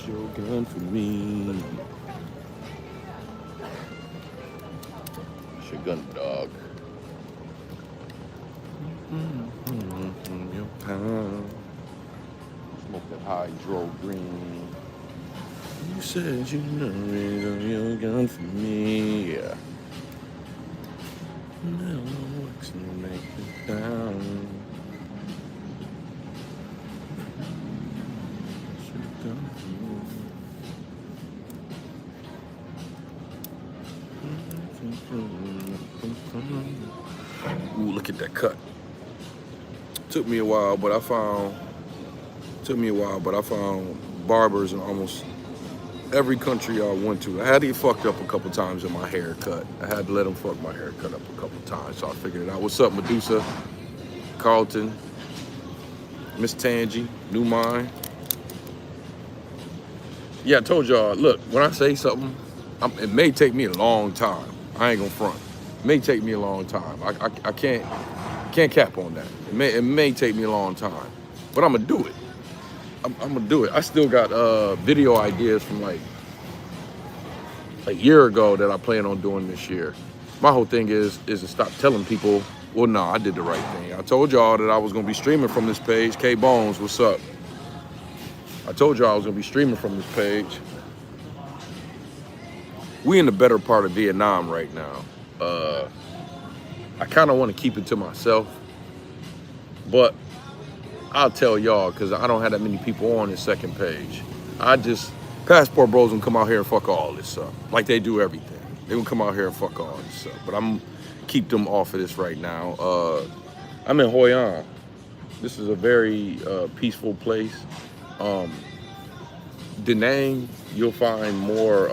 your gun for me. It's your gun, dog. Your pound. Smoke that hydro green. You said you know your gun for me. Yeah. Now what's to make it down? Ooh, look at that cut. Took me a while, but I found barbers in almost every country I went to. I had to get fucked up a couple times in my haircut. I had to let them fuck my haircut up a couple times, so I figured it out. What's up, Medusa, Carlton, Miss Tangy, New Mind? Yeah, I told y'all, look, when I say something, it may take me a long time. I ain't gonna front. It may take me a long time. I can't cap on that. It may take me a long time, but I'm gonna do it. I'm gonna do it. I still got video ideas from like a year ago that I plan on doing this year. My whole thing is to stop telling people, well, no, I did the right thing. I told y'all that I was gonna be streaming from this page. K Bones, what's up? I told y'all I was gonna be streaming from this page. We in the better part of Vietnam right now. I kind of want to keep it to myself, but I'll tell y'all because I don't have that many people on this second page. Passport Bros gonna come out here and fuck all this up, like they do everything. They gonna come out here and fuck all this up, but I'm keep them off of this right now. I'm in Hoi An. This is a very peaceful place. Da Nang, you'll find more.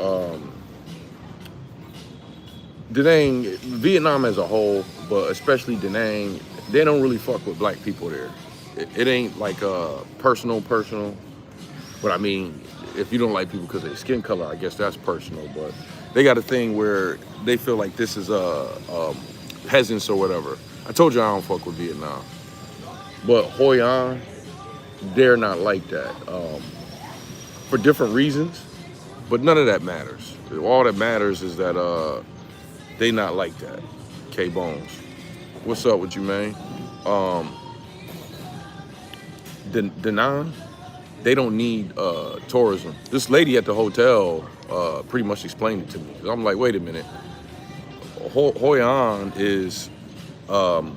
Da Nang, Vietnam as a whole, but especially Da Nang, they don't really fuck with black people there. It ain't like personal, but I mean, if you don't like people because of their skin color, I guess that's personal. But they got a thing where they feel like this is peasants or whatever. I told you I don't fuck with Vietnam, but Hoi An, they're not like that for different reasons. But none of that matters. All that matters is that they not like that. K Bones, what's up with you, man? Da Nang, they don't need tourism. This lady at the hotel pretty much explained it to me. I'm like, wait a minute. Hoi An is 30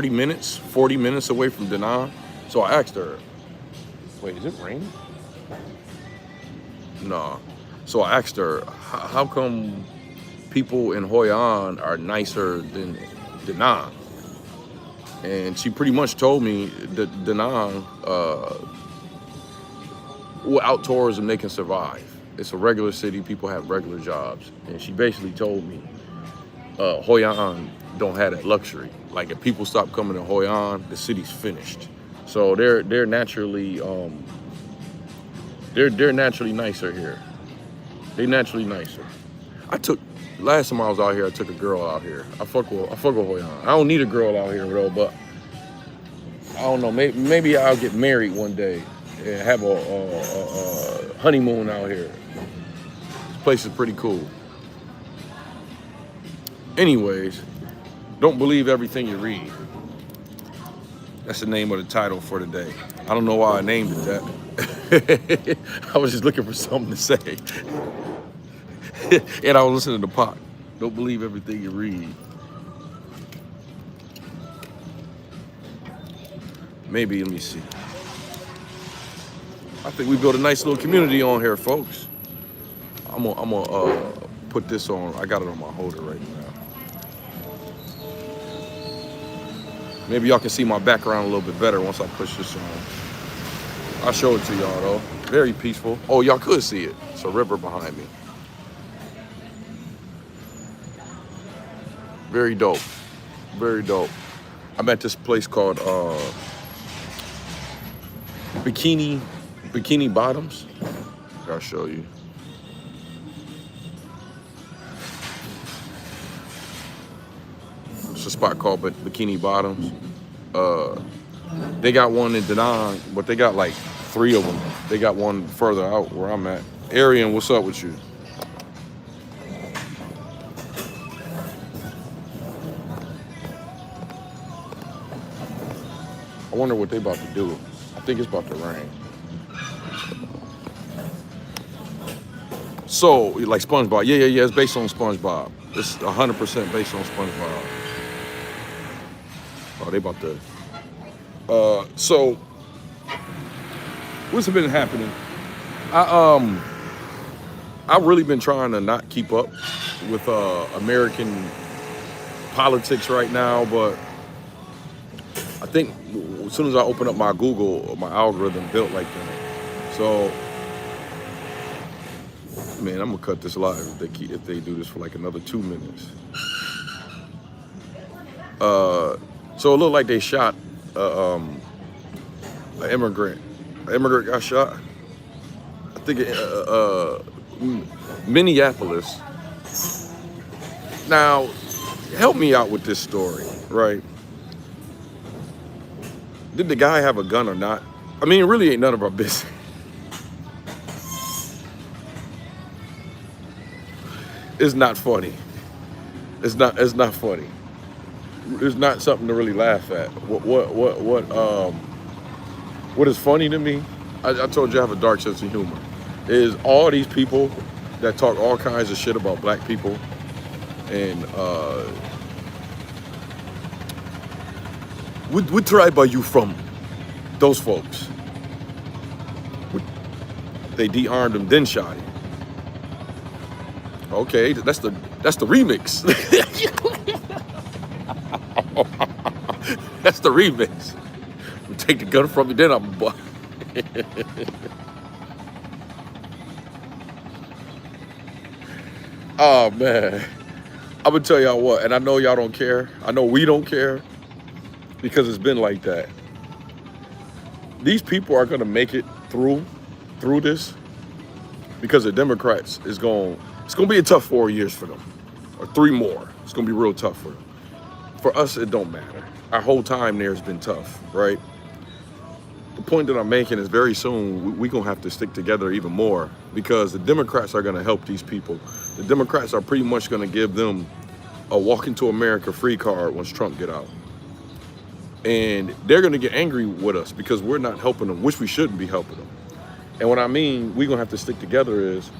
minutes, 40 minutes away from Da Nang. So I asked her, wait, is it raining? No. So I asked her, how come people in Hoi An are nicer than Da Nang? And she pretty much told me that Da Nang, without tourism, they can survive. It's a regular city, people have regular jobs. And she basically told me Hoi An don't have that luxury. Like if people stop coming to Hoi An, the city's finished. So they're naturally they're naturally nicer here. They naturally nicer. Last time I was out here, I took a girl out here. I fuck with Hoi An. I don't need a girl out here though, but I don't know. Maybe I'll get married one day and have a honeymoon out here. This place is pretty cool. Anyways, don't believe everything you read. That's the name of the title for today. I don't know why I named it that. I was just looking for something to say. And I was listening to Pac. Don't believe everything you read. Maybe, let me see. I think we built a nice little community on here, folks. I'm gonna put this on. I got it on my holder right now. Maybe y'all can see my background a little bit better once I push this on. I'll show it to y'all though. Very peaceful. Oh, y'all could see it. It's a river behind me. Very dope. Very dope. I'm at this place called Bikini Bottoms. I'll show you. It's a spot called Bikini Bottoms. They got one in Da Nang, but they got like 3 of them. They got one further out where I'm at. Arian, what's up with you? I wonder what they about to do. I think it's about to rain. So, like SpongeBob. Yeah. It's based on SpongeBob. It's 100% based on SpongeBob. Oh, they about to. So, what's been happening? I've really been trying to not keep up with American politics right now, but I think as soon as I open up my Google, my algorithm built like that. So, man, I'm gonna cut this live if they do this for like another 2 minutes. So it looked like they shot an immigrant. An immigrant got shot. I think Minneapolis. Now, help me out with this story, right? Did the guy have a gun or not? I mean, it really ain't none of our business. It's not funny. It's not funny. It's not something to really laugh at. What is funny to me, I told you I have a dark sense of humor, is all these people that talk all kinds of shit about black people and what tribe are you from? Those folks. They de-armed him, then shot him. Okay, that's the remix. That's the remix. Take the gun from me, then I'm. Oh man, I'm gonna tell y'all what, and I know y'all don't care. I know we don't care because it's been like that. These people are gonna make it through this because the Democrats it's gonna be a tough 4 years for them, or 3 more. It's gonna be real tough for them. For us, it don't matter. Our whole time there has been tough, right? The point that I'm making is very soon we're gonna have to stick together even more because the Democrats are gonna help these people. The Democrats are pretty much gonna give them a walk into America free card once Trump get out. And they're gonna get angry with us because we're not helping them, which we shouldn't be helping them. And what I mean, we're gonna have to stick together is,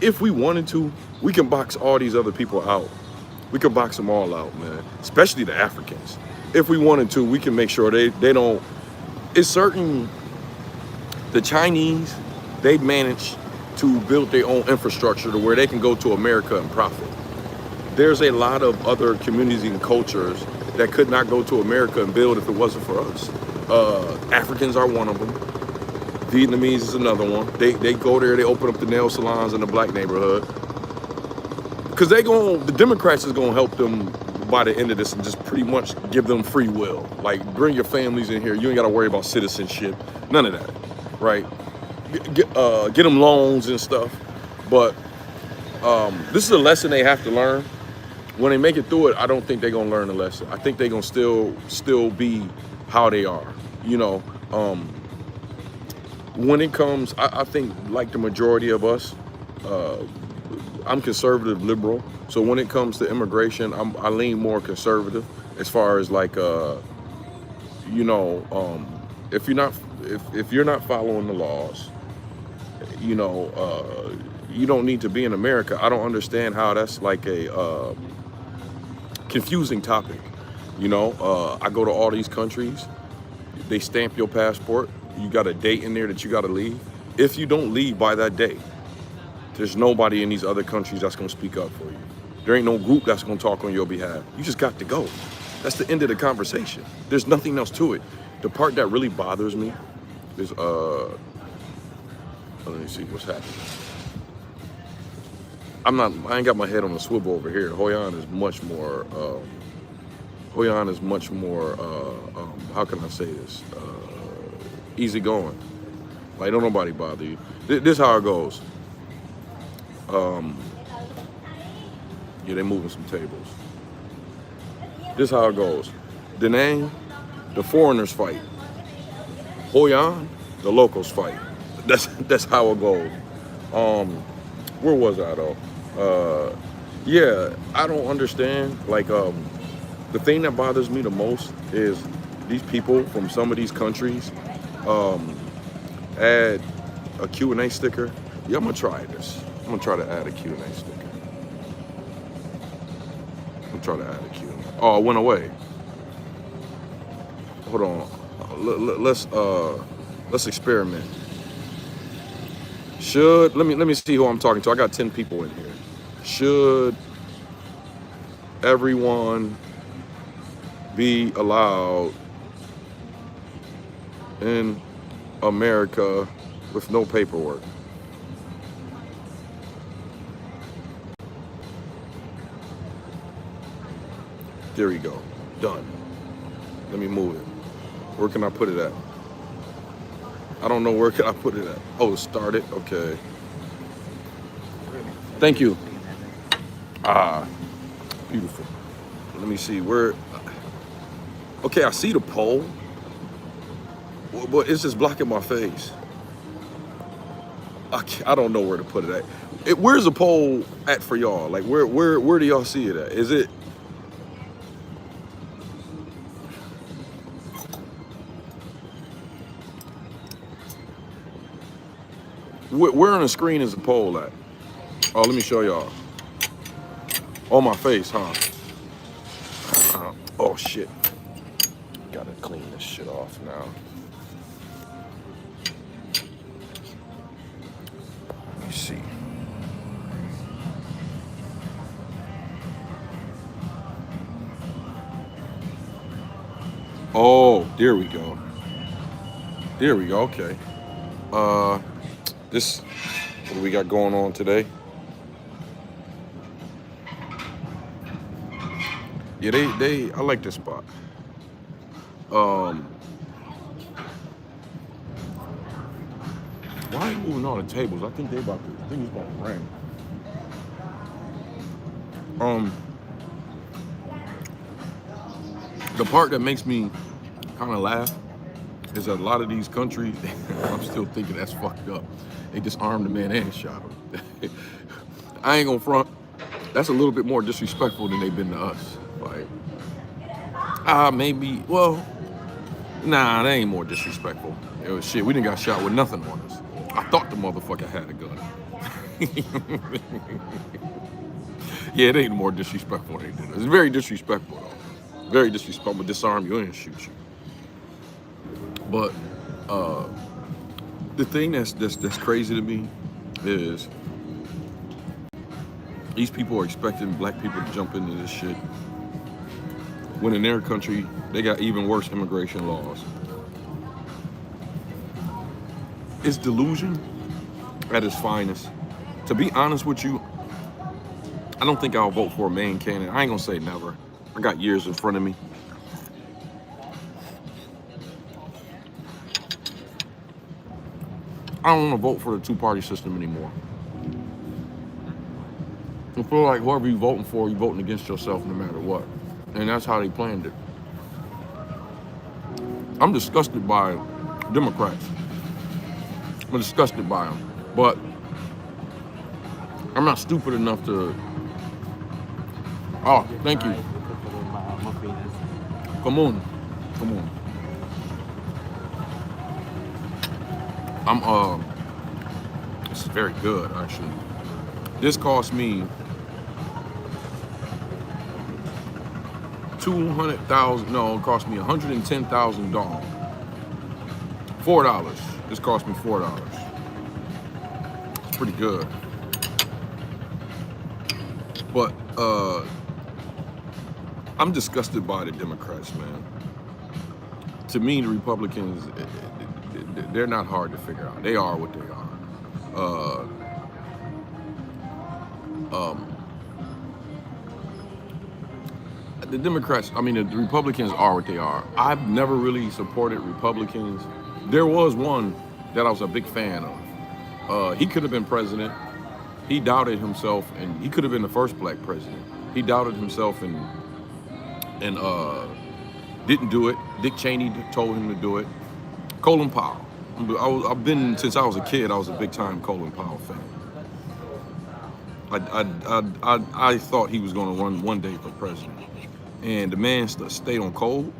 if we wanted to, we can box all these other people out. We can box them all out, man, especially the Africans. If we wanted to, we can make sure they don't, it's certain, the Chinese, they've managed to build their own infrastructure to where they can go to America and profit. There's a lot of other communities and cultures that could not go to America and build if it wasn't for us. Africans are one of them. Vietnamese is another one. They go there, they open up the nail salons in the black neighborhood. Because the Democrats is gonna help them by the end of this and just pretty much give them free will. Like, bring your families in here. You ain't gotta worry about citizenship. None of that, right? Get them loans and stuff. But this is a lesson they have to learn. When they make it through it, I don't think they're gonna learn the lesson. I think they're gonna still be how they are. You know, when it comes, I think like the majority of us, I'm conservative liberal. So when it comes to immigration, I lean more conservative as far as like, you know, if you're not following the laws, you know, you don't need to be in America. I don't understand how that's like a confusing topic. You know, I go to all these countries, they stamp your passport. You got a date in there that you got to leave. If you don't leave by that day, there's nobody in these other countries that's gonna speak up for you. There ain't no group that's gonna talk on your behalf. You just got to go. That's the end of the conversation. There's nothing else to it. The part that really bothers me is, let me see what's happening. I ain't got my head on a swivel over here. Hoi An is much more, how can I say this? Easy going. Like, don't nobody bother you. This how it goes. Yeah, they moving some tables. This how it goes. Da Nang, the foreigners fight. Hoi An, the locals fight. That's how it goes. Um, where was I though? Yeah, I don't understand. Like, the thing that bothers me the most is these people from some of these countries um, add a Q&A sticker. Yeah, I'm gonna try this. I'm gonna try to add a Q&A sticker. I'm trying to add a Q&A. Oh, it went away. Hold on. Let's experiment. Let me see who I'm talking to. I got 10 people in here. Should everyone be allowed in America with no paperwork? There we go. Done. Let me move it. Where can I put it at? I don't know where can I put it at. Oh, start it. Okay. Thank you. Ah, beautiful. Let me see where. Okay, I see the poll, but it's just blocking my face. I don't know where to put it at. Where's the poll at for y'all? Like, where do y'all see it at? Is it? Where on the screen is the poll at? Oh, let me show y'all. On my face, huh? Oh shit. Gotta clean this shit off now. Let me see. Oh, there we go. There we go. Okay. This, what do we got going on today? Yeah, I like this spot. Why are you moving all the tables? I think it's about to rain. The part that makes me kind of laugh is that a lot of these countries, I'm still thinking that's fucked up. They disarmed the man and shot him. I ain't gonna front. That's a little bit more disrespectful than they've been to us. Like, maybe, well, nah, that ain't more disrespectful. It was shit, we didn't got shot with nothing on us. I thought the motherfucker had a gun. Yeah, it ain't more disrespectful than they did. It's very disrespectful though. Very disrespectful. Disarm you and shoot you. But the thing that's crazy to me is these people are expecting black people to jump into this shit when in their country they got even worse immigration laws. It's delusion at its finest. To be honest with you, I don't think I'll vote for a main candidate. I ain't gonna say never. I got years in front of me. I don't want to vote for the two-party system anymore. I feel like whoever you're voting against yourself no matter what. And that's how they planned it. I'm disgusted by Democrats. I'm disgusted by them. But I'm not stupid enough to... Oh, thank you. Come on. This is very good, actually. This cost me $200,000. No, it cost me $110,000. $4. This cost me $4. It's pretty good. But I'm disgusted by the Democrats, man. To me, the Republicans, they're not hard to figure out. They are what they are. The Democrats, the Republicans are what they are. I've never really supported Republicans. There was one that I was a big fan of. He could have been president. He doubted himself, and he could have been the first black president. He doubted himself and didn't do it. Dick Cheney told him to do it. Colin Powell. I've been, since I was a kid, I was a big time Colin Powell fan. I thought he was going to run one day for president. And the man stayed on cold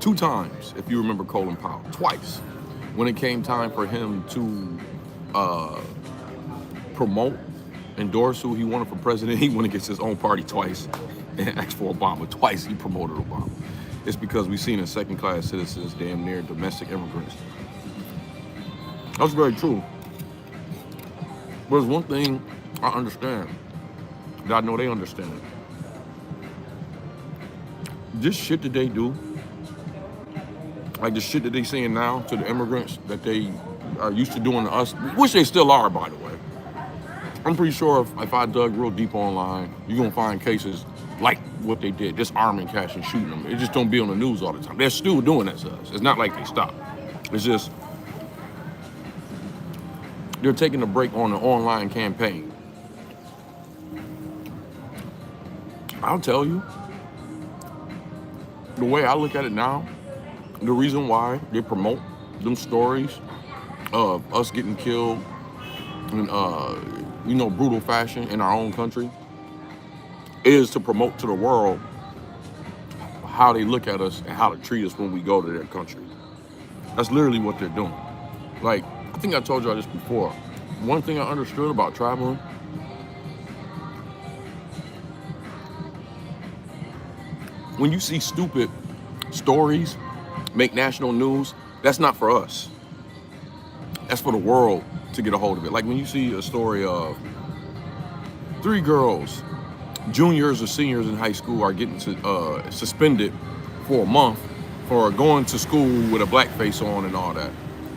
2 times, if you remember Colin Powell, twice. When it came time for him to promote, endorse who he wanted for president, he went against his own party twice and asked for Obama. Twice he promoted Obama. It's because we've seen as second-class citizens, damn near domestic immigrants. That's very true. But there's one thing I understand, that I know they understand. This shit that they do, like the shit that they saying now to the immigrants that they are used to doing to us, which they still are, by the way. I'm pretty sure if I dug real deep online, you're gonna find cases like what they did, disarming cats and shooting them. It just don't be on the news all the time. They're still doing that to us. It's not like they stopped. It's just, they're taking a break on the online campaign. I'll tell you, the way I look at it now, the reason why they promote them stories of us getting killed in brutal fashion in our own country is to promote to the world how they look at us and how to treat us when we go to their country. That's literally what they're doing. Like, I think I told y'all this before. One thing I understood about traveling, when you see stupid stories make national news, that's not for us. That's for the world to get a hold of it. Like when you see a story of 3 girls, juniors or seniors in high school, are getting suspended for a month for going to school with a blackface on and all that.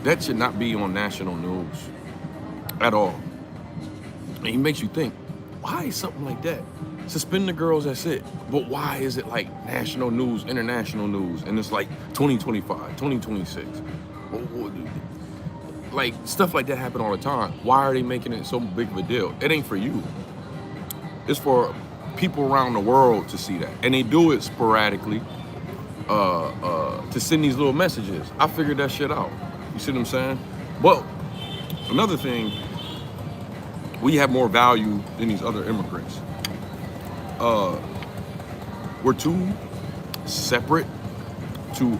That should not be on national news at all. And it makes you think, why is something like that? Suspend the girls, that's it. But why is it like national news, international news, and it's like 2025, 2026? Like, stuff like that happen all the time. Why are they making it so big of a deal? It ain't for you. It's for people around the world to see that. And they do it sporadically to send these little messages. I figured that shit out. You see what I'm saying? But another thing, we have more value than these other immigrants. We're too separate to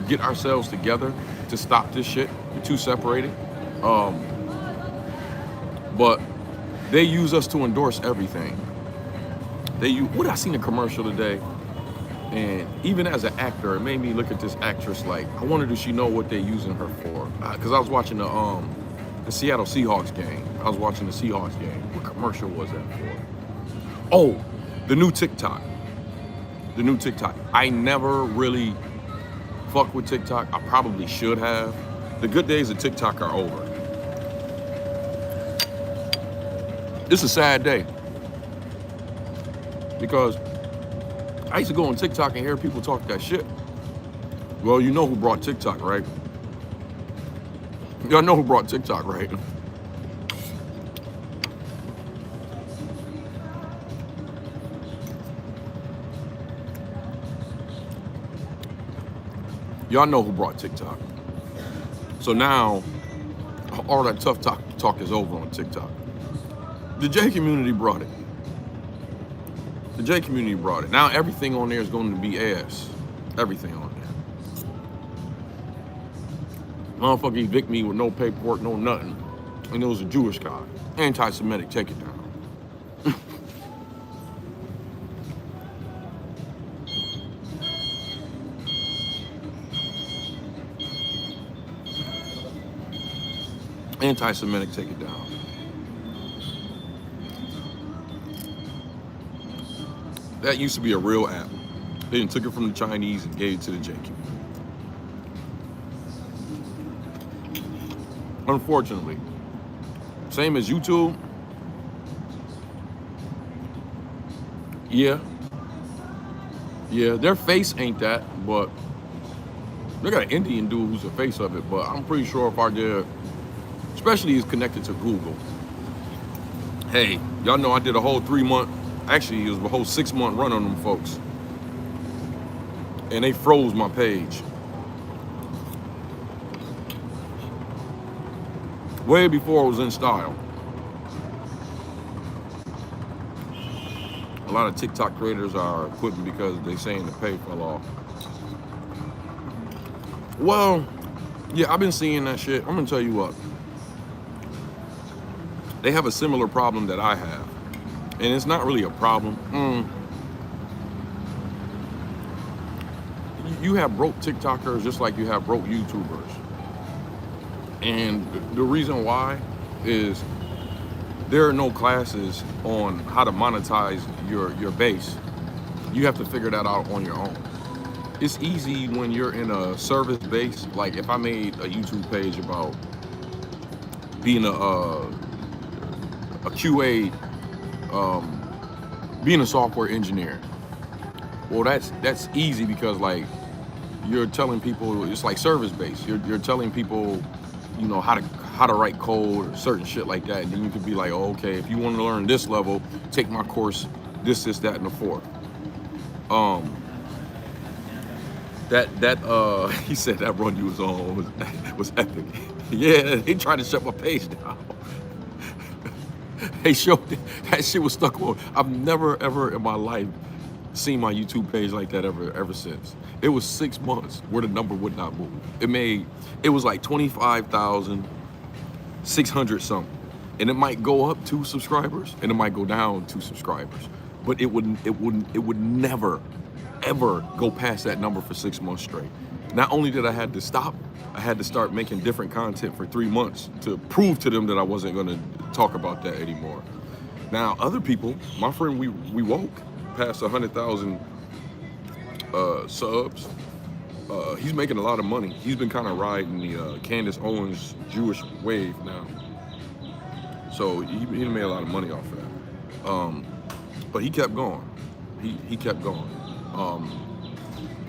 get ourselves together to stop this shit. We're too separated. But they use us to endorse everything. What I seen a commercial today, and even as an actor, it made me look at this actress like, I wonder, does she know what they're using her for? Because I was watching the Seattle Seahawks game. I was watching the Seahawks game. What commercial was that for? Oh, the new TikTok. The new TikTok. I never really fuck with TikTok. I probably should have. The good days of TikTok are over. It's a sad day. Because I used to go on TikTok and hear people talk that shit. Well, you know who brought TikTok, right? Y'all know who brought TikTok, right? Y'all know who brought TikTok. So now, all that tough talk is over on TikTok. The J community brought it. The J community brought it. Now everything on there is going to be ass. Everything on there. Motherfucker evict me with no paperwork, no nothing. And it was a Jewish guy. Anti-Semitic, take it down. Anti-Semitic, take it down. That used to be a real app. They then took it from the Chinese and gave it to the J community. Unfortunately. Same as YouTube. Yeah, their face ain't that, but they got an Indian dude who's the face of it, but I'm pretty sure if I did, especially he's connected to Google. Hey, y'all know I did a whole 3-month, actually it was a whole 6-month run on them folks. And they froze my page. way before it was in style. A lot of TikTok creators are quitting because they saying the pay fell off. Well, yeah, I've been seeing that shit. I'm gonna tell you what. They have a similar problem that I have, and it's not really a problem. You have broke TikTokers just like you have broke YouTubers, and the reason why is there are no classes on how to monetize your base. You have to figure that out on your own. It's easy when you're in a service base. Like if I made a YouTube page about being a QA, being a software engineer. Well, that's easy because like you're telling people it's like service based. You're telling people, you know, how to write code or certain shit like that. And then you could be like, oh, okay, if you want to learn this level, take my course, this, that, and the fourth. He said that run you was on was epic. Yeah, he tried to shut my page down. They showed that shit was stuck on. I've never ever in my life seen my YouTube page like that ever since. It was 6 months where the number would not move. It was like 25,600 something, and it might go up 2 subscribers and it might go down 2 subscribers, but it would never ever go past that number for 6 months straight. Not only did I had to stop, I had to start making different content for 3 months to prove to them that I wasn't gonna talk about that anymore. Now, other people, my friend, we woke past 100,000 subs. He's making a lot of money. He's been kind of riding the Candace Owens Jewish wave now. So he made a lot of money off of that. But he kept going. He kept going.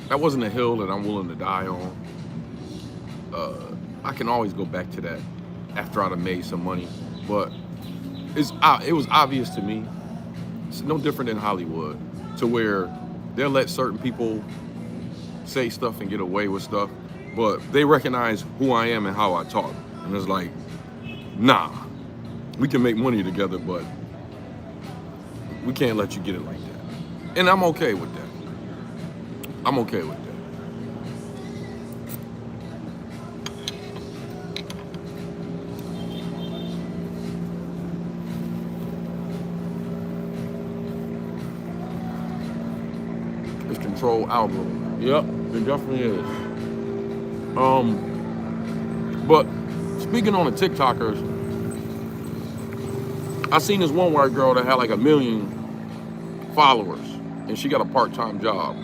That wasn't a hill that I'm willing to die on. I can always go back to that after I'd have made some money, but it was obvious to me. It's no different than Hollywood, to where they'll let certain people say stuff and get away with stuff, but they recognize who I am and how I talk, and it's like, nah, we can make money together, but we can't let you get it like that. And I'm okay with that. I'm okay with that. It's control algorithm. Yep, it definitely is. But speaking on the TikTokers, I seen this one white girl that had like 1 million followers, and she got a part-time job.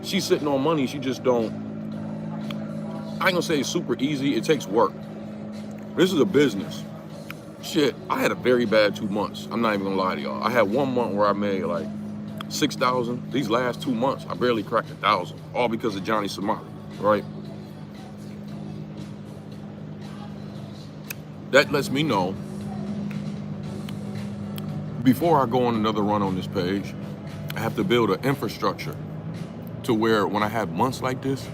She's sitting on money. She just don't. I ain't gonna say it's super easy. It takes work. This is a business. Shit, I had a very bad 2 months. I'm not even gonna lie to y'all. I had 1 month where I made like 6,000. These last 2 months, I barely cracked 1,000, all because of Johnny Somali, right? That lets me know, before I go on another run on this page, I have to build an infrastructure to where when I have months like this,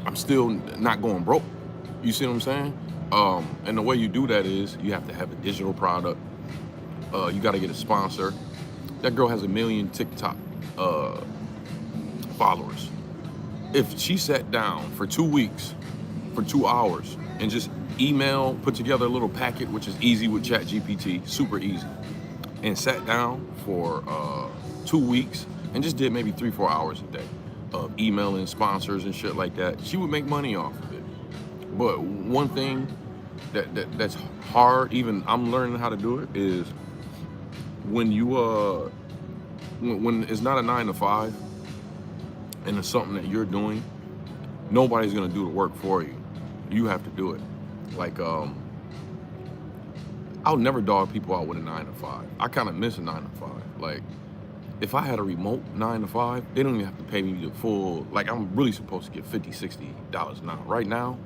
I'm still not going broke. You see what I'm saying? And the way you do that is you have to have a digital product. You got to get a sponsor. That girl has 1 million TikTok followers. If she sat down for 2 weeks, for 2 hours, and just put together a little packet, which is easy with ChatGPT, super easy, and sat down for 2 weeks and just did maybe 3-4 hours a day of emailing sponsors and shit like that, she would make money off of it. But one thing that's hard, even I'm learning how to do it, is when you when it's not a 9 to 5 and it's something that you're doing, nobody's gonna do the work for you. You have to do it. Like I'll never dog people out with a 9 to 5. I kind of miss a 9 to 5. Like, if I had a remote 9 to 5, they don't even have to pay me the full, like I'm really supposed to get $50, $60 an hour. Right now,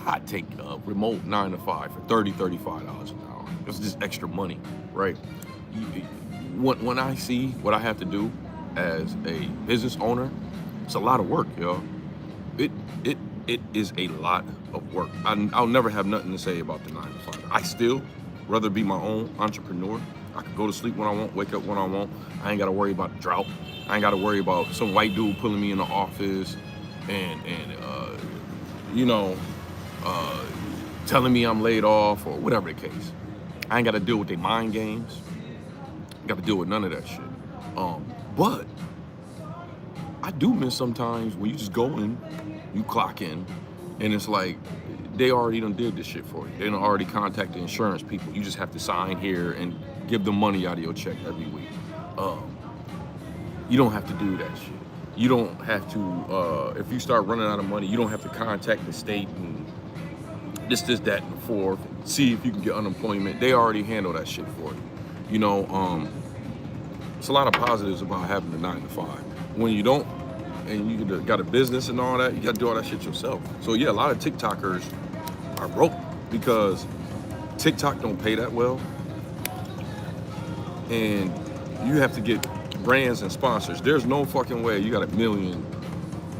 I'd take a remote 9 to 5 for $30, $35 an hour. It's just extra money, right? When I see what I have to do as a business owner, it's a lot of work, yo. it is a lot of work. I'll never have nothing to say about the 9 to 5. I still rather be my own entrepreneur. I can go to sleep when I want, wake up when I want. I ain't got to worry about drought. I ain't got to worry about some white dude pulling me in the office and you know, telling me I'm laid off or whatever the case. I ain't got to deal with their mind games. Got to deal with none of that shit. But I do miss sometimes when you just go in, you clock in, and it's like they already done did this shit for you. They done already contacted insurance people. You just have to sign here and give them money out of your check every week. You don't have to do that shit. You don't have to, if you start running out of money, you don't have to contact the state and this, that, and the fourth, see if you can get unemployment. They already handle that shit for you. You know, it's a lot of positives about having the 9 to 5. When you don't, and you got a business and all that, you got to do all that shit yourself. So yeah, a lot of TikTokers are broke because TikTok don't pay that well, and you have to get brands and sponsors. There's no fucking way you got 1 million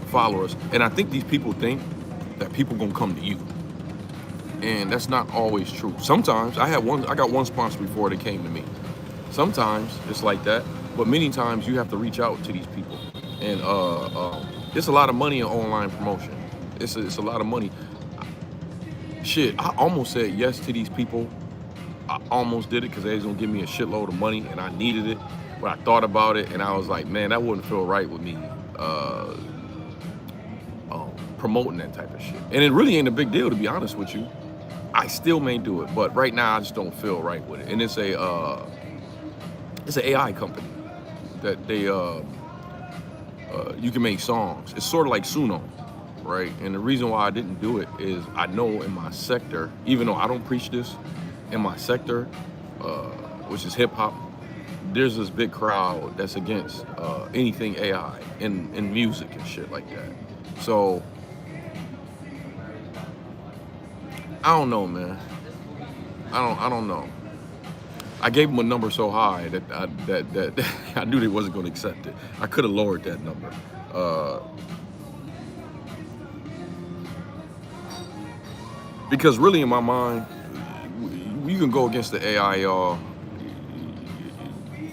followers, and I think these people think that people gonna come to you, and that's not always true. Sometimes I got one sponsor before they came to me. Sometimes it's like that, but many times you have to reach out to these people, and it's a lot of money in online promotion. It's a lot of money. Shit, I almost said yes to these people. I almost did it because they was gonna give me a shitload of money, and I needed it. But I thought about it, and I was like, man, that wouldn't feel right with me promoting that type of shit. And it really ain't a big deal, to be honest with you. I still may do it, but right now I just don't feel right with it. And it's an AI company that they you can make songs. It's sort of like Suno, right? And the reason why I didn't do it is I know in my sector, even though I don't preach this, in my sector, which is hip hop, there's this big crowd that's against anything AI in music and shit like that. So I don't know, man. I don't know. I gave them a number so high that I knew they wasn't going to accept it. I could have lowered that number. Because really in my mind, you can go against the AI, y'all.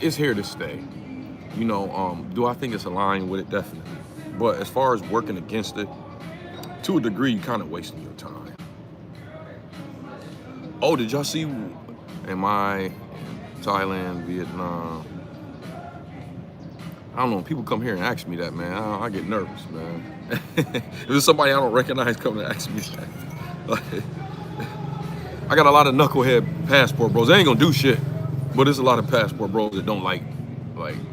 It's here to stay. You know, do I think it's aligned with it? Definitely. But as far as working against it, to a degree, you're kind of wasting your time. Oh, did y'all see, am I in Thailand, Vietnam? I don't know, people come here and ask me that, man. I get nervous, man. If there's somebody I don't recognize coming to ask me that. Like, I got a lot of knucklehead passport bros. They ain't gonna do shit, but there's a lot of passport bros that don't like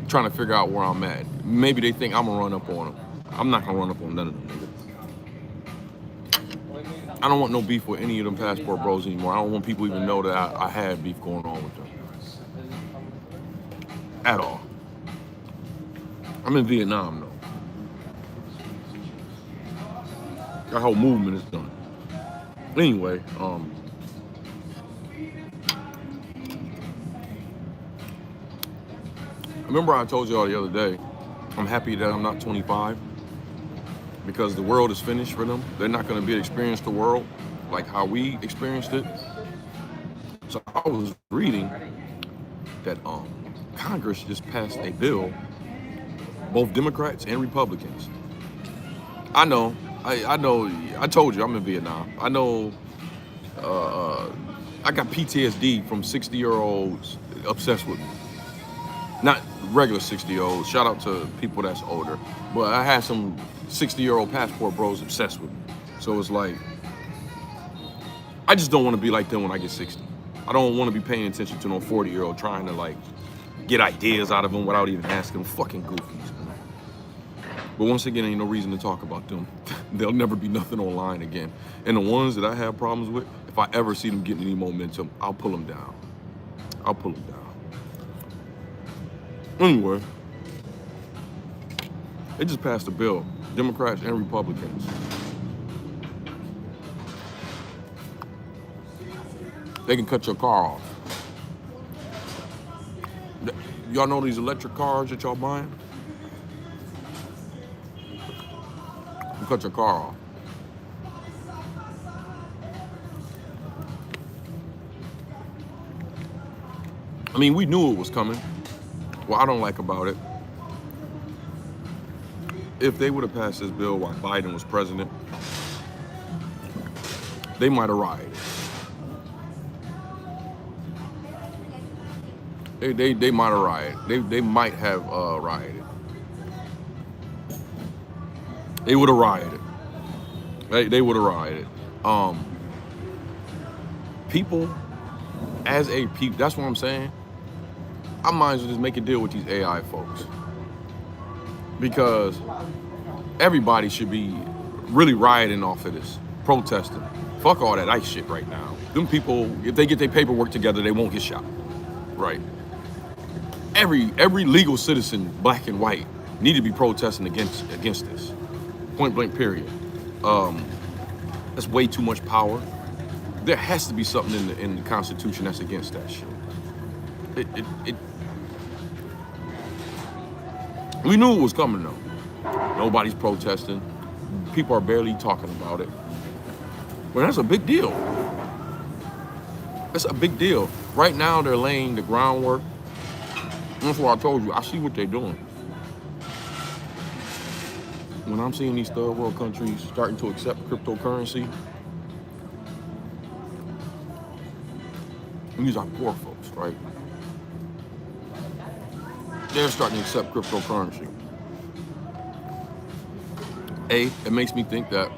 trying to figure out where I'm at. Maybe they think I'm gonna run up on them. I'm not gonna run up on none of them niggas. I don't want no beef with any of them passport bros anymore. I don't want people even know that I had beef going on with them. At all. I'm in Vietnam though. That whole movement is done. Anyway, remember I told y'all the other day, I'm happy that I'm not 25 because the world is finished for them. They're not going to be able to experience the world like how we experienced it. So I was reading that Congress just passed a bill, both Democrats and Republicans. I know, I told you I'm in Vietnam. I know, I got PTSD from 60-year-olds obsessed with me. Not regular 60-year-olds, shout out to people that's older, but I had some 60-year-old passport bros obsessed with me. So it's like, I just don't want to be like them when I get 60. I don't want to be paying attention to no 40-year-old trying to like get ideas out of them without even asking them. Fucking goofies, man. But once again, ain't no reason to talk about them. There'll never be nothing online again. And the ones that I have problems with, if I ever see them getting any momentum, I'll pull them down. I'll pull them down. Anyway, they just passed a bill, Democrats and Republicans. They can cut your car off. Y'all know these electric cars that y'all buying? You cut your car off. I mean, we knew it was coming. What I don't like about it, if they would have passed this bill while Biden was president, they might have rioted. They might have rioted. They might have rioted. They would have rioted. They would have rioted. Um, People, as a people, that's what I'm saying. I might as well just make a deal with these AI folks, because everybody should be really rioting off of this, protesting. Fuck all that ICE shit right now. Them people, if they get their paperwork together, they won't get shot. Right. Every legal citizen, black and white, need to be protesting against this. Point blank, period. That's way too much power. There has to be something in the Constitution that's against that shit. We knew it was coming though. Nobody's protesting. People are barely talking about it. But that's a big deal. That's a big deal. Right now they're laying the groundwork. That's why I told you, I see what they're doing. When I'm seeing these third world countries starting to accept cryptocurrency, and these are poor folks, right? They're starting to accept cryptocurrency. It makes me think that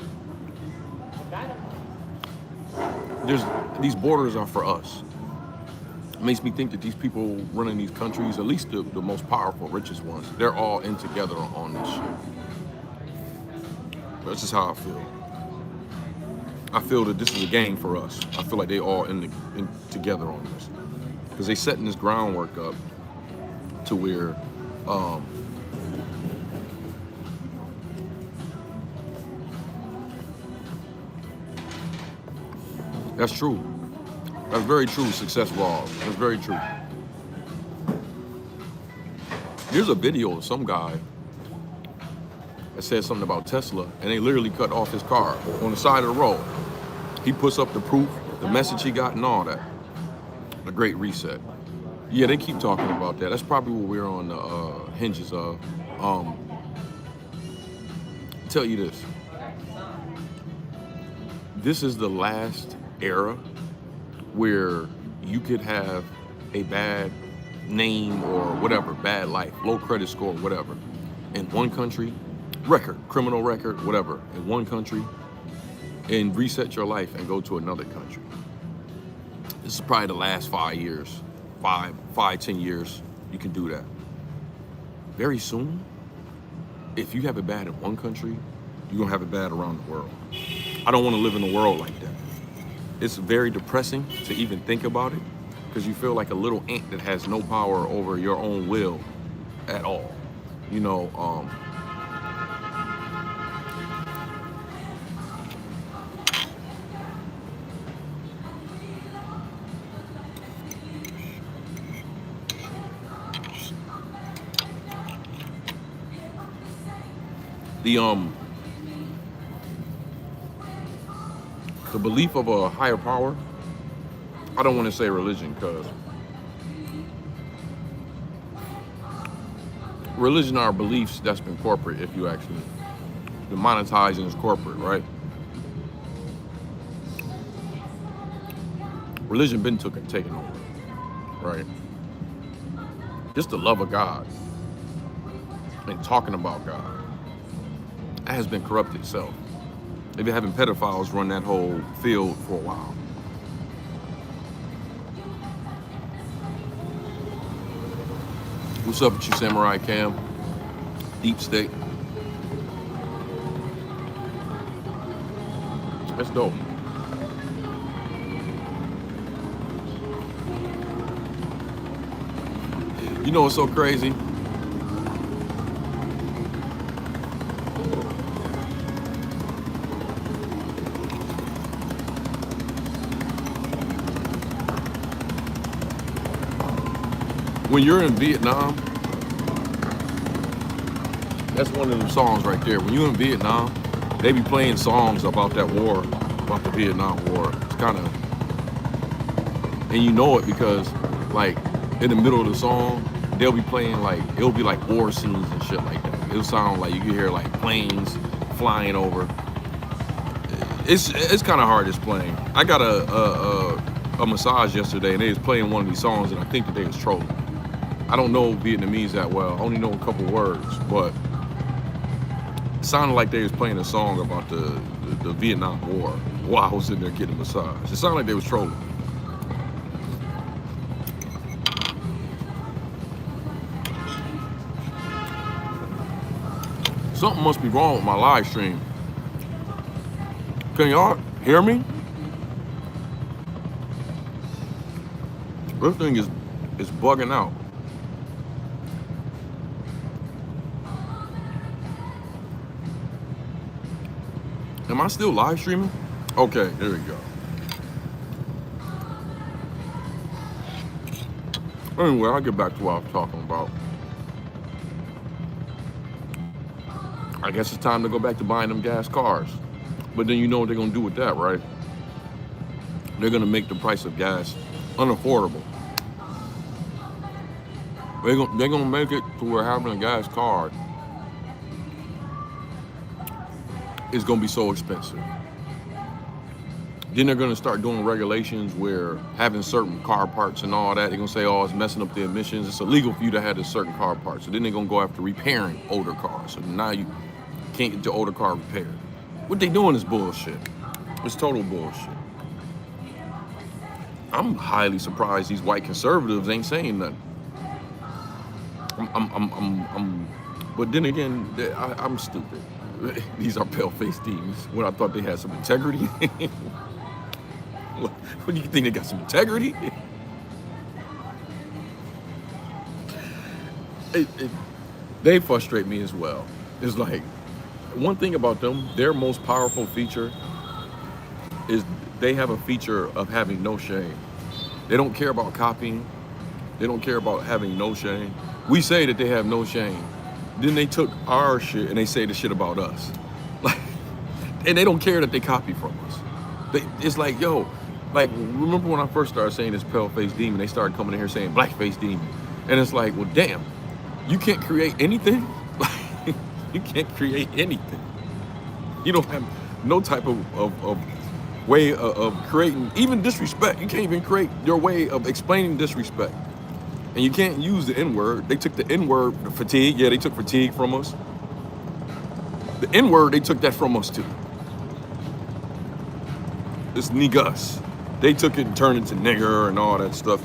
these borders are for us. It makes me think that these people running these countries, at least the most powerful, richest ones, they're all in together on this shit. That's just how I feel. I feel that this is a game for us. I feel like they all in together on this, because they setting this groundwork up to where that's true. That's very true. Success laws. That's very true. There's a video of some guy that said something about Tesla, and they literally cut off his car on the side of the road. He puts up the proof, the message he got, and all that. The Great Reset. Yeah, they keep talking about that. That's probably what we're on the hinges of. Tell you this. This is the last era where you could have a bad name or whatever, bad life, low credit score, whatever, in one country, criminal record, whatever, in one country, and reset your life and go to another country. This is probably the last 5 years, 10 years, you can do that. Very soon, if you have it bad in one country, you're gonna have it bad around the world. I don't wanna live in a world like that. It's very depressing to even think about it, because you feel like a little ant that has no power over your own will at all. You know, the belief of a higher power, I don't want to say religion, because religion are beliefs that's been corporate. If you actually, the monetizing is corporate, right? Religion been taken over, right? Just the love of God and talking about God, that has been corrupted itself. They've been having pedophiles run that whole field for a while. What's up with you, Samurai Cam? Deep State. That's dope. You know what's so crazy? When you're in Vietnam, that's one of them songs right there. When you're in Vietnam, they be playing songs about that war, about the Vietnam War. It's kind of, and you know it because, like, in the middle of the song, they'll be playing like, it'll be like war scenes and shit like that. It'll sound like you can hear like planes flying over. It's kind of hard explaining. I got a massage yesterday and they was playing one of these songs and I think that they was trolling. I don't know Vietnamese that well. I only know a couple words, but it sounded like they was playing a song about the Vietnam War while I was in there getting a massage. It sounded like they was trolling. Something must be wrong with my live stream. Can y'all hear me? This thing is bugging out. Am I still live streaming? Okay, there we go. Anyway, I'll get back to what I was talking about. I guess it's time to go back to buying them gas cars. But then you know what they're gonna do with that, right? They're gonna make the price of gas unaffordable. They're gonna make it to where having a gas card is gonna be so expensive. Then they're gonna start doing regulations where having certain car parts and all that, they're gonna say, oh, it's messing up the emissions. It's illegal for you to have this certain car part. So then they're gonna go after repairing older cars. So now you can't get your older car repaired. What they doing is bullshit. It's total bullshit. I'm highly surprised these white conservatives ain't saying nothing. But then again, I'm stupid. These are pale-faced demons. When I thought they had some integrity. What do you think, they got some integrity? They frustrate me as well. It's like, one thing about them, their most powerful feature is they have a feature of having no shame. They don't care about copying. They don't care about having no shame. We say that they have no shame. Then they took our shit and they say the shit about us. Like, and they don't care that they copy from us. It's like, yo, like, remember when I first started saying this pale-faced demon, they started coming in here saying black-faced demon. And it's like, well, damn, you can't create anything? You can't create anything. You don't have no type of way of creating, even disrespect. You can't even create your way of explaining disrespect. And you can't use the N-word. They took the N-word, fatigue. Yeah, they took fatigue from us. The N-word, they took that from us too. It's niggas. They took it and turned it to nigger and all that stuff.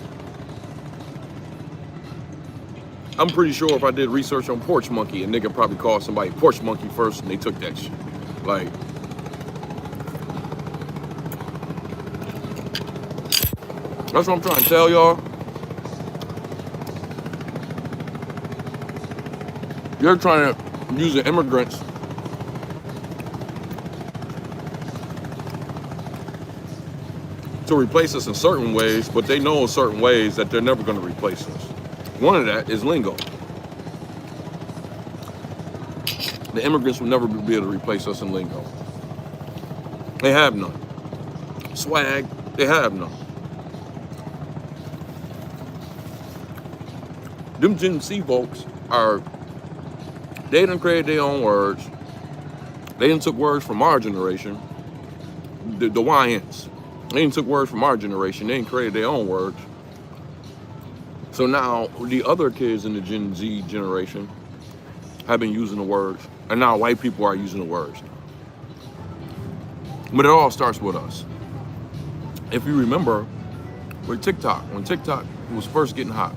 I'm pretty sure if I did research on porch monkey, a nigga probably called somebody porch monkey first and they took that shit. Like, that's what I'm trying to tell y'all. You're trying to use the immigrants to replace us in certain ways, but they know in certain ways that they're never going to replace us. One of that is lingo. The immigrants will never be able to replace us in lingo. They have none. Swag, they have none. Them Gen Z folks are, they done created their own words. They done took words from our generation, the YNs. They done took words from our generation. They done created their own words. So now the other kids in the Gen Z generation have been using the words, and now white people are using the words. But it all starts with us. If you remember with TikTok, when TikTok was first getting hot,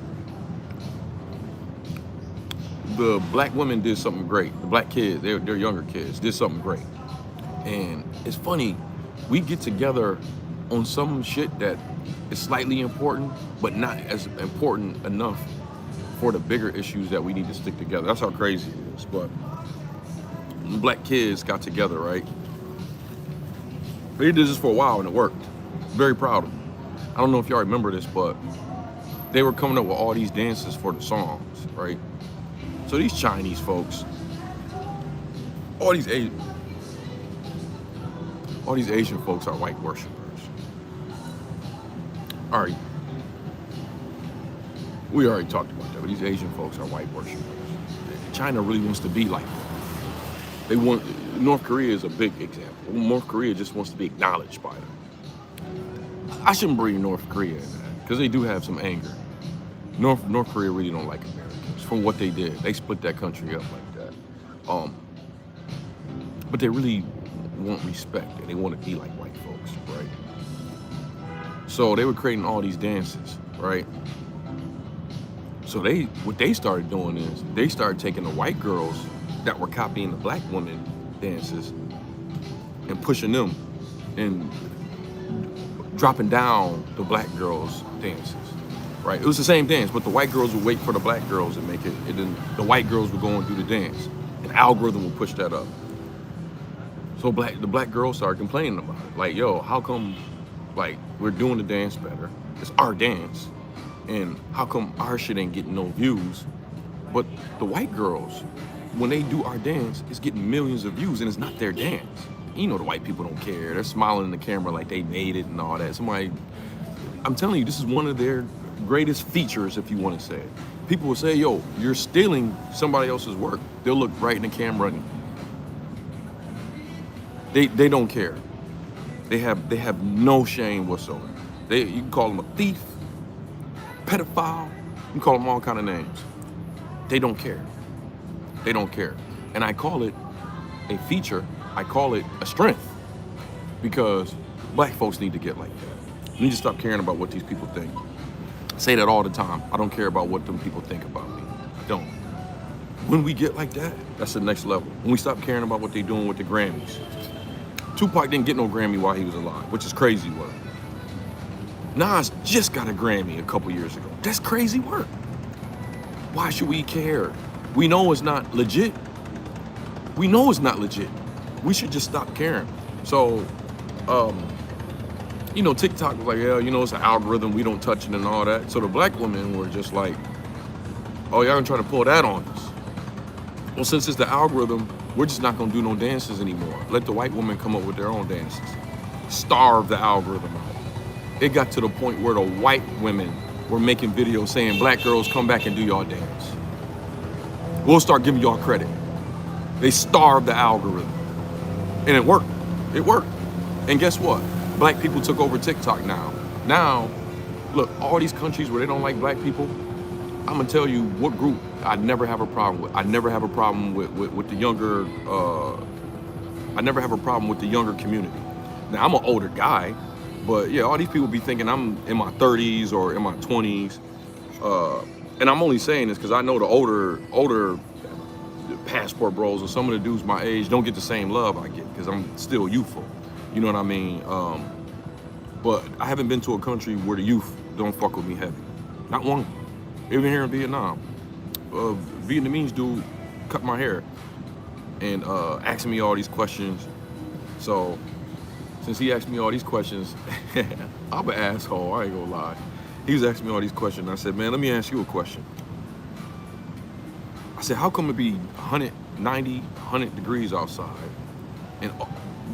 the black women did something great. The black kids, they're younger kids, did something great. And it's funny, we get together on some shit that is slightly important, but not as important enough for the bigger issues that we need to stick together. That's how crazy it is. But the black kids got together, right? They did this for a while and it worked. Very proud of them. I don't know if y'all remember this, but they were coming up with all these dances for the songs, right? So these Chinese folks, all these Asian folks are white worshipers. All right. We already talked about that, but these Asian folks are white worshippers. China really wants to be like that. They want, North Korea is a big example. North Korea just wants to be acknowledged by them. I shouldn't bring North Korea in that, because they do have some anger. North Korea really don't like Americans from what they did. They split that country up like that. But they really want respect, and they want to be like white folks, right? So they were creating all these dances, right? So what they started doing is they started taking the white girls that were copying the black women dances and pushing them and dropping down the black girls' dances, right? It was the same dance, but the white girls would wait for the black girls to make it, and then the white girls would go and do the dance. An algorithm would push that up. So the black girls started complaining about it. Like, yo, how come, like, we're doing the dance better? It's our dance. And how come our shit ain't getting no views? But the white girls, when they do our dance, it's getting millions of views, and it's not their dance. You know the white people don't care. They're smiling in the camera like they made it and all that. I'm telling you, this is one of their greatest features, if you want to say it. People will say, yo, you're stealing somebody else's work. They'll look right in the camera and they don't care. They have no shame whatsoever. You can call them a thief, pedophile, you can call them all kind of names. They don't care. They don't care. And I call it a feature. I call it a strength, because black folks need to get like that. You need to stop caring about what these people think. I say that all the time. I don't care about what them people think about me. I don't. When we get like that, that's the next level. When we stop caring about what they're doing with the Grammys. Tupac didn't get no Grammy while he was alive, which is crazy work. Nas just got a Grammy a couple years ago. That's crazy work. Why should we care? We know it's not legit. We know it's not legit. We should just stop caring. So, TikTok was like, yeah, it's an algorithm. We don't touch it and all that. So the black women were just like, oh, y'all gonna try to pull that on us. Well, since it's the algorithm, we're just not gonna do no dances anymore. Let the white women come up with their own dances. Starve the algorithm out. It got to the point where the white women were making videos saying, black girls, come back and do y'all dance. We'll start giving y'all credit. They starved the algorithm. And it worked. It worked. And guess what? Black people took over TikTok now. Now, look, all these countries where they don't like black people, I'm gonna tell you what group I never have a problem with. I never have a problem with the younger, I never have a problem with the younger community. Now, I'm an older guy, but yeah, all these people be thinking I'm in my 30s or in my 20s. And I'm only saying this because I know the older passport bros and some of the dudes my age don't get the same love I get because I'm still youthful. You know what I mean? But I haven't been to a country where the youth don't fuck with me heavy. Not one. Even here in Vietnam. Vietnamese dude cut my hair and asking me all these questions. So since he asked me all these questions, I'm an asshole, I ain't gonna lie. He was asking me all these questions, and I said, man, let me ask you a question. I said, how come it be 190, 100 degrees outside, and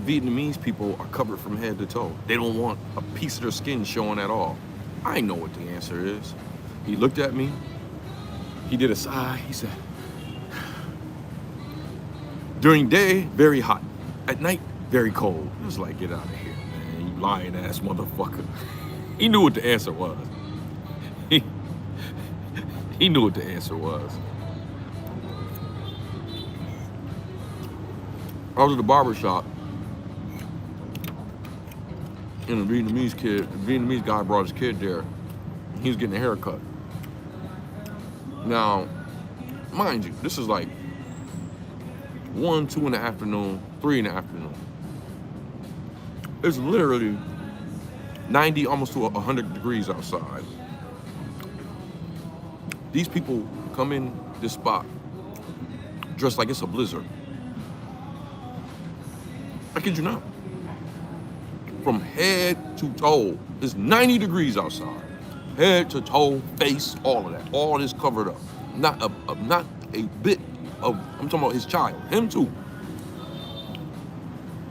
Vietnamese people are covered from head to toe? They don't want a piece of their skin showing at all. I know what the answer is. He looked at me, he did a sigh, he said, during day, very hot. At night, very cold. It was like, get out of here, man, you lying ass motherfucker. He knew what the answer was. He knew what the answer was. I was at the barber shop, and a Vietnamese guy brought his kid there. He was getting a haircut. Now, mind you, this is like 1, 2 in the afternoon, 3 in the afternoon. It's literally 90, almost to 100 degrees outside. These people come in this spot dressed like it's a blizzard. I kid you not. From head to toe, it's 90 degrees outside. Head to toe, face, all of that. All is covered up. Not a bit of, I'm talking about his child, him too.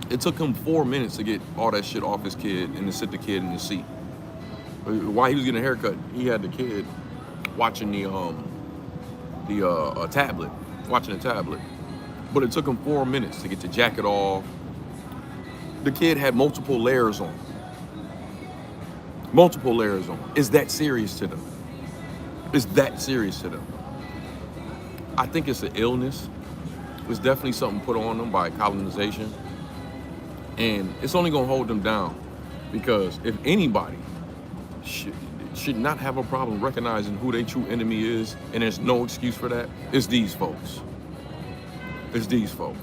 It took him 4 minutes to get all that shit off his kid and to sit the kid in the seat. While he was getting a haircut, he had the kid watching the tablet, watching the tablet. But it took him 4 minutes to get the jacket off. The kid had multiple layers on. Multiple layers on. Is that serious to them? Is that serious to them? I think it's an illness. It's definitely something put on them by colonization. And it's only gonna hold them down, because if anybody should not have a problem recognizing who their true enemy is, and there's no excuse for that, it's these folks. It's these folks.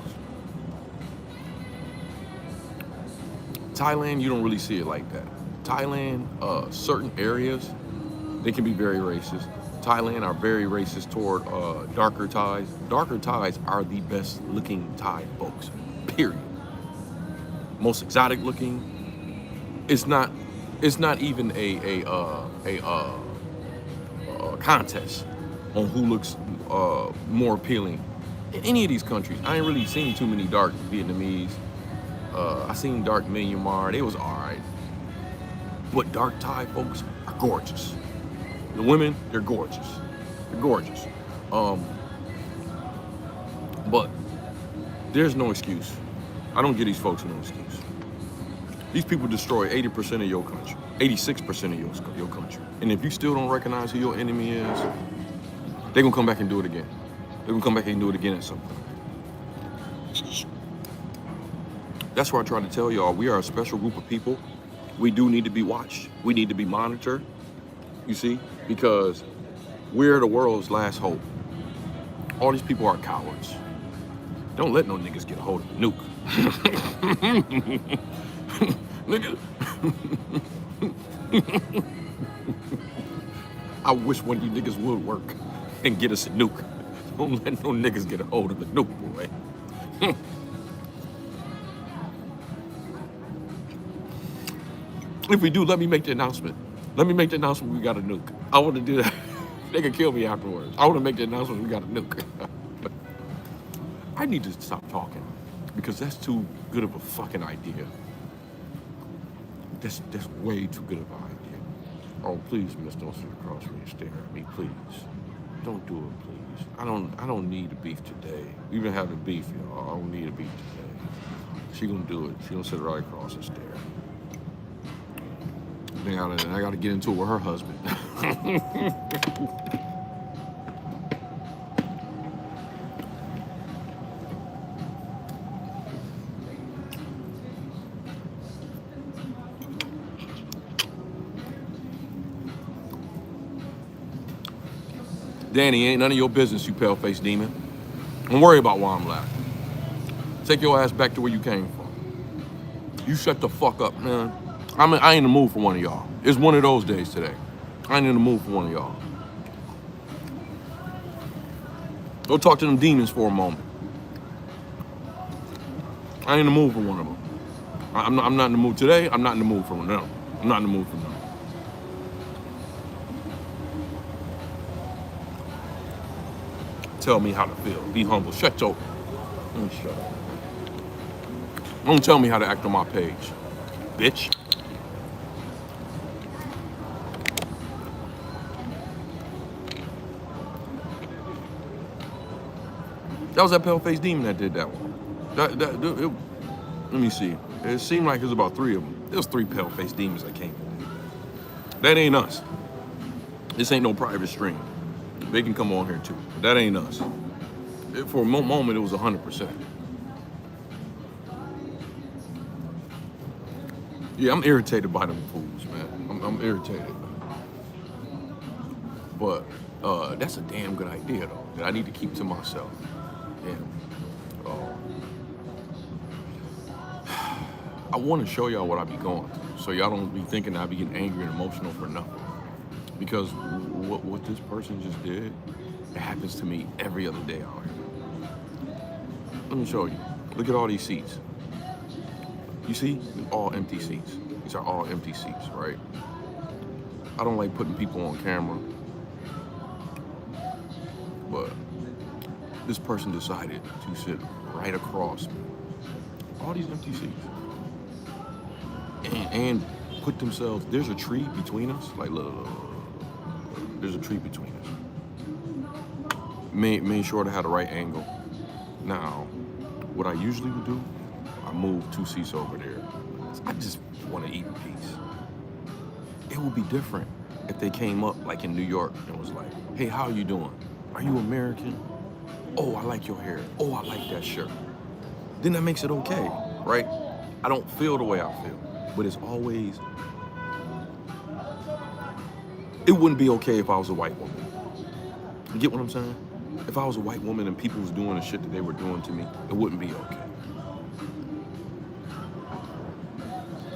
Thailand, you don't really see it like that. Thailand, certain areas, they can be very racist. Thailand are very racist toward darker Thais. Darker Thais are the best looking Thai folks, period. Most exotic looking. It's not even a contest on who looks more appealing. In any of these countries, I ain't really seen too many dark Vietnamese. I seen dark Myanmar, they was all right. But dark Thai folks are gorgeous. The women, they're gorgeous. They're gorgeous. But there's no excuse. I don't give these folks no excuse. These people destroy 80% of your country, 86% of your country. And if you still don't recognize who your enemy is, they're gonna come back and do it again. They're gonna come back and do it again at some point. That's why I try to tell y'all, we are a special group of people. We do need to be watched. We need to be monitored, you see, because we're the world's last hope. All these people are cowards. Don't let no niggas get a hold of the nuke. Nigga. I wish one of you niggas would work and get us a nuke. Don't let no niggas get a hold of the nuke, boy. If we do, let me make the announcement. Let me make the announcement we got a nuke. I want to do that. They can kill me afterwards. I want to make the announcement we got a nuke. I need to stop talking, because that's too good of a fucking idea. That's way too good of an idea. Oh, please, miss, don't sit across me and stare at me, please. Don't do it, please. I don't need a beef today. We've been having beef, y'all. I don't need a beef today. She gonna do it. She gonna sit right across and stare. Then I gotta get into it with her husband. Danny, ain't none of your business, you pale-faced demon. Don't worry about why I'm laughing. Take your ass back to where you came from. You shut the fuck up, man. I ain't in the mood for one of y'all. It's one of those days today. I ain't in the mood for one of y'all. Go talk to them demons for a moment. I ain't in the mood for one of them. I'm not in the mood today. I'm not in the mood for them. I'm not in the mood for them. Tell me how to feel. Be humble. Shut up. Shut up. Don't tell me how to act on my page, bitch. That was that pale-faced demon that did that one. Let me see. It seemed like it was about 3 of them. There was 3 pale-faced demons that came in. That ain't us. This ain't no private stream. They can come on here too. But that ain't us. For a moment, it was 100%. Yeah, I'm irritated by them fools, man. I'm irritated. But that's a damn good idea, though, that I need to keep to myself. Damn. I want to show y'all what I be going through, so y'all don't be thinking I be getting angry and emotional for nothing. Because what this person just did, it happens to me every other day out here. Let me show you. Look at all these seats. You see? All empty seats. These are all empty seats, right? I don't like putting people on camera, but this person decided to sit right across me. All these empty seats. And put themselves, there's a tree between us. Like, look. There's a tree between us. Made sure to have the right angle. Now, what I usually would do, I move 2 seats over there. I just want to eat in peace. It would be different if they came up like in New York and was like, hey, how are you doing? Are you American? Oh, I like your hair. Oh, I like that shirt. Then that makes it okay, right? I don't feel the way I feel, but it's always, it wouldn't be okay if I was a white woman. You get what I'm saying? If I was a white woman and people was doing the shit that they were doing to me, it wouldn't be okay.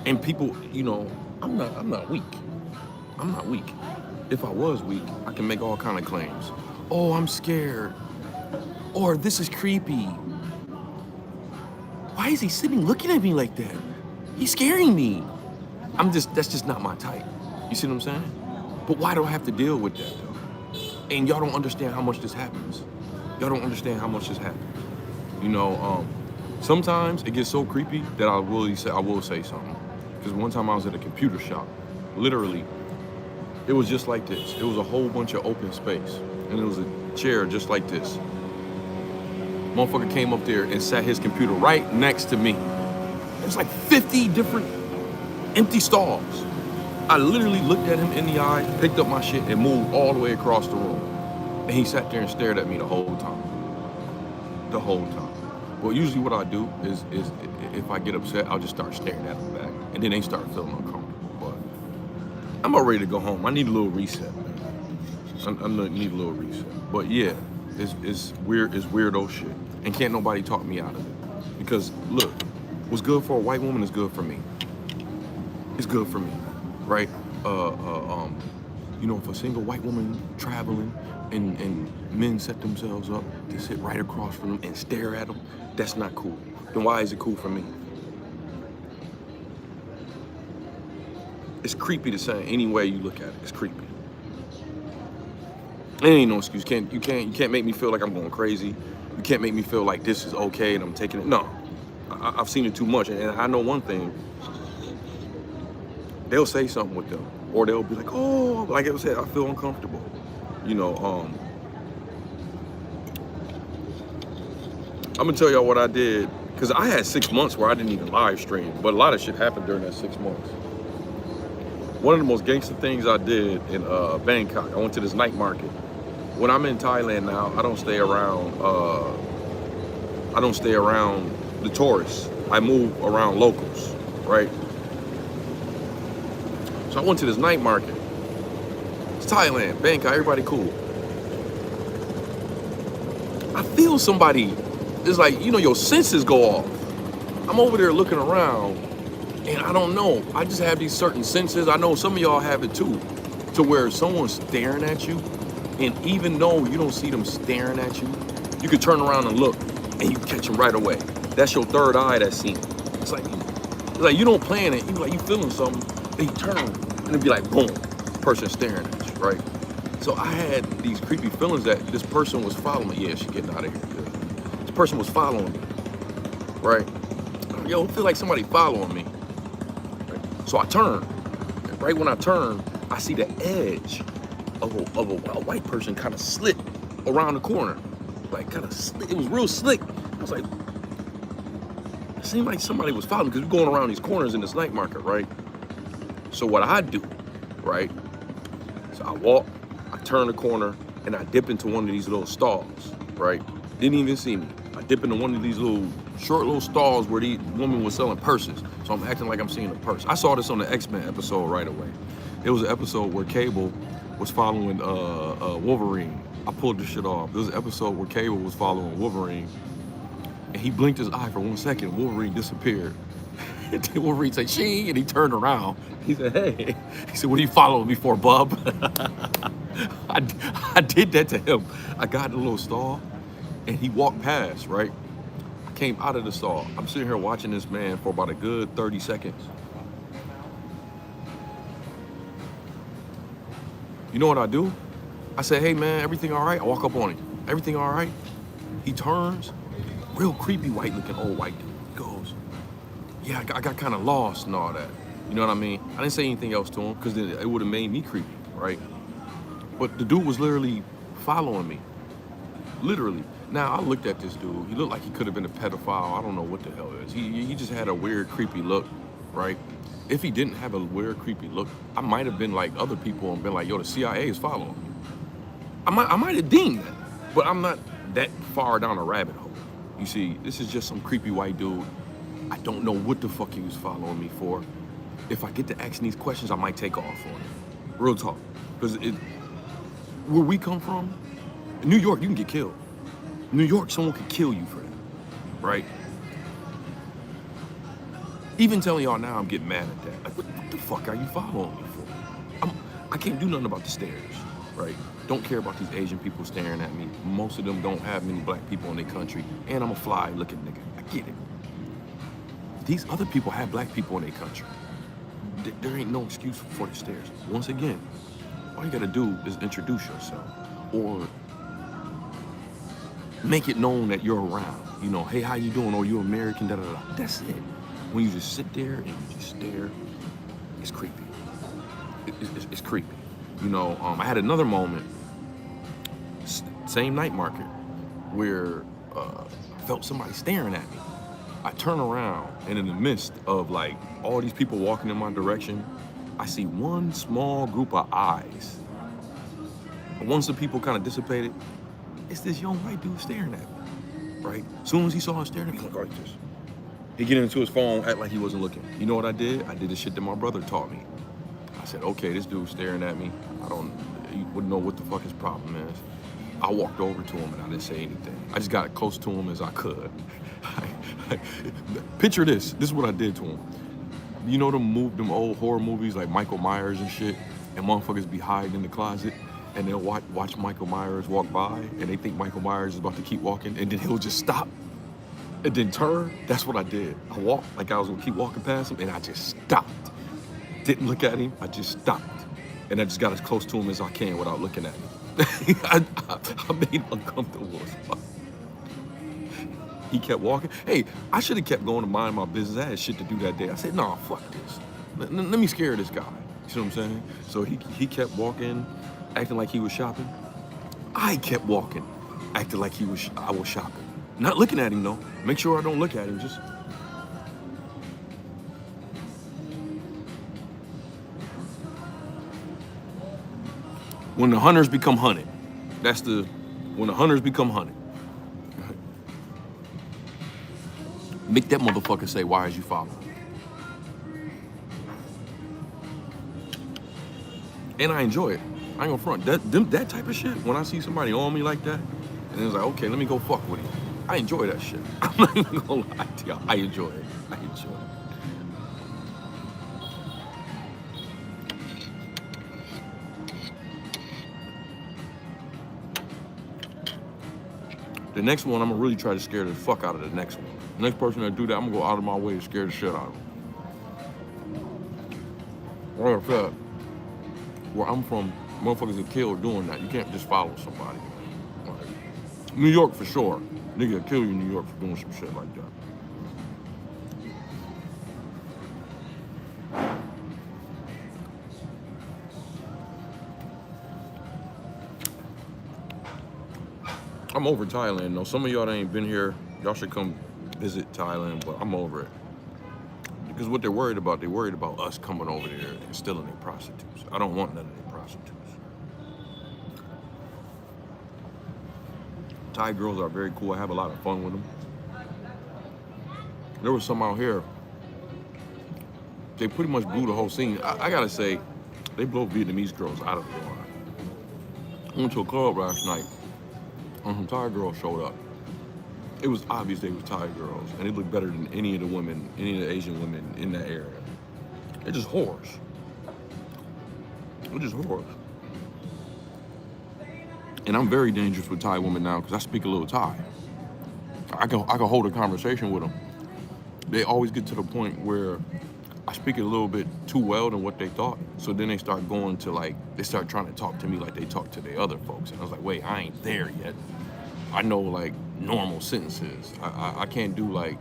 And people, you know, I'm not weak. I'm not weak. If I was weak, I can make all kind of claims. Oh, I'm scared. Or this is creepy. Why is he sitting looking at me like that? He's scaring me. That's just not my type. You see what I'm saying? But why do I have to deal with that though? And y'all don't understand how much this happens. Y'all don't understand how much this happens. You know, sometimes it gets so creepy that I will say something. Because one time I was at a computer shop, literally, it was just like this. It was a whole bunch of open space, and it was a chair just like this. Motherfucker came up there and sat his computer right next to me. It was like 50 different empty stalls. I literally looked at him in the eye, picked up my shit, and moved all the way across the room. And he sat there and stared at me the whole time. The whole time. Well, usually what I do is if I get upset, I'll just start staring at them back. And then they start feeling uncomfortable. But I'm about ready to go home. I need a little reset, man. I need a little reset. But yeah, it's weirdo shit. And can't nobody talk me out of it. Because look, what's good for a white woman is good for me. It's good for me, right? You know, if a single white woman traveling and men set themselves up to sit right across from them and stare at them, that's not cool. Then why is it cool for me? It's creepy to say any way you look at it. It's creepy. It ain't no excuse. You can't make me feel like I'm going crazy. You can't make me feel like this is okay and I'm taking it. No, I've seen it too much, and I know one thing. They'll say something with them, or they'll be like, "Oh, like I said, I feel uncomfortable." You know, I'm gonna tell y'all what I did, because I had 6 months where I didn't even live stream, but a lot of shit happened during that 6 months. One of the most gangster things I did in Bangkok, I went to this night market. When I'm in Thailand now, I don't stay around the tourists. I move around locals, right? So I went to this night market. It's Thailand, Bangkok, everybody cool. I feel somebody, it's like, you know, your senses go off. I'm over there looking around, and I don't know. I just have these certain senses. I know some of y'all have it too, to where someone's staring at you, and even though you don't see them staring at you, you can turn around and look, and you catch them right away. That's your third eye that's seen. It's like you don't plan it. You feeling something, and you turn, and it'd be like boom, person staring at you, right? So I had these creepy feelings that this person was following me. Yeah, she's getting out of here. Good. This person was following me, right? Yo, I feel like somebody following me. Right? So I turn. And right when I turn, I see the edge of a white person kind of slick around the corner. Like kind of slick. It was real slick. I was like, it seemed like somebody was following me, because we're going around these corners in this night market, right? So what I do, right? So I walk, I turn the corner, and I dip into one of these little stalls, right? Didn't even see me. I dip into one of these short little stalls where the woman was selling purses. So I'm acting like I'm seeing a purse. I saw this on the X-Men episode right away. It was an episode where Cable was following Wolverine. I pulled this shit off. There was an episode where Cable was following Wolverine, and he blinked his eye for 1 second. Wolverine disappeared. And then Wolverine said, "She," and he turned around. He said, "Hey." He said, "What are you following me for, bub?" I did that to him. I got in a little stall, and he walked past, right? I came out of the stall. I'm sitting here watching this man for about a good 30 seconds. You know what I do? I say, "Hey, man, everything all right?" I walk up on him. "Everything all right?" He turns, real creepy white-looking old white dude. He goes, "Yeah, I got kind of lost and all that." You know what I mean? I didn't say anything else to him, because it would have made me creepy, right? But the dude was literally following me. Literally. Now I looked at this dude. He looked like he could have been a pedophile. I don't know what the hell it is. He just had a weird, creepy look, right? If he didn't have a weird, creepy look, I might have been like other people and been like, yo, the CIA is following me. I might have deemed that, but I'm not that far down a rabbit hole. You see, this is just some creepy white dude. I don't know what the fuck he was following me for. If I get to asking these questions, I might take off on it. Real talk. Because where we come from, in New York, you can get killed. New York, someone could kill you for that, right? Even telling y'all now, I'm getting mad at that. Like, what the fuck are you following me for? I can't do nothing about the stares, right? Don't care about these Asian people staring at me. Most of them don't have many black people in their country, and I'm a fly looking nigga. I get it. These other people have black people in their country. There ain't no excuse for the stares. Once again, all you gotta do is introduce yourself, or make it known that you're around. You know, hey, how you doing? Or you American? Da da da. That's it. When you just sit there and you just stare, it's creepy. It's creepy. You know, I had another moment, same night market, where I felt somebody staring at me. I turn around, and in the midst of like all these people walking in my direction, I see one small group of eyes. Once the people kind of dissipated, it's this young white dude staring at me, right? As soon as he saw us staring at me, like this. He get into his phone, act like he wasn't looking. You know what I did? I did the shit that my brother taught me. I said, okay, this dude's staring at me. He wouldn't know what the fuck his problem is. I walked over to him and I didn't say anything. I just got as close to him as I could. Picture this. This is what I did to him. You know them old horror movies like Michael Myers and shit, and motherfuckers be hiding in the closet, and they'll watch Michael Myers walk by, and they think Michael Myers is about to keep walking, and then he'll just stop and then turn. That's what I did. I walked like I was gonna keep walking past him, and I just stopped. Didn't look at him, I just stopped. And I just got as close to him as I can without looking at him. I made him uncomfortable as fuck. He kept walking. Hey, I should have kept going to mind my business. I had shit to do that day. I said, nah, fuck this. Let me scare this guy. You see what I'm saying? So he kept walking, acting like he was shopping. I kept walking, acting like I was shopping. Not looking at him though. Make sure I don't look at him, just. When the hunters become hunted. When the hunters become hunted. Make that motherfucker say, why is you following? And I enjoy it. I ain't gonna front. That type of shit, when I see somebody on me like that, and it's like, okay, let me go fuck with him. I enjoy that shit. I'm not even gonna lie to y'all. I enjoy it. I enjoy it. The next one, I'm gonna really try to scare the fuck out of the next one. The next person that do that, I'm gonna go out of my way to scare the shit out of them. Matter of fact, where I'm from, motherfuckers get killed doing that. You can't just follow somebody. Like, New York for sure. Nigga will kill you in New York for doing some shit like that. I'm over Thailand though. Some of y'all that ain't been here, y'all should come visit Thailand, but I'm over it. Because what they're worried about us coming over there and stealing their prostitutes. I don't want none of their prostitutes. Thai girls are very cool. I have a lot of fun with them. There was some out here. They pretty much blew the whole scene. I gotta say, they blow Vietnamese girls out of the water. I went to a club last night, and some Thai girls showed up. It was obvious they were Thai girls, and they looked better than any of the women, any of the Asian women in that area. They're just whores. They're just whores. And I'm very dangerous with Thai women now because I speak a little Thai. I can hold a conversation with them. They always get to the point where I speak it a little bit too well than what they thought. So then they start going to like, they start trying to talk to me like they talk to the other folks. And I was like, wait, I ain't there yet. I know like normal sentences. I can't do like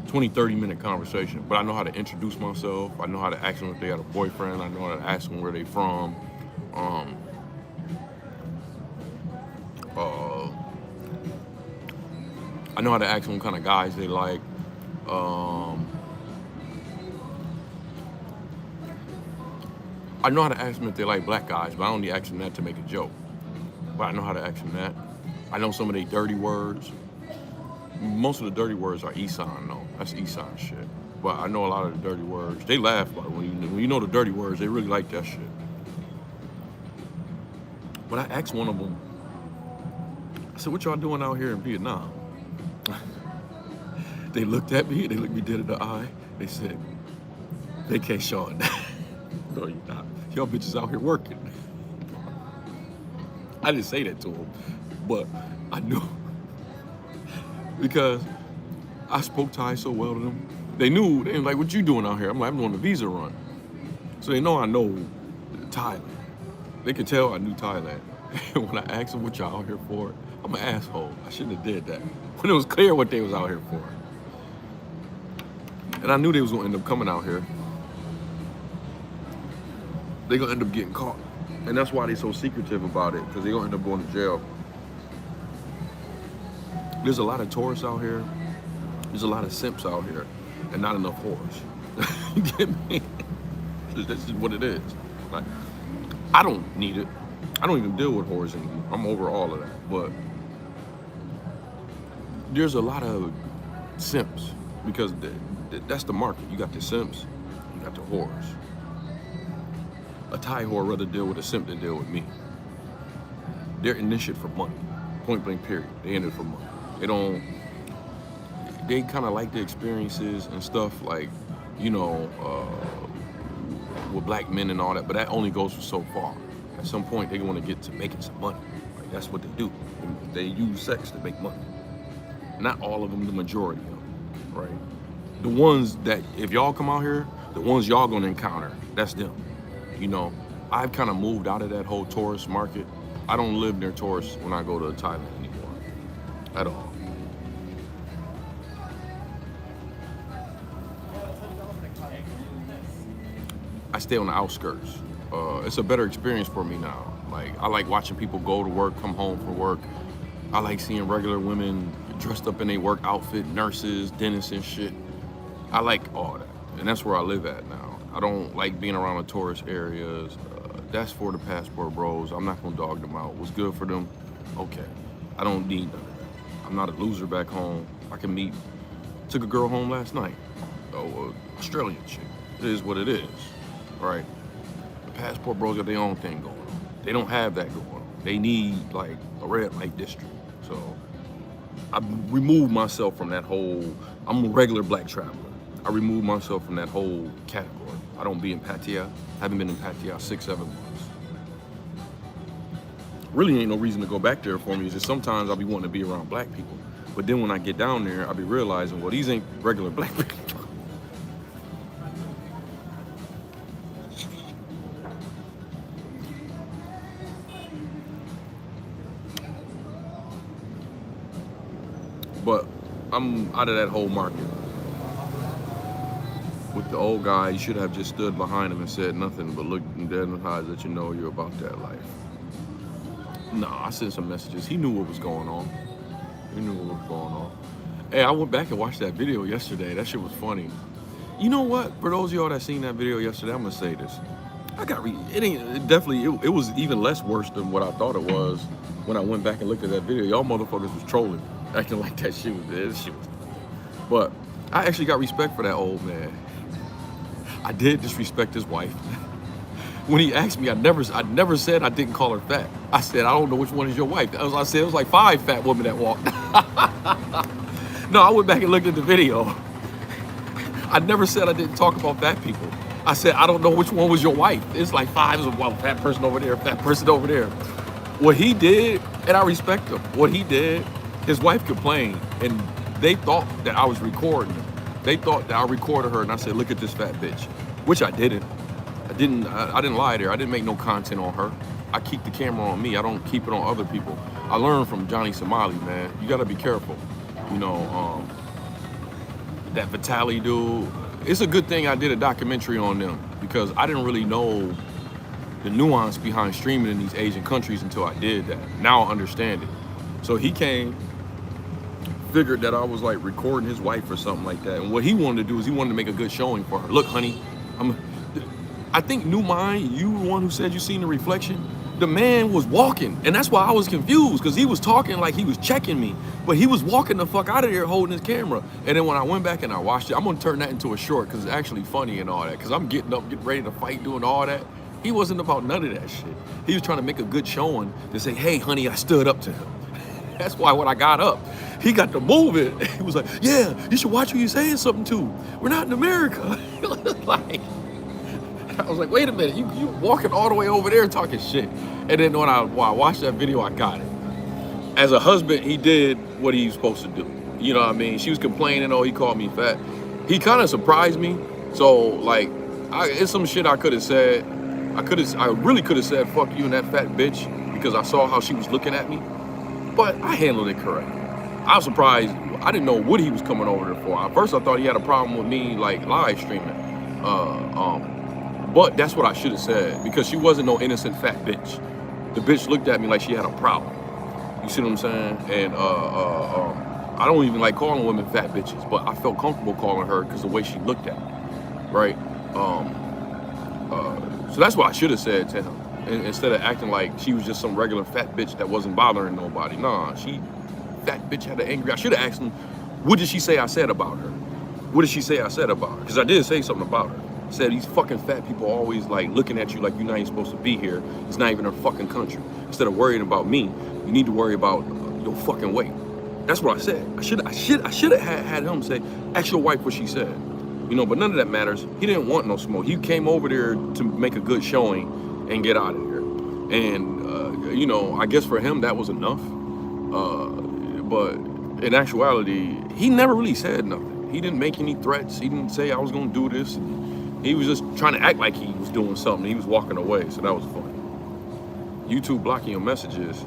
20, 30-minute conversation, but I know how to introduce myself. I know how to ask them if they got a boyfriend. I know how to ask them where they from. I know how to ask them what kind of guys they like. Um, I know how to ask them if they like black guys, but I only ask them that to make a joke. But I know how to ask them that. I know some of their dirty words. Most of the dirty words are Esan, though. That's Esan shit. But I know a lot of the dirty words. They laugh, but when you know the dirty words, they really like that shit. But I asked one of them, I said, what y'all doing out here in Vietnam? They looked at me, they looked me dead in the eye. They said, vacation. No, you're not. Y'all bitches out here working. I didn't say that to them, but I knew. Because I spoke Thai so well to them. They knew, they were like, what you doing out here? I'm like, I'm doing a visa run. So they know I know Thailand. They could tell I knew Thailand. And when I asked them what y'all out here for, I'm an asshole. I shouldn't have did that. When it was clear what they was out here for. And I knew they was gonna end up coming out here. They gonna end up getting caught. And that's why they so secretive about it, because they gonna end up going to jail. There's a lot of tourists out here. There's a lot of simps out here, and not enough whores. You get me? This is what it is. Like, I don't need it. I don't even deal with whores anymore. I'm over all of that. But there's a lot of simps, because that's the market. You got the simps, you got the whores. A Thai whore rather deal with a simp than deal with me. They're in this shit for money. Point blank period. They in it for money. They kind of like the experiences and stuff, like, you know, with black men and all that, but that only goes for so far. At some point, they want to get to making some money. Like, that's what they do. They use sex to make money. Not all of them, the majority of them, right? The ones that, if y'all come out here, the ones y'all gonna encounter, that's them. You know, I've kind of moved out of that whole tourist market. I don't live near tourists when I go to Thailand anymore, at all. I stay on the outskirts. It's a better experience for me now. Like, I like watching people go to work, come home from work. I like seeing regular women dressed up in their work outfit, nurses, dentists and shit. I like all that, and that's where I live at now. I don't like being around the tourist areas. That's for the passport bros. I'm not gonna dog them out. What's good for them? Okay. I don't need none of that. I'm not a loser back home. I can meet. Took a girl home last night. Oh, Australian chick. It is what it is, right? The passport bros got their own thing going on. They don't have that going on. They need like a red light district. So I removed myself from that whole. I'm a regular black traveler. I removed myself from that whole category. I don't be in Pattaya. I haven't been in Pattaya 6-7 months. Really ain't no reason to go back there for me. It's just sometimes I'll be wanting to be around black people. But then when I get down there, I'll be realizing, well, these ain't regular black people. But I'm out of that whole market. With the old guy, you should have just stood behind him and said nothing, but looked him dead in the eyes, let you know you're about that life. Nah, I sent some messages. He knew what was going on. He knew what was going on. Hey, I went back and watched that video yesterday. That shit was funny. You know what? For those of y'all that seen that video yesterday, I'm gonna say this. It was even less worse than what I thought it was when I went back and looked at that video. Y'all motherfuckers was trolling, acting like that shit was dead. That shit was. But I actually got respect for that old man. I did disrespect his wife. When he asked me, I never said I didn't call her fat. I said, I don't know which one is your wife. I said it was like 5 fat women that walked. No, I went back and looked at the video. I never said I didn't talk about fat people. I said, I don't know which one was your wife. It's like 5, there's one fat person over there, fat person over there. What he did, and I respect him, what he did, his wife complained, and they thought that I was recording them. They thought that I recorded her, and I said, look at this fat bitch, which I didn't. I didn't lie there. I didn't make no content on her. I keep the camera on me. I don't keep it on other people. I learned from Johnny Somali, man. You gotta be careful. You know, that Vitaly dude. It's a good thing I did a documentary on them, because I didn't really know the nuance behind streaming in these Asian countries until I did that. Now I understand it. So he came, figured that I was like recording his wife or something like that. And what he wanted to do is he wanted to make a good showing for her. Look, honey, I think New Mind, you the one who said you seen the reflection. The man was walking, and that's why I was confused, because he was talking like he was checking me, but he was walking the fuck out of there holding his camera. And then when I went back and I watched it, I'm gonna turn that into a short because it's actually funny and all that, because I'm getting up, getting ready to fight, doing all that. He wasn't about none of that shit. He was trying to make a good showing to say, hey, honey, I stood up to him. That's why when I got up, he got to move it. He was like, yeah, you should watch who you're saying something to. We're not in America. Like, I was like, wait a minute, you walking all the way over there talking shit. And then when I watched that video, I got it. As a husband, he did what he was supposed to do. You know what I mean? She was complaining, oh, he called me fat. He kind of surprised me. So like, it's some shit I could have said. I really could have said, fuck you and that fat bitch, because I saw how she was looking at me. But I handled it correctly. I was surprised. I didn't know what he was coming over there for. At first, I thought he had a problem with me like live streaming. But that's what I should have said, because she wasn't no innocent fat bitch. The bitch looked at me like she had a problem. You see what I'm saying? And I don't even like calling women fat bitches, but I felt comfortable calling her because the way she looked at me, right? So that's what I should have said to him, instead of acting like she was just some regular fat bitch that wasn't bothering nobody. Nah, that bitch had an angry. I should have asked him, what did she say I said about her? What did she say I said about her? Because I did say something about her. Said these fucking fat people always like looking at you like you're not even supposed to be here. It's not even our fucking country. Instead of worrying about me, you need to worry about your fucking weight. That's what I said. I should have had him say, ask your wife what she said. You know, but none of that matters. He didn't want no smoke. He came over there to make a good showing and get out of here. And you know, I guess for him that was enough. But in actuality, he never really said nothing. He didn't make any threats. He didn't say I was gonna do this. He was just trying to act like he was doing something. He was walking away, so that was funny. YouTube blocking your messages.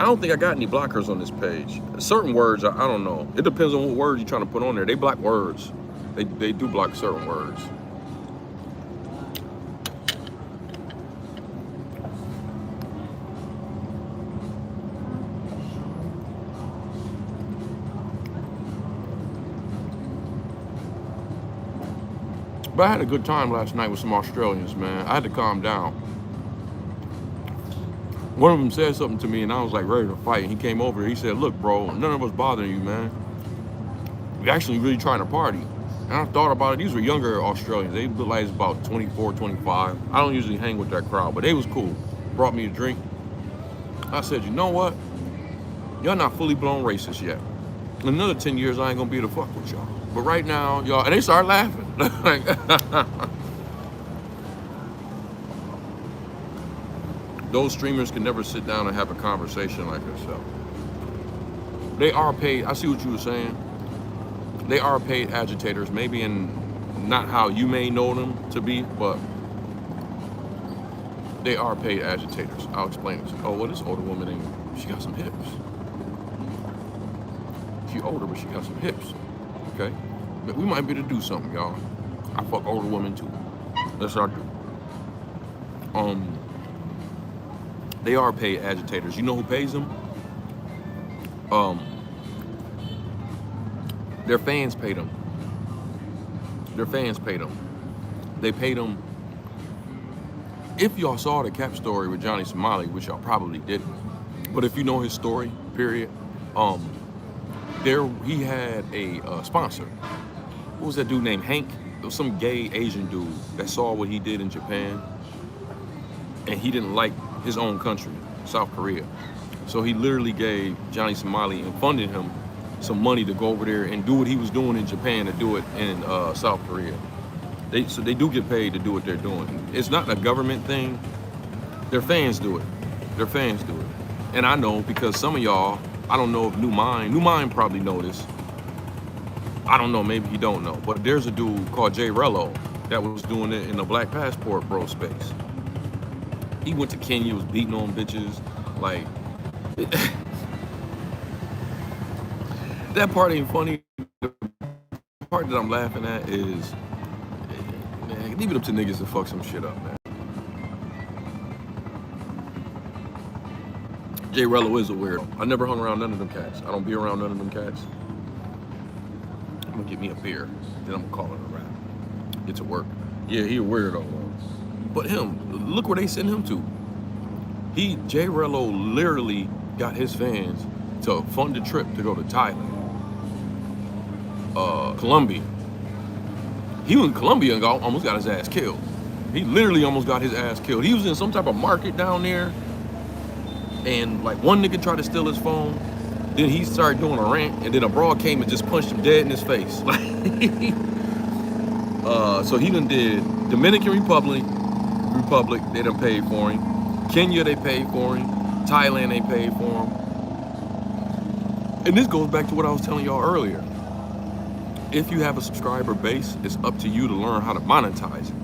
I don't think I got any blockers on this page. Certain words, I don't know. It depends on what words you're trying to put on there. They block words. They do block certain words. But I had a good time last night with some Australians, man. I had to calm down. One of them said something to me and I was like ready to fight. And he came over here, he said, look, bro, none of us bothering you, man. We actually really trying to party. And I thought about it, these were younger Australians. They looked like it's about 24, 25. I don't usually hang with that crowd, but they was cool. Brought me a drink. I said, you know what? Y'all not fully blown racist yet. In another 10 years, I ain't gonna be able to fuck with y'all. But right now, y'all, and they started laughing. Those streamers can never sit down and have a conversation like this. So they are paid. I see what you were saying. They are paid agitators, maybe in not how you may know them to be, but they are paid agitators. I'll explain it to you. Oh, well, this older woman, she got some hips. She older, but she got some hips. Okay? But we might be able to do something, y'all. I fuck older women too. That's what I do. They are paid agitators. You know who pays them? Their fans pay them. Their fans pay them. They pay them. If y'all saw the Cap story with Johnny Somali, which y'all probably didn't, but if you know his story, period, he had a sponsor. What was that dude named Hank? It was some gay Asian dude that saw what he did in Japan, and he didn't like his own country, South Korea. So he literally gave Johnny Somali and funded him some money to go over there and do what he was doing in Japan to do it in South Korea. So they do get paid to do what they're doing. It's not a government thing. Their fans do it. Their fans do it. And I know because some of y'all, I don't know if New Mind probably know this. I don't know, maybe you don't know. But there's a dude called Jay Rello that was doing it in the Black Passport bro space. He went to Kenya, was beating on bitches. Like, that part ain't funny. The part that I'm laughing at is, man, leave it up to niggas to fuck some shit up, man. Jay Rello is a weirdo. I never hung around none of them cats. I don't be around none of them cats. I'm gonna get me a beer, then I'm gonna call it a wrap. Get to work. Yeah, he a weirdo though. But him, look where they send him to. Jay Rello literally got his fans to fund a trip to go to Thailand, Colombia. He was in Colombia and almost got his ass killed. He literally almost got his ass killed. He was in some type of market down there, and like one nigga tried to steal his phone. Then he started doing a rant, and then a broad came and just punched him dead in his face. So he done did Dominican Republic, they done paid for him. Kenya, they paid for him. Thailand, they paid for him. And this goes back to what I was telling y'all earlier. If you have a subscriber base, it's up to you to learn how to monetize it.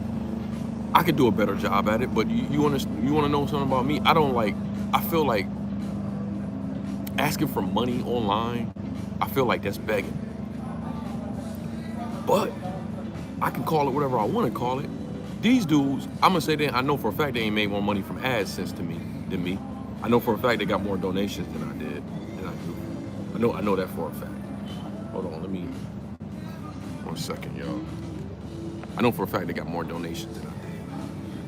I could do a better job at it, but you want to know something about me? I feel like asking for money online, I feel like that's begging. But I can call it whatever I want to call it. These dudes, I'm gonna say I know for a fact they ain't made more money from AdSense than me. I know for a fact they got more donations than I do. I know that for a fact. Hold on, let me 1 second, y'all. I know for a fact they got more donations than I did.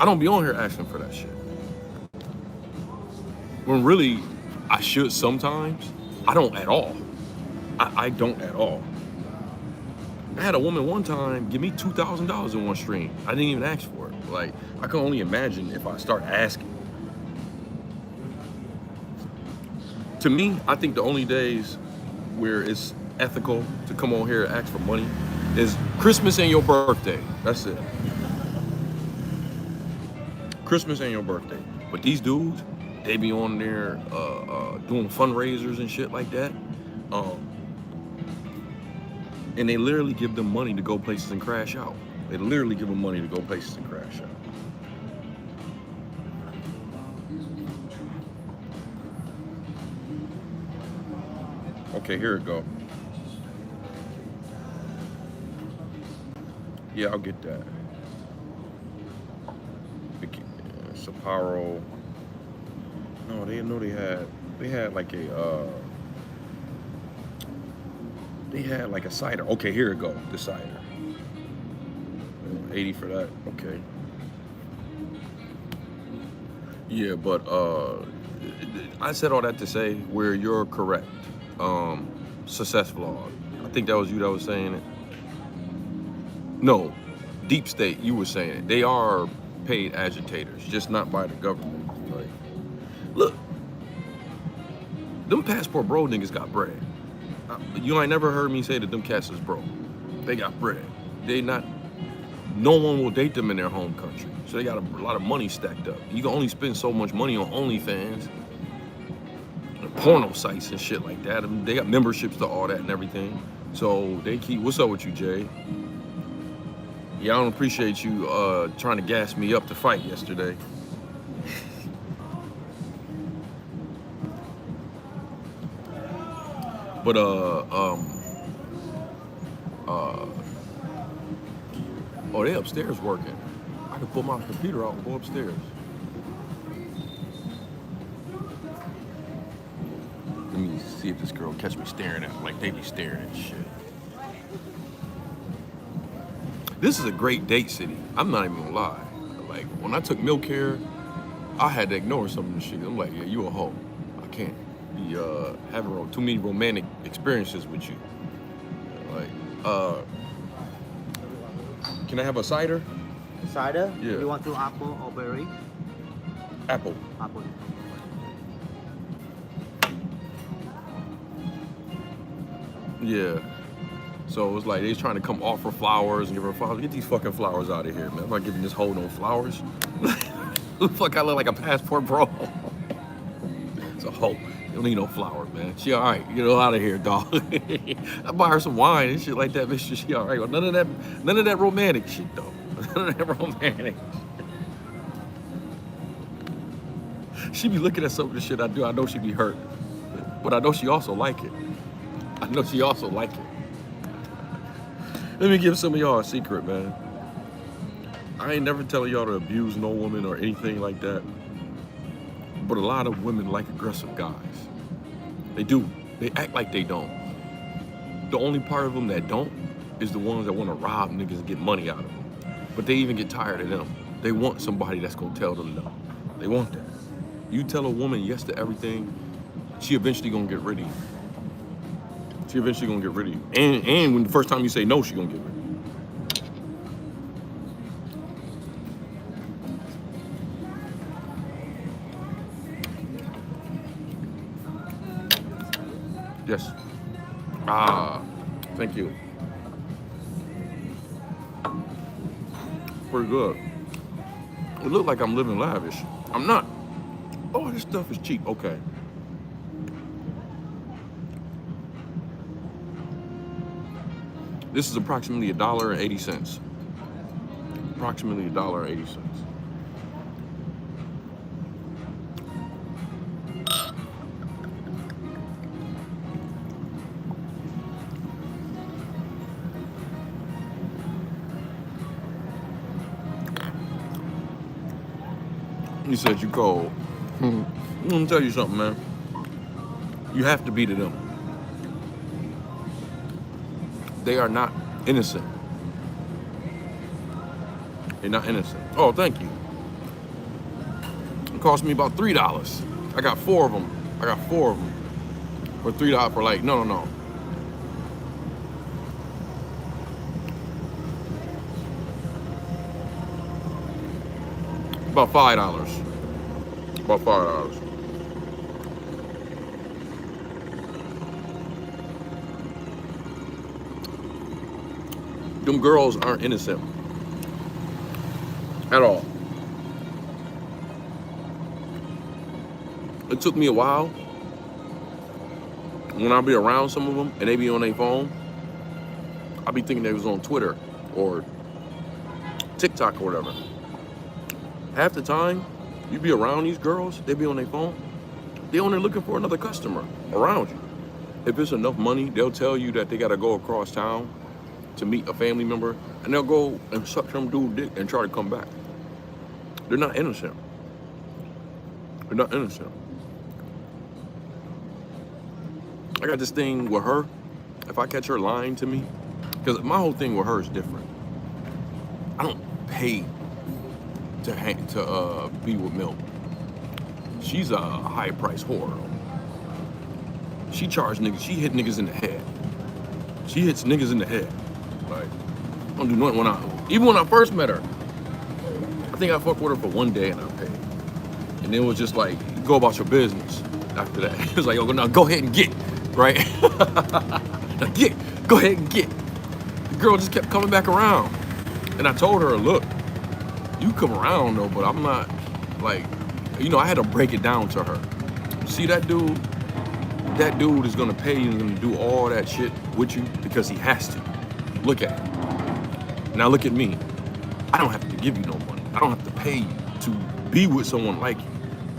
I don't be on here asking for that shit. When really, I should sometimes. I don't at all. I don't at all. I had a woman one time give me $2,000 in one stream. I didn't even ask for it. Like, I can only imagine if I start asking. To me, I think the only days where it's ethical to come on here and ask for money is Christmas and your birthday. That's it. Christmas and your birthday. But these dudes, they be on there doing fundraisers and shit like that. And they literally give them money to go places and crash out. They literally give them money to go places and crash out. Okay, here it go. Yeah, I'll get that. Sapporo. No, they didn't know they had like a they had like a cider. Okay, here it go. The cider. 80 for that. Okay. Yeah, but I said all that to say where you're correct. Success Vlog. I think that was you that was saying it. No, Deep State, you were saying it. They are paid agitators, just not by the government. Like, look, them passport bro niggas got bread. You ain't never heard me say that them cats is broke. They got bread. No one will date them in their home country. So they got a lot of money stacked up. You can only spend so much money on OnlyFans, porno sites and shit like that. I mean, they got memberships to all that and everything. So they keep, what's up with you, Jay? Yeah, I don't appreciate you trying to gas me up to fight yesterday. But oh, they upstairs working. I can pull my computer out and go upstairs. Let me see if this girl catch me staring at her like they be staring at shit. This is a great date city. I'm not even gonna lie. Like, when I took Milk here, I had to ignore some of the shit. I'm like, yeah, you a hoe. I can't be having too many romantic experiences with you. Like, can I have a cider? Cider? Yeah. You want to apple or berry? Apple. Apple. Yeah. So it was like they trying to come offer flowers and give her flowers. Get these fucking flowers out of here, man. I'm not giving this hoe no flowers. Who the fuck I look like a passport bro? It's a hoe. You don't need no flowers, man. She all right. Get her out of here, dog. I buy her some wine and shit like that, bitch. She all right. Well, none of that romantic shit, though. None of that romantic. She be looking at some of the shit I do. I know she be hurt, but I know she also like it. I know she also like it. Let me give some of y'all a secret, man. I ain't never telling y'all to abuse no woman or anything like that. But a lot of women like aggressive guys. They do. They act like they don't. The only part of them that don't is the ones that want to rob niggas and get money out of them. But they even get tired of them. They want somebody that's gonna tell them no. They want that. You tell a woman yes to everything, she eventually gonna get rid of you. She eventually gonna get rid of you. And when the first time you say no, she gonna get rid of you. Yes. Thank you. Pretty good. It looked like I'm living lavish. I'm not. Oh, this stuff is cheap. Okay. This is approximately $1.80. Approximately $1.80. You said you cold. Let me tell you something, man. You have to be to them. They are not innocent. They're not innocent. Oh, thank you. It cost me about $3. I got 4 of them. For $3 for like, no. About $5. About $5. Them girls aren't innocent at all. It took me a while when I be around some of them and they be on their phone. I be thinking they was on Twitter or TikTok or whatever. Half the time you be around these girls, they be on their phone. They only looking for another customer around you. If it's enough money, they'll tell you that they gotta go across town to meet a family member, and they'll go and suck some dude dick and try to come back. They're not innocent. They're not innocent. I got this thing with her. If I catch her lying to me, because my whole thing with her is different. I don't pay to be with Milk. She's a high price whore. She charged niggas. She hit niggas in the head. She hits niggas in the head. Like, I don't do nothing even when I first met her. I think I fucked with her for one day and I paid. And then it was just like, go about your business after that. It was like, oh, now go ahead and get, right? Now go ahead and get. The girl just kept coming back around. And I told her, look, you come around though, but I'm not like, I had to break it down to her. See that dude? That dude is gonna pay you and gonna do all that shit with you because he has to. Look at him. Now look at me. I don't have to give you no money. I don't have to pay you to be with someone like you.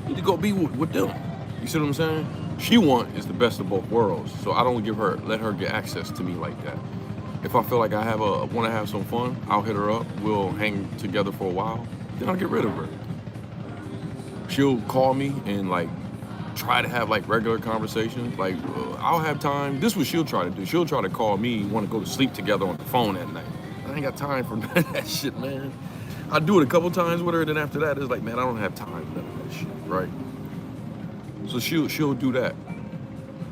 You need to go be with them. You see what I'm saying? She is the best of both worlds. So I don't let her get access to me like that. If I feel like I want to have some fun, I'll hit her up. We'll hang together for a while. Then I'll get rid of her. She'll call me and like try to have like regular conversations. Like I'll have time. This is what she'll try to do. She'll try to call me, want to go to sleep together on the phone at night. I ain't got time for that shit, man. I do it a couple times with her, then after that, it's like, man, I don't have time for none of that shit, right? So she'll do that.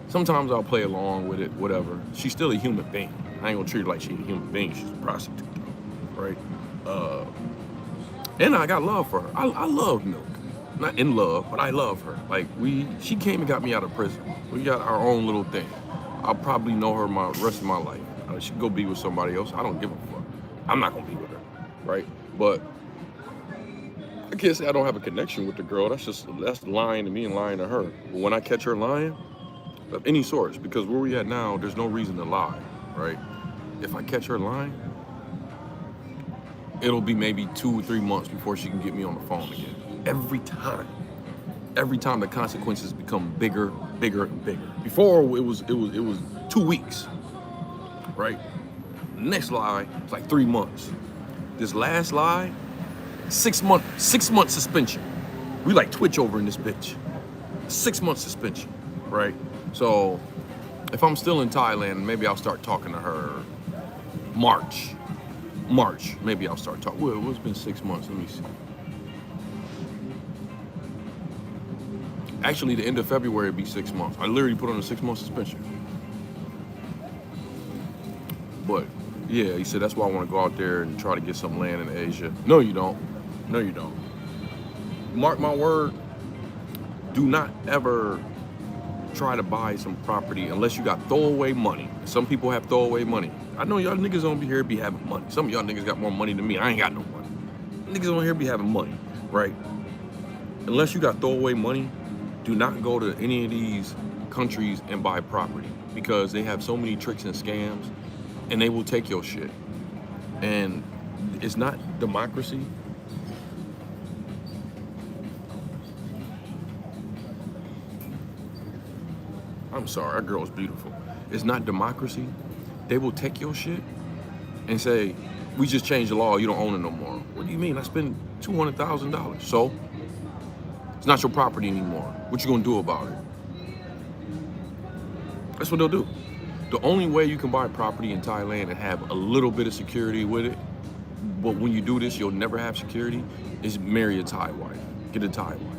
Sometimes I'll play along with it, whatever. She's still a human being. I ain't gonna treat her like she's a human being. She's a prostitute, right? And I got love for her. I love Milk. Not in love, but I love her. Like she came and got me out of prison. We got our own little thing. I'll probably know her my rest of my life. She can go be with somebody else. I don't give a fuck. I'm not gonna be with her, right? But I can't say I don't have a connection with the girl. That's lying to me and lying to her. But when I catch her lying, of any sorts, because where we at now, there's no reason to lie, right? If I catch her lying, it'll be maybe 2 or 3 months before she can get me on the phone again. Every time the consequences become bigger, bigger, and bigger. Before it was 2 weeks, right? The next lie, it's like 3 months. This last lie, 6 month suspension. We like Twitch over in this bitch. 6 months suspension, right? So if I'm still in Thailand, maybe I'll start talking to her March. Maybe I'll start talking. Well, it's been 6 months. Let me see. Actually, the end of February would be 6 months. I literally put on a 6 month suspension. But yeah, he said that's why I want to go out there and try to get some land in Asia. No, you don't. No, you don't. Mark my word. Do not ever try to buy some property unless you got throwaway money. Some people have throwaway money. I know y'all niggas on here be having money. Some of y'all niggas got more money than me. I ain't got no money. Niggas on here be having money, right? Unless you got throwaway money, do not go to any of these countries and buy property because they have so many tricks and scams and they will take your shit. And it's not democracy. I'm sorry, that girl is beautiful. It's not democracy. They will take your shit and say, we just changed the law, you don't own it no more. What do you mean? I spent $200,000. So, it's not your property anymore. What you gonna do about it? That's what they'll do. The only way you can buy property in Thailand and have a little bit of security with it, but when you do this, you'll never have security, is marry a Thai wife. Get a Thai wife.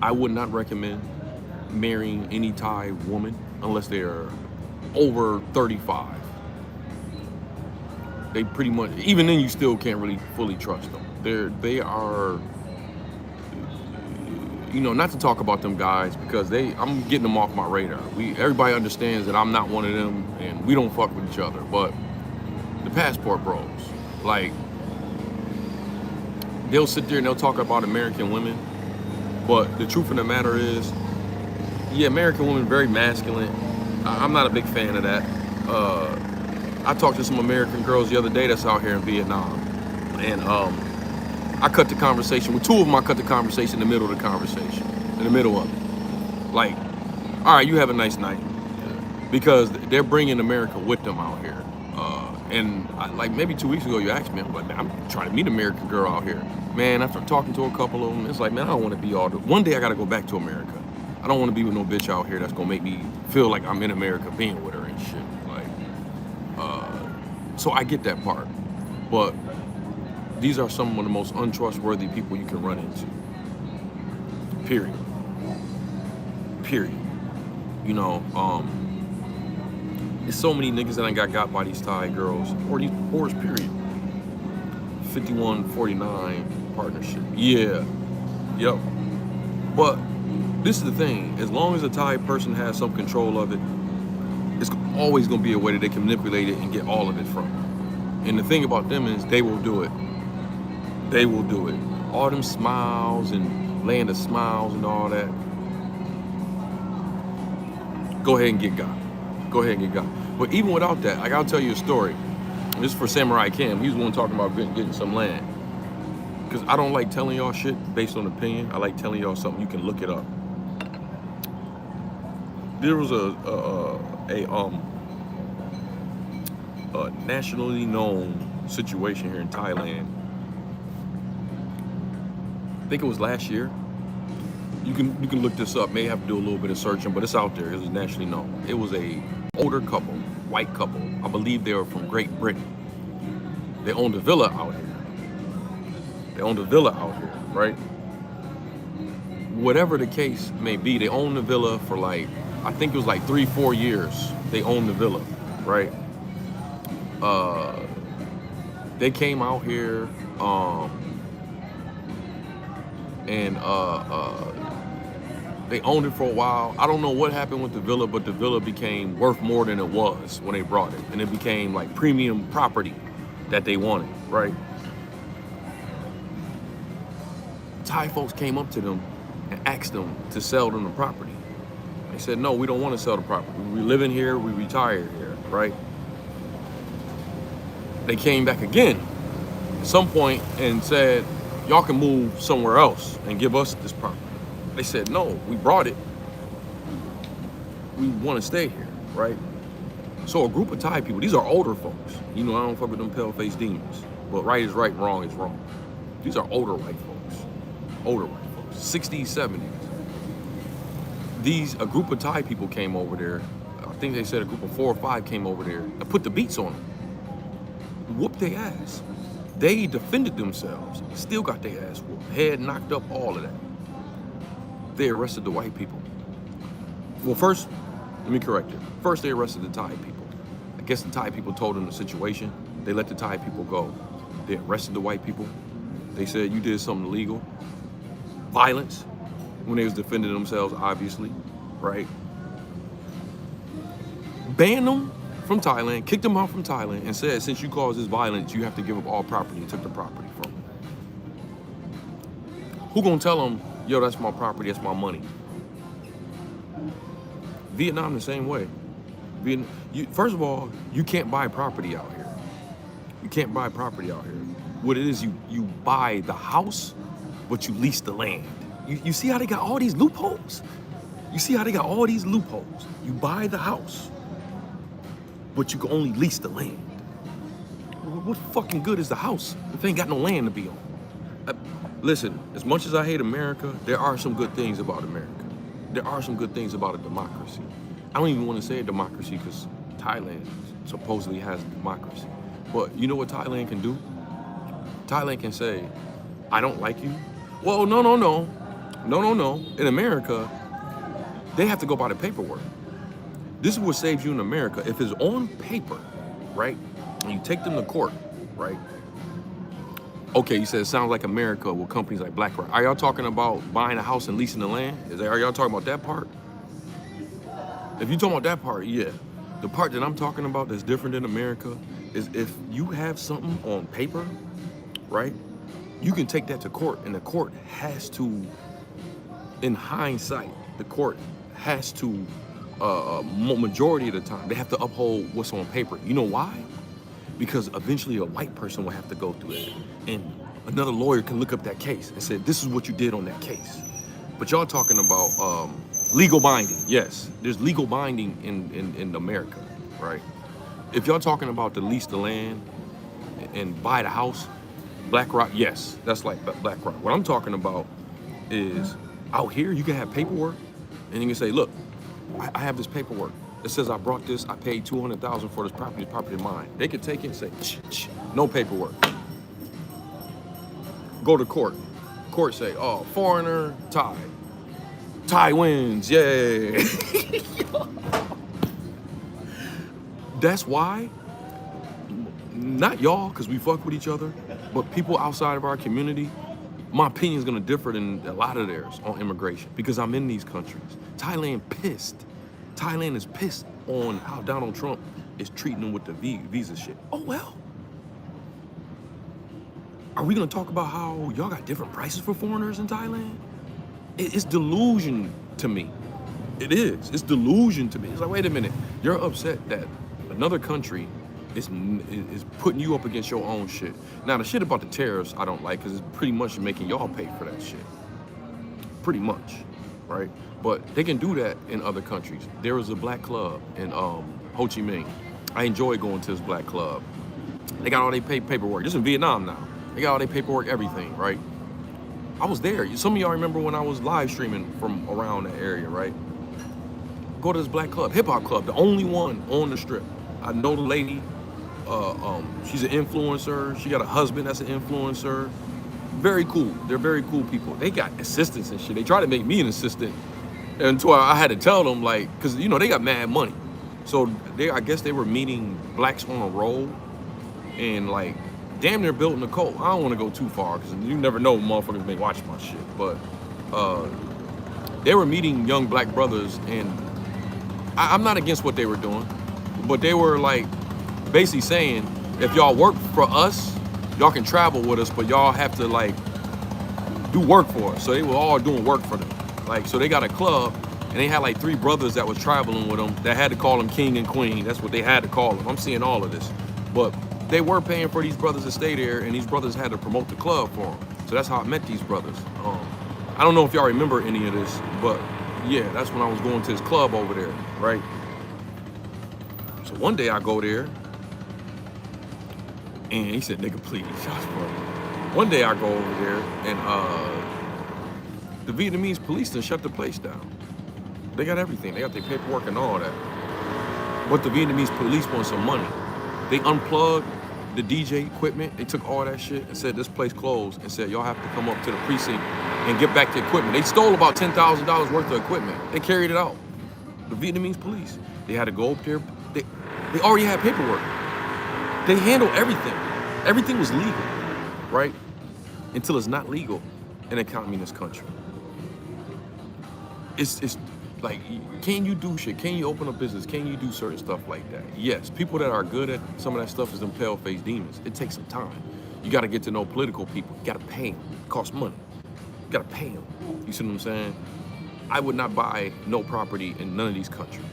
I would not recommend marrying any Thai woman unless they are over 35. They pretty much, even then you still can't really fully trust them. They are, you know, not to talk about them guys because I'm getting them off my radar. Everybody understands that I'm not one of them and we don't fuck with each other, but the passport bros, like, they'll sit there and they'll talk about American women, but the truth of the matter is, yeah, American women very masculine. I'm not a big fan of that. I talked to some American girls the other day that's out here in Vietnam, and I cut the conversation with two of them. I cut the conversation in the middle of the it. Like, all right, you have a nice night, because they're bringing America with them out here. And like maybe 2 weeks ago, you asked me, I'm like, man, I'm trying to meet an American girl out here. Man, after talking to a couple of them, it's like, man, I don't want to be one day I got to go back to America. I don't want to be with no bitch out here that's gonna make me feel like I'm in America being with her and shit. Like, so I get that part, but these are some of the most untrustworthy people you can run into. Period. You know, there's so many niggas that I got by these Thai girls or these whores. Period. 51-49 partnership. Yeah. Yep. But this is the thing, as long as a Thai person has some control of it, it's always gonna be a way that they can manipulate it and get all of it from it. And the thing about them is they will do it. They will do it. All them smiles and land of smiles and all that. Go ahead and get got. But even without that, I gotta tell you a story. This is for Samurai Cam. He was one talking about getting some land. Because I don't like telling y'all shit based on opinion. I like telling y'all something you can look it up. There was a nationally known situation here in Thailand. I think it was last year. You can look this up. May have to do a little bit of searching, but it's out there. It was nationally known. It was a older couple, white couple. I believe they were from Great Britain. They owned a villa out here. Right? Whatever the case may be, they owned the villa for like, I think it was like 3-4 years. They owned the villa, right? They came out here, and they owned it for a while. I don't know what happened with the villa, but the villa became worth more than it was when they brought it. And it became like premium property that they wanted, right? Thai folks came up to them and asked them to sell them the property. They said, no, we don't want to sell the property. We live in here, we retire here, right? They came back again at some point and said, y'all can move somewhere else and give us this property. They said, no, we brought it. We want to stay here, right? So a group of Thai people, these are older folks. You know, I don't fuck with them pale-faced demons. But right is right, wrong is wrong. These are older white folks. Older white folks. 60s, 70s. A group of Thai people came over there. I think they said a group of 4 or 5 came over there and put the beats on them. Whooped their ass. They defended themselves. Still got their ass whooped. Head knocked up, all of that. They arrested the white people. Well, first, let me correct it. First, they arrested the Thai people. I guess the Thai people told them the situation. They let the Thai people go. They arrested the white people. They said, you did something illegal. Violence, when they was defending themselves, obviously, right? Banned them from Thailand, kicked them out from Thailand, and said, since you caused this violence, you have to give up all property, and took the property from them. Who gonna tell them, yo, that's my property, that's my money? Vietnam the same way. First of all, you can't buy property out here. You can't buy property out here. What it is, you buy the house, but you lease the land. You see how they got all these loopholes? You see how they got all these loopholes? You buy the house, but you can only lease the land. What fucking good is the house if they ain't got no land to be on? Listen, as much as I hate America, there are some good things about America. There are some good things about a democracy. I don't even want to say a democracy because Thailand supposedly has a democracy. But you know what Thailand can do? Thailand can say, I don't like you. Well, no. In America, they have to go by the paperwork. This is what saves you in America. If it's on paper, right, and you take them to court, right? Okay, you said it sounds like America with companies like BlackRock. Are y'all talking about buying a house and leasing the land? Are y'all talking about that part? If you're talking about that part, yeah. The part that I'm talking about that's different than America is if you have something on paper, right, you can take that to court, and the court has to, in hindsight, the court has to, majority of the time, they have to uphold what's on paper. You know why? Because eventually a white person will have to go through it, and another lawyer can look up that case and say, this is what you did on that case. But y'all talking about legal binding. Yes, there's legal binding in America, right? If y'all talking about to lease the land and buy the house, BlackRock, yes, that's like BlackRock. What I'm talking about is out here, you can have paperwork, and you can say, look, I have this paperwork. It says I brought this, I paid $200,000 for this property mine. They could take it and say, no paperwork. Go to court. Court say, oh, foreigner, Thai. Thai wins, yay. That's why, not y'all, because we fuck with each other, but people outside of our community, my opinion is gonna differ than a lot of theirs on immigration because I'm in these countries. Thailand is pissed on how Donald Trump is treating them with the visa shit. Oh, well. Are we gonna talk about how y'all got different prices for foreigners in Thailand? It's delusion to me. It is. It's delusion to me. It's like, wait a minute. You're upset that another country is putting you up against your own shit. Now, the shit about the tariffs I don't like because it's pretty much making y'all pay for that shit. Pretty much, right? But they can do that in other countries. There was a black club in Ho Chi Minh. I enjoy going to this black club. They got all their paperwork. This is in Vietnam now. They got all their paperwork, everything, right? I was there. Some of y'all remember when I was live streaming from around that area, right? Go to this black club, hip hop club, the only one on the strip. I know the lady. She's an influencer. She got a husband that's an influencer. Very cool. They're very cool people. They got assistants and shit. They tried to make me an assistant until I had to tell them, like, because, you know, they got mad money. So I guess they were meeting blacks on a roll and, like, damn near building a cult. I don't want to go too far because you never know motherfuckers may watch my shit. But they were meeting young black brothers, and I'm not against what they were doing, but they were, like, basically saying, if y'all work for us, y'all can travel with us, but y'all have to, like, do work for us. So they were all doing work for them. Like, so they got a club, and they had, like, 3 brothers that was traveling with them that had to call them king and queen. That's what they had to call them. I'm seeing all of this. But they were paying for these brothers to stay there, and these brothers had to promote the club for them. So that's how I met these brothers. I don't know if y'all remember any of this, but yeah, that's when I was going to this club over there, right? So one day I go there, and he said, nigga, please, shots, bro. One day I go over there, and The Vietnamese police done shut the place down. They got everything. They got their paperwork and all that. But the Vietnamese police want some money. They unplugged the DJ equipment. They took all that shit and said this place closed and said y'all have to come up to the precinct and get back the equipment. They stole about $10,000 worth of equipment. They carried it out. The Vietnamese police. They had to go up there. They already had paperwork. They handled everything. Everything was legal, right? Until it's not legal in a communist country. It's like, can you do shit? Can you open a business? Can you do certain stuff like that? Yes, people that are good at some of that stuff is them pale-faced demons. It takes some time. You got to get to know political people. You got to pay them. It costs money. You got to pay them. You see what I'm saying? I would not buy no property in none of these countries,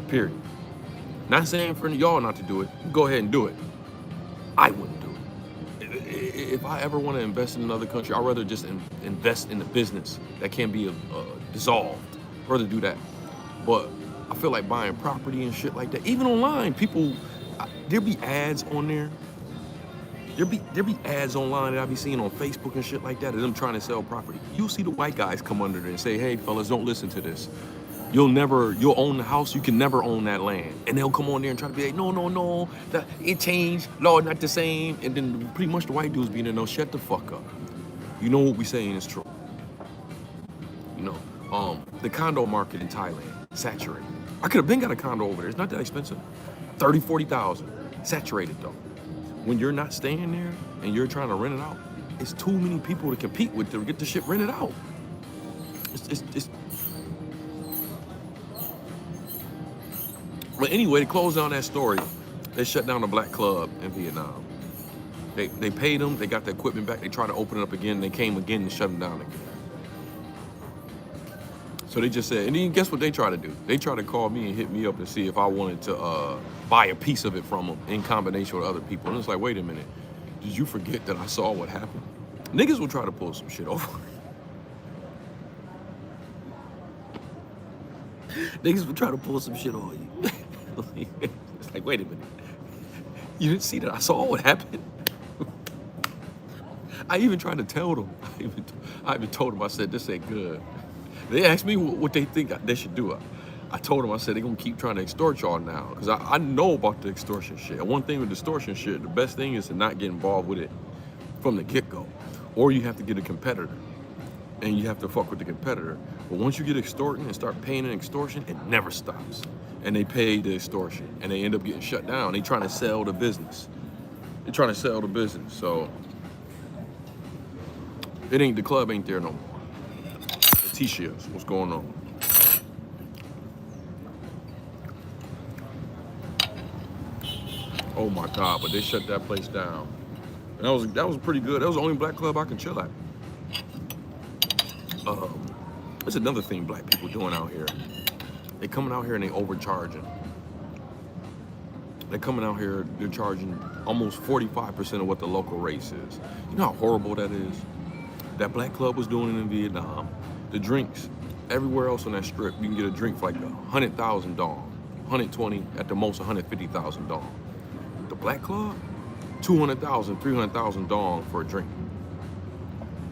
period. Not saying for y'all not to do it. Go ahead and do it. I wouldn't do it. If I ever want to invest in another country, I'd rather just invest in a business that can be dissolved. I'd rather do that. But I feel like buying property and shit like that, even online, people, there be ads on there. There be ads online that I be seeing on Facebook and shit like that of them trying to sell property. You'll see the white guys come under there and say, hey fellas, don't listen to this. You'll own the house, you can never own that land. And they'll come on there and try to be like, no, it changed, law not the same. And then pretty much the white dudes being there, no, shut the fuck up. You know what we saying is true. You know, the condo market in Thailand, saturated. I could have been got a condo over there, it's not that expensive. 30, 40,000, saturated though. When you're not staying there and you're trying to rent it out, it's too many people to compete with to get the shit rented out. It's But anyway, to close down that story, they shut down the black club in Vietnam. They paid them, they got the equipment back, they tried to open it up again, they came again and shut them down again. So they just said, and then guess what they try to do? They try to call me and hit me up and see if I wanted to buy a piece of it from them in combination with other people. And it's like, wait a minute, did you forget that I saw what happened? Niggas will try to pull some shit over. Niggas will try to pull some shit on you. It's like, wait a minute. You didn't see that I saw what happened? I even tried to tell them. I even told them, I said, this ain't good. They asked me what they think they should do. I told them, I said, they're gonna keep trying to extort y'all now. Because I know about the extortion shit. And one thing with extortion shit, the best thing is to not get involved with it from the get-go. Or you have to get a competitor. And you have to fuck with the competitor. But once you get extorting and start paying an extortion, it never stops. And they pay the extortion and they end up getting shut down. They trying to sell the business. They're trying to sell the business. So the club ain't there no more. Letitia's, what's going on? Oh my God, but they shut that place down. And that was pretty good. That was the only black club I can chill at. That's another thing black people doing out here. They coming out here and they overcharging. They're coming out here, they're charging almost 45% of what the local race is. You know how horrible that is? That black club was doing it in Vietnam. The drinks, everywhere else on that strip, you can get a drink for like 100,000 dong, 120, at the most 150,000 dong. The black club, 200,000, 300,000 dong for a drink.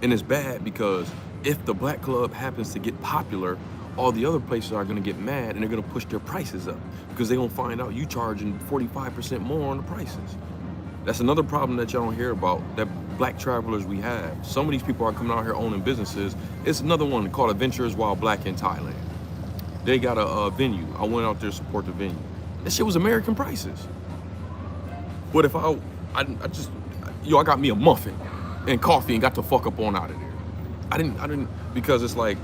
And it's bad because if the black club happens to get popular, all the other places are gonna get mad and they're gonna push their prices up because they're gonna find out you charging 45% more on the prices. That's another problem that y'all don't hear about, that black travelers we have. Some of these people are coming out here owning businesses. It's another one called Adventures While Black in Thailand. They got a venue. I went out there to support the venue. That shit was American prices. But if I got me a muffin and coffee and got the fuck up on out of there. I didn't, because it's like,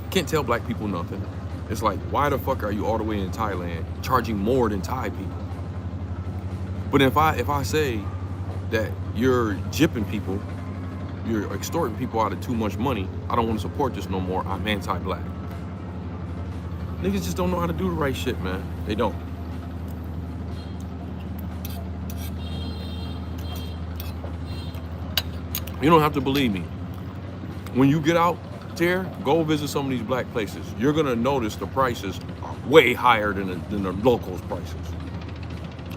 can't tell black people nothing. It's like, why the fuck are you all the way in Thailand charging more than Thai people? But if I say that you're gypping people, you're extorting people out of too much money, I don't want to support this no more, I'm anti-black. Niggas just don't know how to do the right shit, man. They don't. You don't have to believe me. When you get out there, go visit some of these black places. You're gonna notice the prices are way higher than the locals' prices.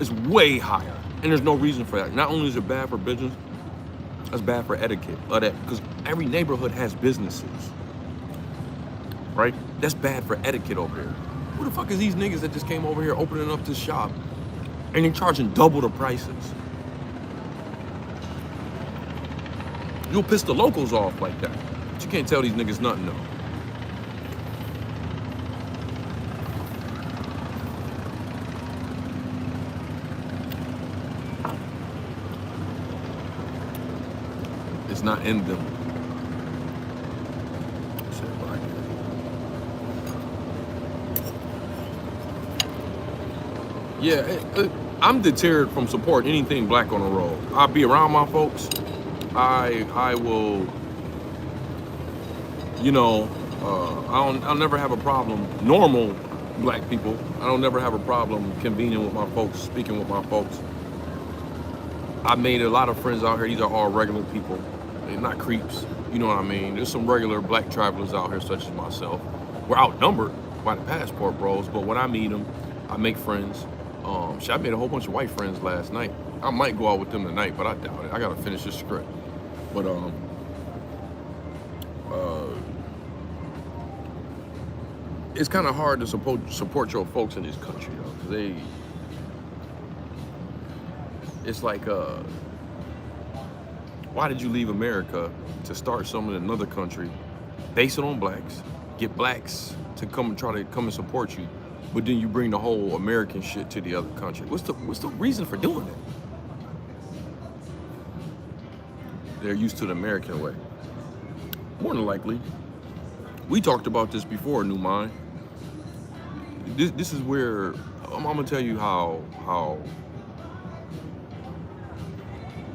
It's way higher, and there's no reason for that. Not only is it bad for business, That's bad for etiquette. That because every neighborhood has businesses, right? That's bad for etiquette over here. Who the fuck is these niggas that just came over here opening up this shop and they're charging double the prices? You'll piss the locals off like that. But you can't tell these niggas nothing though. It's not in them. Yeah, I'm deterred from supporting anything black on the road. I'll be around my folks. I will, you know, I'll never have a problem. Normal black people, I don't never have a problem convening with my folks, speaking with my folks. I made a lot of friends out here. These are all regular people. They're not creeps. You know what I mean? There's some regular black travelers out here, such as myself. We're outnumbered by the passport bros, but when I meet them, I make friends. I made a whole bunch of white friends last night. I might go out with them tonight, but I doubt it. I gotta finish this script. But it's kind of hard to support your folks in this country, though, because it's like, why did you leave America to start something in another country, base it on blacks, get blacks to try to come and support you, but then you bring the whole American shit to the other country? What's the reason for doing it? They're used to the American way. More than likely. We talked about this before, New Mind. This is where I'm gonna tell you how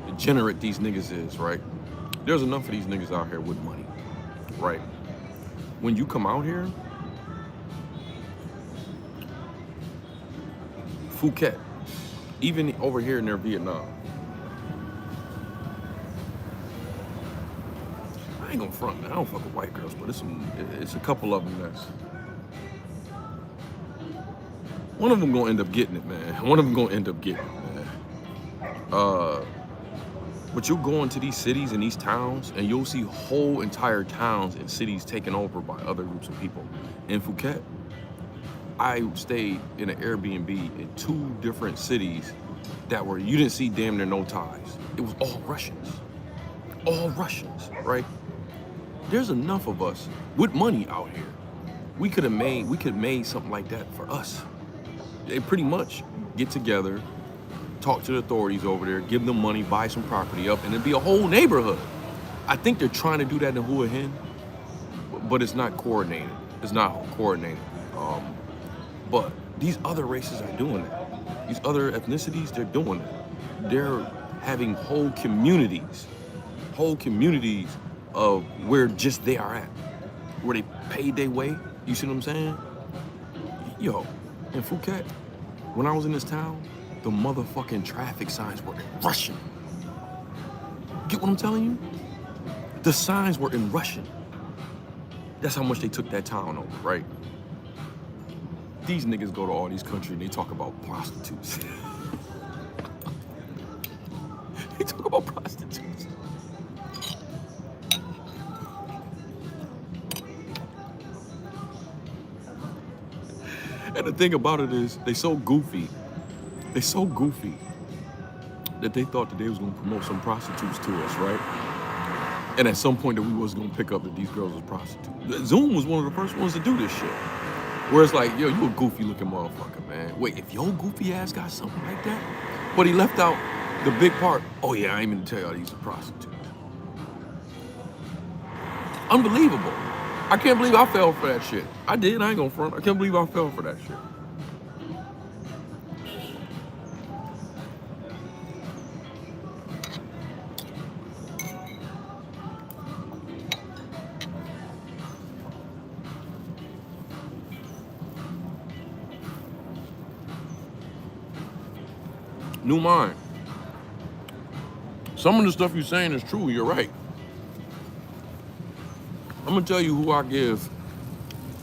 degenerate these niggas is, right? There's enough of these niggas out here with money, right? When you come out here, Phuket, even over here near Vietnam, I ain't gonna front, man. I don't fuck with white girls, but it's a couple of them that's. One of them gonna end up getting it, man. One of them gonna end up getting it, man. But you'll go into these cities and these towns, and you'll see whole entire towns and cities taken over by other groups of people. In Phuket, I stayed in an Airbnb in 2 different cities that were, you didn't see damn near no ties. It was all Russians. All Russians, right? There's enough of us with money out here. We could have made something like that for us. They pretty much get together, talk to the authorities over there, give them money, buy some property up, and it'd be a whole neighborhood. I think they're trying to do that in Hua Hin, but it's not coordinated. It's not coordinated. But these other races are doing it. These other ethnicities, they're doing it. They're having whole communities of where just they are at, where they paid their way. You see what I'm saying? Yo, in Phuket, when I was in this town, the motherfucking traffic signs were in Russian. Get what I'm telling you? The signs were in Russian. That's how much they took that town over, right? These niggas go to all these countries and they talk about prostitutes. They talk about prostitutes. And the thing about it is, they so goofy that they thought that they was gonna promote some prostitutes to us, right? And at some point that we was gonna pick up that these girls was prostitutes. Zoom was one of the first ones to do this shit. Where it's like, yo, you a goofy looking motherfucker, man. Wait, if your goofy ass got something like that? But he left out the big part. Oh yeah, I ain't even tell y'all these are prostitutes. Unbelievable. I can't believe I fell for that shit. I did, I ain't gonna front. I can't believe I fell for that shit. New Mind. Some of the stuff you're saying is true, you're right. I'm gonna tell you who I give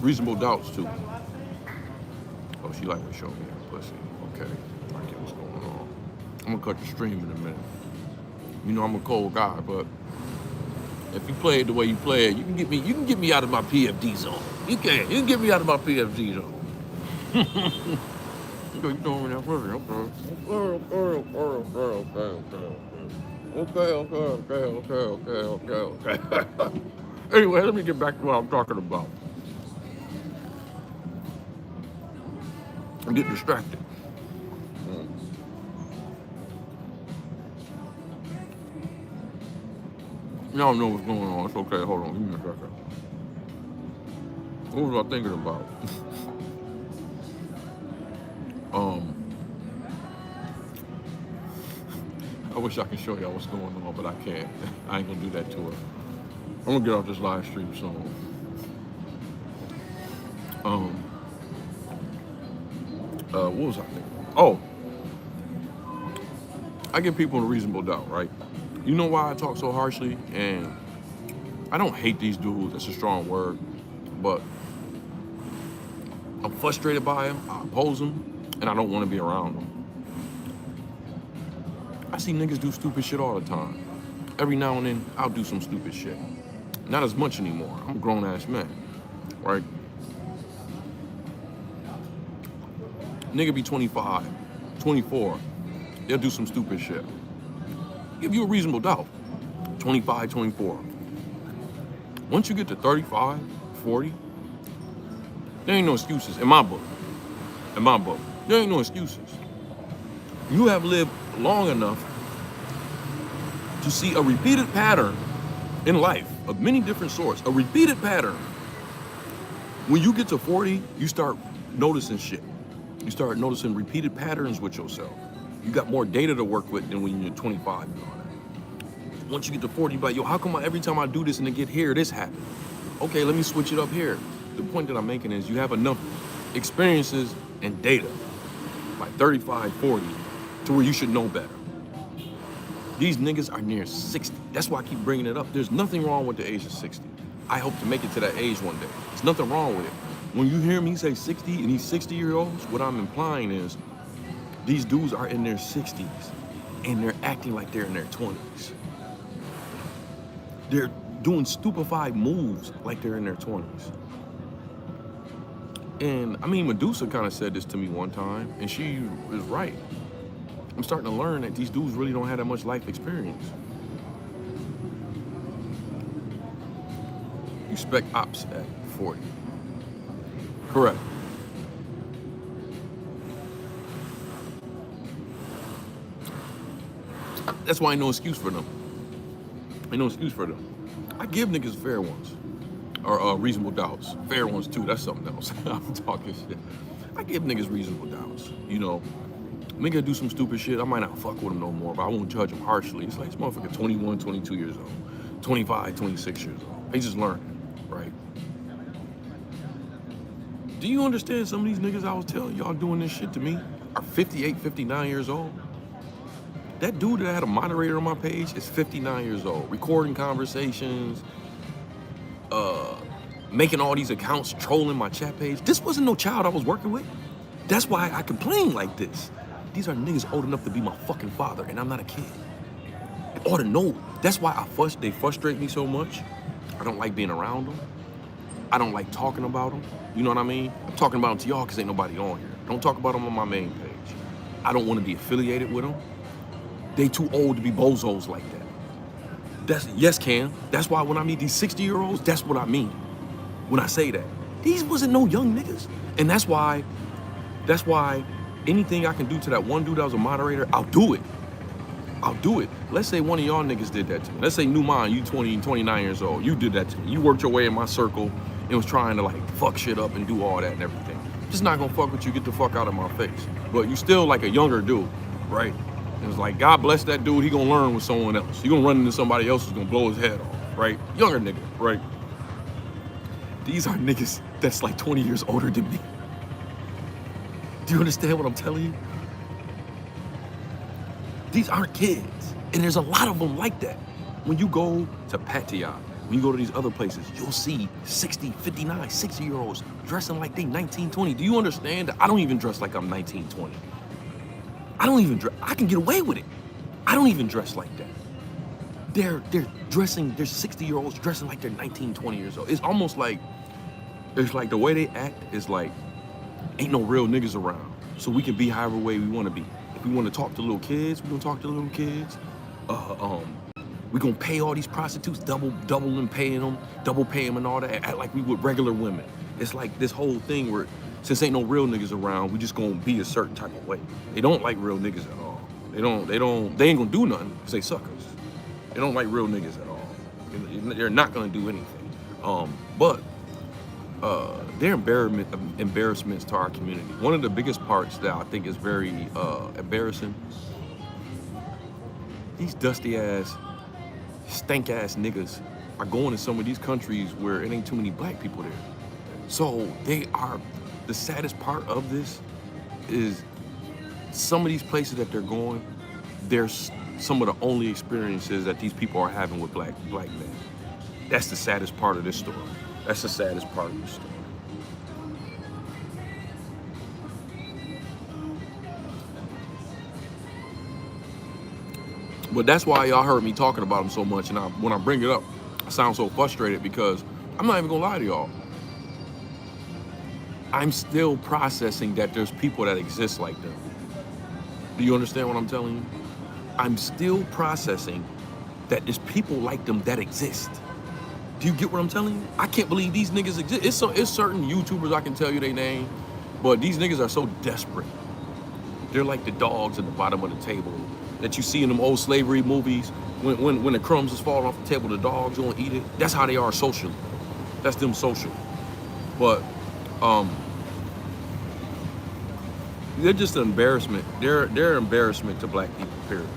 reasonable doubts to. Oh, she like to show me her pussy. Okay, I get what's going on. I'm gonna cut the stream in a minute. You know I'm a cold guy, but if you play it the way you play it, you can get me out of my PFD zone. You can get me out of my PFD zone. You doing that for me? Okay. Anyway, let me get back to what I'm talking about. I'm getting distracted. Y'all know what's going on. It's okay. Hold on. Give me a second. What was I thinking about? I wish I could show y'all what's going on, but I can't. I ain't gonna do that to her. I'm gonna get off this live stream soon. What was I thinking? Oh, I give people a reasonable doubt, right? You know why I talk so harshly? And I don't hate these dudes, that's a strong word, but I'm frustrated by them, I oppose them, and I don't want to be around them. I see niggas do stupid shit all the time. Every now and then, I'll do some stupid shit. Not as much anymore. I'm a grown-ass man, right? Nigga be 25, 24, they'll do some stupid shit. Give you a reasonable doubt. 25, 24. Once you get to 35, 40, there ain't no excuses in my book. In my book, there ain't no excuses. You have lived long enough to see a repeated pattern in life of many different sorts. A repeated pattern. When you get to 40, you start noticing shit. You start noticing repeated patterns with yourself. You got more data to work with than when you're 25 and all that. Once you get to 40, you're like, yo, how come every time I do this and I get here, this happens? Okay, let me switch it up here. The point that I'm making is you have enough experiences and data, by 35, 40, to where you should know better. These niggas are near 60. That's why I keep bringing it up. There's nothing wrong with the age of 60. I hope to make it to that age one day. There's nothing wrong with it. When you hear me say 60 and these 60-year-olds, what I'm implying is these dudes are in their 60s and they're acting like they're in their 20s. They're doing stupefied moves like they're in their 20s. And I mean, Medusa kind of said this to me one time, and she was right. I'm starting to learn that these dudes really don't have that much life experience. You spec ops at 40. Correct. That's why ain't no excuse for them. Ain't no excuse for them. I give niggas fair ones. Or reasonable doubts. Fair ones too, that's something else. I'm talking shit. I give niggas reasonable doubts. You know, nigga do some stupid shit, I might not fuck with him no more, but I won't judge him harshly. It's like this motherfucker 21, 22 years old, 25, 26 years old. They just learning, right? Do you understand some of these niggas I was telling y'all doing this shit to me are 58, 59 years old? That dude that had a moderator on my page is 59 years old, recording conversations, making all these accounts, trolling my chat page. This wasn't no child I was working with. That's why I complain like this. These are niggas old enough to be my fucking father, and I'm not a kid. They ought to know. That's why they frustrate me so much. I don't like being around them. I don't like talking about them. You know what I mean? I'm talking about them to y'all because ain't nobody on here. Don't talk about them on my main page. I don't want to be affiliated with them. They too old to be bozos like that. Yes, Cam. That's why when I meet these 60-year-olds, that's what I mean when I say that. These wasn't no young niggas. And that's why anything I can do to that one dude that was a moderator, I'll do it. I'll do it. Let's say one of y'all niggas did that to me. Let's say Numan, you 20, 29 years old. You did that to me. You worked your way in my circle and was trying to like fuck shit up and do all that and everything. Just not gonna fuck with you, get the fuck out of my face. But you still like a younger dude, right? And it's like, God bless that dude, he gonna learn with someone else. He gonna run into somebody else who's gonna blow his head off, right? Younger nigga, right? These are niggas that's like 20 years older than me. Do you understand what I'm telling you? These aren't kids. And there's a lot of them like that. When you go to Pattaya, when you go to these other places, you'll see 60, 59, 60-year-olds dressing like they 19, 20. Do you understand that I don't even dress like I'm 19, 20? I don't even dress. I can get away with it. I don't even dress like that. they're dressing, they're 60-year-olds dressing like they're 19, 20 years old. It's almost like, it's like the way they act is like, ain't no real niggas around. So we can be however way we want to be. If we want to talk to little kids, we gonna talk to little kids. We gonna pay all these prostitutes, double and paying them, double pay them and all that, act like we would regular women. It's like this whole thing where, since ain't no real niggas around, we just gonna be a certain type of way. They don't like real niggas at all. They ain't gonna do nothing because they suckers. They don't like real niggas at all. They're not gonna do anything. But they're embarrassments to our community. One of the biggest parts that I think is very embarrassing, these dusty ass, stank ass niggas are going to some of these countries where it ain't too many black people there. So they are, the saddest part of this is some of these places that they're going, there's some of the only experiences that these people are having with black men. That's the saddest part of this story. That's the saddest part of this story. But that's why y'all heard me talking about them so much, and when I bring it up, I sound so frustrated because I'm not even gonna lie to y'all. I'm still processing that there's people that exist like them. Do you understand what I'm telling you? I'm still processing that there's people like them that exist. Do you get what I'm telling you? I can't believe these niggas exist. It's certain YouTubers I can tell you their name, but these niggas are so desperate. They're like the dogs at the bottom of the table that you see in them old slavery movies. When the crumbs is falling off the table, the dogs gonna eat it. That's how they are socially. That's them social. But they're just an embarrassment. They're an embarrassment to black people, period.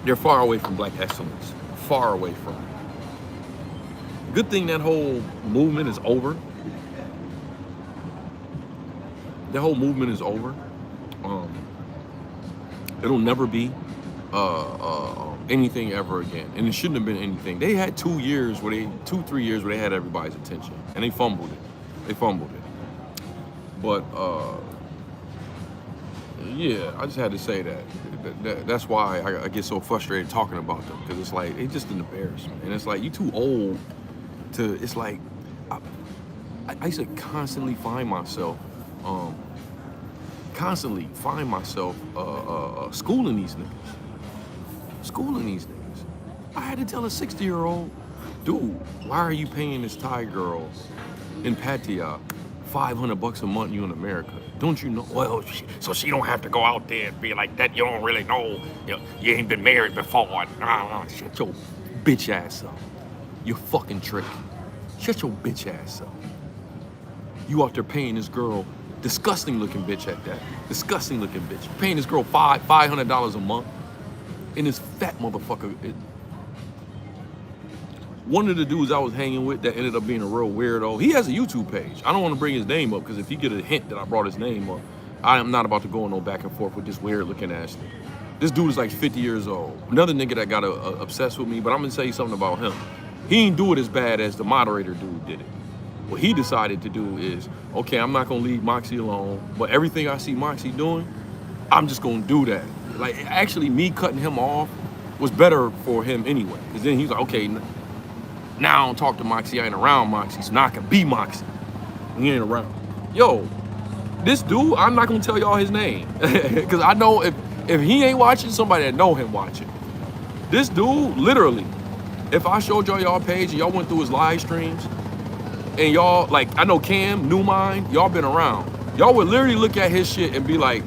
They're far away from black excellence. Far away from it. Good thing that whole movement is over. The whole movement is over. It'll never be anything ever again, and it shouldn't have been anything. They had 2 years where 3 years where they had everybody's attention, and they fumbled it. But yeah, I just had to say that. That's why I get so frustrated talking about them, because it's like, it's just an embarrassment, and it's like, you too old to. It's like I used to constantly find myself. Schooling these niggas. I had to tell a 60-year-old, dude, why are you paying this Thai girl in Pattaya $500 a month? You in America? Don't you know? Well, so she don't have to go out there and be like that. You don't really know. You ain't been married before. Shut your bitch ass up. You fucking trick. Shut your bitch ass up. You out there paying this girl. Disgusting looking bitch at that. Disgusting looking bitch. Paying this girl $500 a month. And this fat motherfucker. One of the dudes I was hanging with that ended up being a real weirdo. He has a YouTube page. I don't want to bring his name up because if you get a hint that I brought his name up, I am not about to go on no back and forth with this weird looking ass nigga. This dude is like 50 years old. Another nigga that got obsessed with me, but I'm gonna tell you something about him. He ain't do it as bad as the moderator dude did it. What he decided to do is, okay, I'm not gonna leave Moxie alone, but everything I see Moxie doing, I'm just gonna do that. Like, actually, me cutting him off was better for him anyway. Because then he's like, okay, now I don't talk to Moxie, I ain't around Moxie, so now I can be Moxie. He ain't around. Yo, this dude, I'm not gonna tell y'all his name. Because I know if he ain't watching, somebody that know him watching. This dude, literally, if I showed y'all page and y'all went through his live streams, and y'all, like, I know Cam, New Mind, y'all been around. Y'all would literally look at his shit and be like,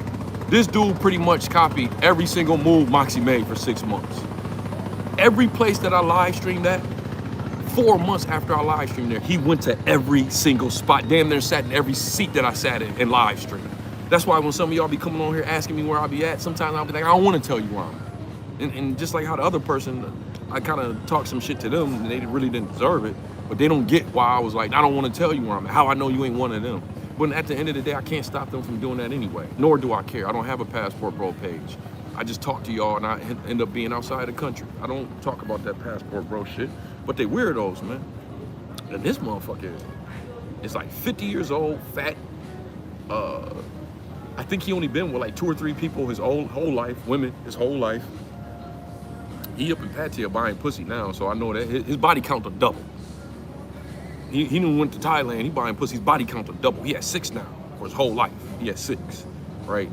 this dude pretty much copied every single move Moxie made for 6 months. Every place that I live streamed at, 4 months after I live streamed there, he went to every single spot. Damn near sat in every seat that I sat in and live streamed. That's why when some of y'all be coming on here asking me where I'll be at, sometimes I'll be like, I don't want to tell you where I'm at. And just like how the other person, I kind of talked some shit to them and they really didn't deserve it. But they don't get why I was like, I don't want to tell you where I'm at. How I know you ain't one of them. But at the end of the day, I can't stop them from doing that anyway. Nor do I care. I don't have a Passport Bro page. I just talk to y'all and I end up being outside the country. I don't talk about that Passport Bro shit. But they weirdos, man. And this motherfucker is like 50 years old, fat. I think he only been with like 2 or 3 people his whole life, women, his whole life. He up in Pattaya buying pussy now, so I know that his body count will double. He didn't went to Thailand. He buying pussy. His body count will double. He has 6 now for his whole life. He has 6, right?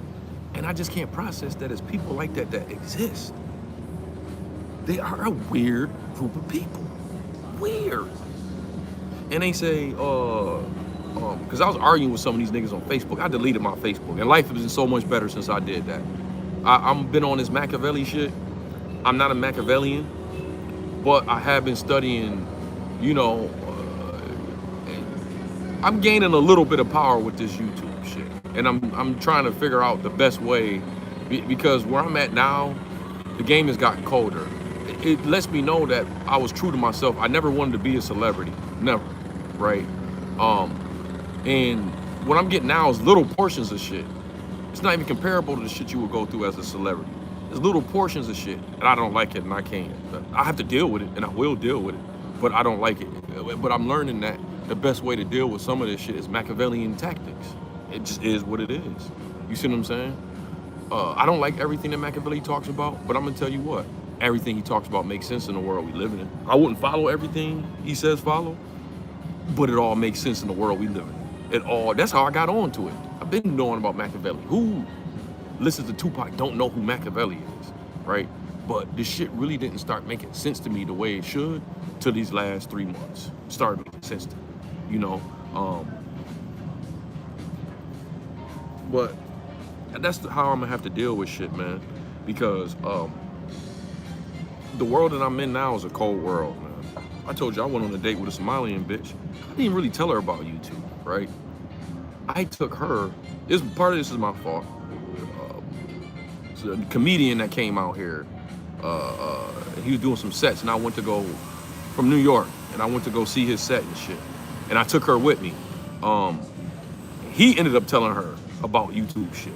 And I just can't process that as people like that exist. They are a weird group of people. Weird. And they say, because I was arguing with some of these niggas on Facebook. I deleted my Facebook, and life has been so much better since I did that. I've been on this Machiavelli shit. I'm not a Machiavellian, but I have been studying, you know, I'm gaining a little bit of power with this YouTube shit. And I'm trying to figure out the best way, because where I'm at now, the game has gotten colder. It lets me know that I was true to myself. I never wanted to be a celebrity, never, right? And what I'm getting now is little portions of shit. It's not even comparable to the shit you would go through as a celebrity. There's little portions of shit, and I don't like it, and I can't. I have to deal with it, and I will deal with it, but I don't like it. But I'm learning that the best way to deal with some of this shit is Machiavellian tactics. It just is what it is. You see what I'm saying? I don't like everything that Machiavelli talks about, but I'm gonna tell you what, everything he talks about makes sense in the world we live in. I wouldn't follow everything he says follow, but it all makes sense in the world we live in. It all, that's how I got onto it. I've been knowing about Machiavelli. Who listens to Tupac don't know who Machiavelli is, right? But this shit really didn't start making sense to me the way it should till these last 3 months. It started making sense to me, you know? But that's how I'm gonna have to deal with shit, man. Because the world that I'm in now is a cold world, man. I told you I went on a date with a Somalian bitch. I didn't really tell her about YouTube, right? I took her, part of this is my fault. So the comedian that came out here, he was doing some sets, and I went to go, from New York, and I went to go see his set and shit. And I took her with me. He ended up telling her about YouTube shit.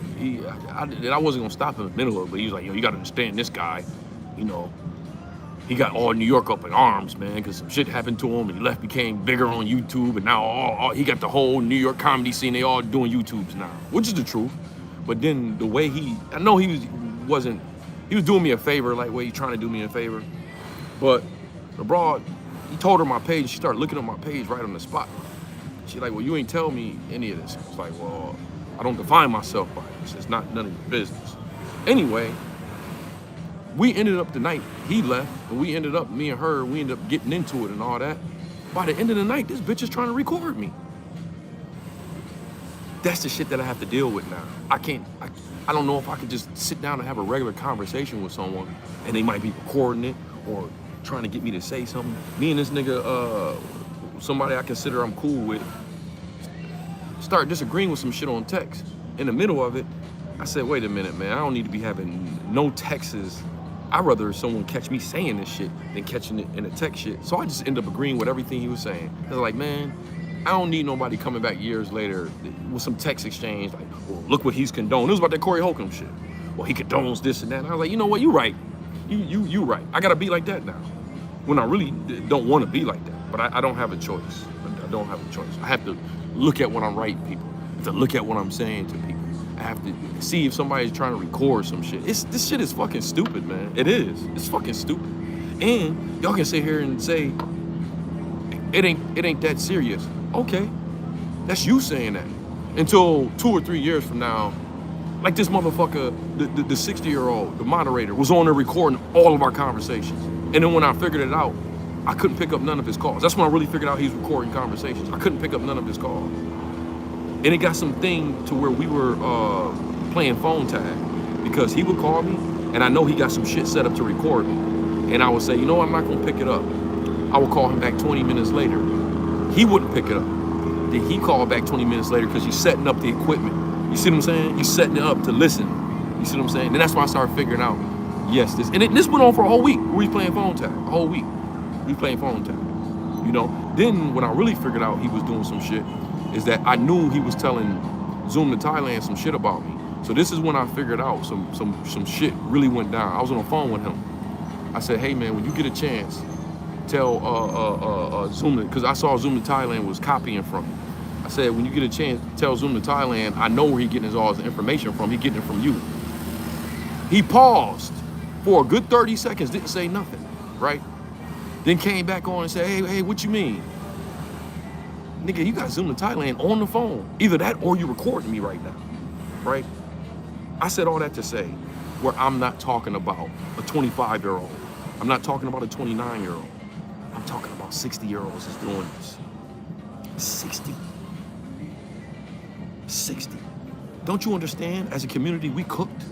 I wasn't gonna stop him in the middle of it, but he was like, yo, you gotta understand this guy, you know, he got all New York up in arms, man, because some shit happened to him, and he became bigger on YouTube, and now he got the whole New York comedy scene, they all doing YouTubes now, which is the truth. But then the way I know he was doing me a favor, like way he's trying to do me a favor. But the broad, he told her my page, she started looking at my page right on the spot. She like, well, you ain't tell me any of this. It's like, well, I don't define myself by this. It's not none of your business. Anyway, we ended up the night he left, and we ended up getting into it and all that. By the end of the night, this bitch is trying to record me. That's the shit that I have to deal with now. I don't know if I could just sit down and have a regular conversation with someone, and they might be recording it or trying to get me to say something. Me and this nigga, somebody I consider I'm cool with, start disagreeing with some shit on text. In the middle of it, I said, wait a minute, man, I don't need to be having no texts. I'd rather someone catch me saying this shit than catching it in a text shit. So I just end up agreeing with everything he was saying. I was like, man, I don't need nobody coming back years later with some text exchange, like, well, look what he's condoned. It was about that Corey Holcomb shit. Well, he condones this and that. And I was like, you know what, you right. You right. I gotta be like that now. When I really don't want to be like that. But I don't have a choice. I don't have a choice. I have to look at what I'm writing people. I have to look at what I'm saying to people. I have to see if somebody's trying to record some shit. This shit is fucking stupid, man. It is. It's fucking stupid. And y'all can sit here and say, it ain't that serious. Okay, that's you saying that. Until 2 or 3 years from now, like this motherfucker, the 60-year-old, the moderator, was on there recording all of our conversations. And then when I figured it out, I couldn't pick up none of his calls. That's when I really figured out he's recording conversations. I couldn't pick up none of his calls. And it got something to where we were playing phone tag, because he would call me, and I know he got some shit set up to record me. And I would say, you know, I'm not gonna pick it up. I would call him back 20 minutes later. He wouldn't pick it up. Then he called back 20 minutes later because he's setting up the equipment. You see what I'm saying? He's setting it up to listen. You see what I'm saying? And that's why I started figuring out, yes, this went on for a whole week. We was playing phone tag, a whole week. We playing phone tag, you know? Then when I really figured out he was doing some shit is that I knew he was telling Zoom to Thailand some shit about me. So this is when I figured out some shit really went down. I was on the phone with him. I said, hey man, when you get a chance, tell Zoom, because I saw Zoom to Thailand was copying from me. I said, when you get a chance, tell Zoom to Thailand, I know where he getting all his information from. He getting it from you. He paused for a good 30 seconds, didn't say nothing, right? Then came back on and said, hey, what you mean? Nigga, you got Zoom to Thailand on the phone. Either that or you recording me right now, right? I said all that to say, where I'm not talking about a 25-year-old. I'm not talking about a 29-year-old. I'm talking about 60-year-olds is doing this. 60. 60. Don't you understand? As a community, we cooked.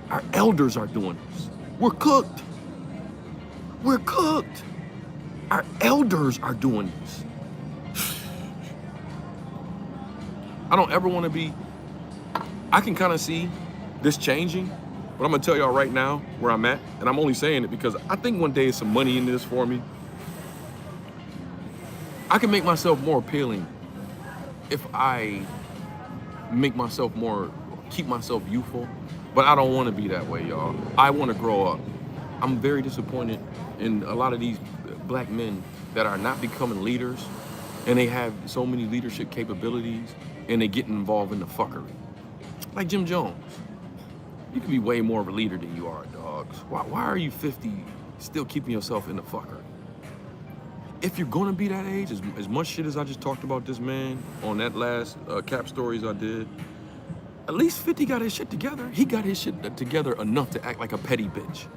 Our elders are doing this. We're cooked. We're cooked. Our elders are doing this. I don't ever want to be, I can kind of see this changing, but I'm gonna tell y'all right now where I'm at, and I'm only saying it because I think one day some money in this for me. I can make myself more appealing if I make myself more, keep myself youthful, but I don't want to be that way, y'all. I want to grow up. I'm very disappointed in a lot of these black men that are not becoming leaders, and they have so many leadership capabilities, and they get involved in the fuckery. Like Jim Jones. You can be way more of a leader than you are, dogs. Why are you 50 still keeping yourself in the fucker? If you're gonna be that age, as much shit as I just talked about this man on that last cap stories I did, at least 50 got his shit together. He got his shit together enough to act like a petty bitch.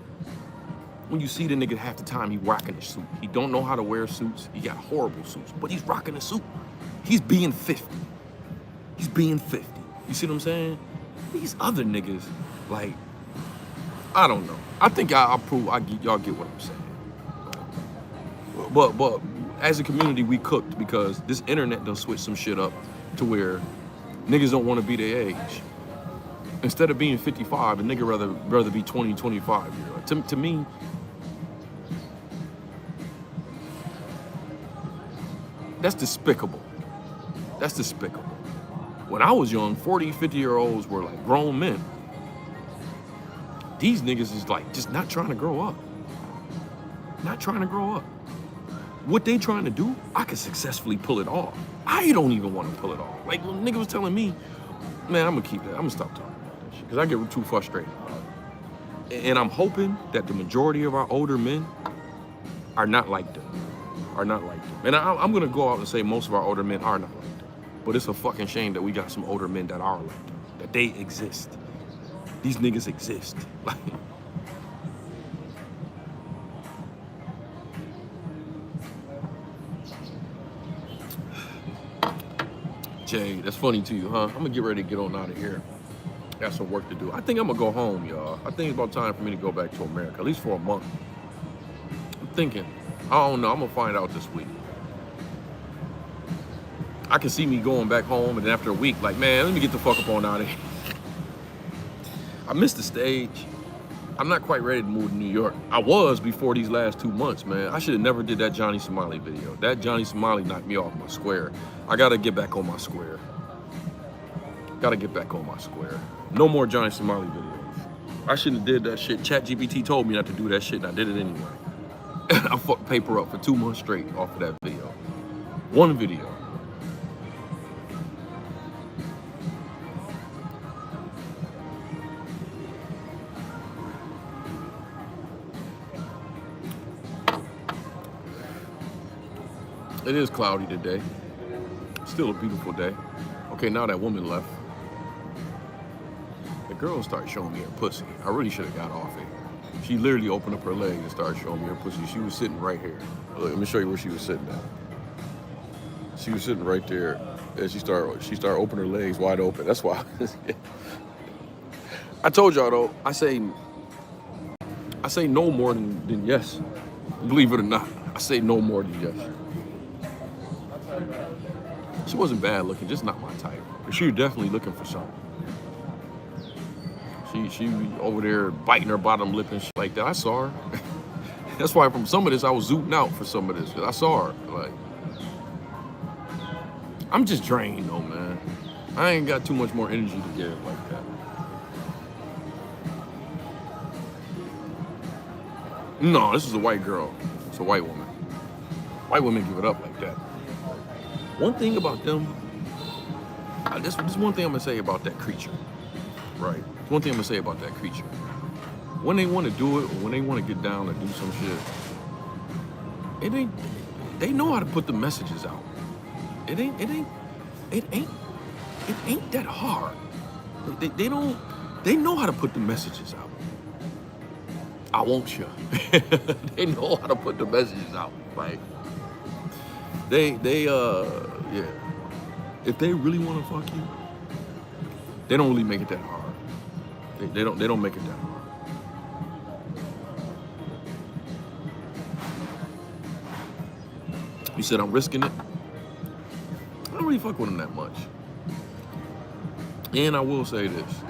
When you see the nigga half the time, he rocking a suit. He don't know how to wear suits. He got horrible suits, but he's rocking a suit. He's being 50. He's being 50. You see what I'm saying? These other niggas, like, I don't know. I think y'all get what I'm saying. But as a community, we cooked because this internet done switch some shit up to where niggas don't want to be their age. Instead of being 55, a nigga rather be 20, 25 year old. To me, that's despicable. That's despicable. When I was young, 40, 50-year-olds were like grown men. These niggas is like just not trying to grow up. Not trying to grow up. What they trying to do, I could successfully pull it off. I don't even want to pull it off. Like when nigga was telling me, man, I'm gonna keep that. I'm gonna stop talking about that shit because I get too frustrated about it. And I'm hoping that the majority of our older men are not like them. Are not like them. And I'm gonna go out and say most of our older men are not like them. But it's a fucking shame that we got some older men that are like them, that they exist. These niggas exist. Like, Jay, that's funny to you, huh? I'm gonna get ready to get on out of here. Got some work to do. I think I'm gonna go home, y'all. I think it's about time for me to go back to America, at least for a month. I'm thinking, I don't know, I'm gonna find out this week. I can see me going back home, and then after a week, like, man, let me get the fuck up on out of here. I missed the stage. I'm not quite ready to move to New York. I was before these last 2 months, man. I should have never did that Johnny Somali video. That Johnny Somali knocked me off my square. I gotta get back on my square. Gotta get back on my square. No more Johnny Somali videos. I shouldn't have did that shit. ChatGPT told me not to do that shit, and I did it anyway. I fucked paper up for 2 months straight off of that video. One video. It is cloudy today. Still a beautiful day. Okay, now that woman left. The girl started showing me her pussy. I really should have got off it. She literally opened up her leg and started showing me her pussy. She was sitting right here. Look, let me show you where she was sitting at. She was sitting right there, and she started opening her legs wide open. That's why. I told y'all though. I say no more than yes. Believe it or not, I say no more than yes. She wasn't bad looking, just not my type. But she was definitely looking for something. She over there biting her bottom lip and shit like that. I saw her. That's why from some of this, I was zooting out for some of this. Cause I saw her. Like, I'm just drained though, man. I ain't got too much more energy to give like that. No, this is a white girl. It's a white woman. White women give it up like that. One thing about them, this one thing I'm gonna say about that creature, right? One thing I'm gonna say about that creature. when they want to do it, or when they want to get down and do some shit, it ain't. They know how to put the messages out. It ain't that hard. They don't. They know how to put the messages out. I want you. They know how to put the messages out. Like yeah. If they really want to fuck you, they don't really make it that hard. They don't make it that hard. You said I'm risking it. I don't really fuck with them that much. And I will say this.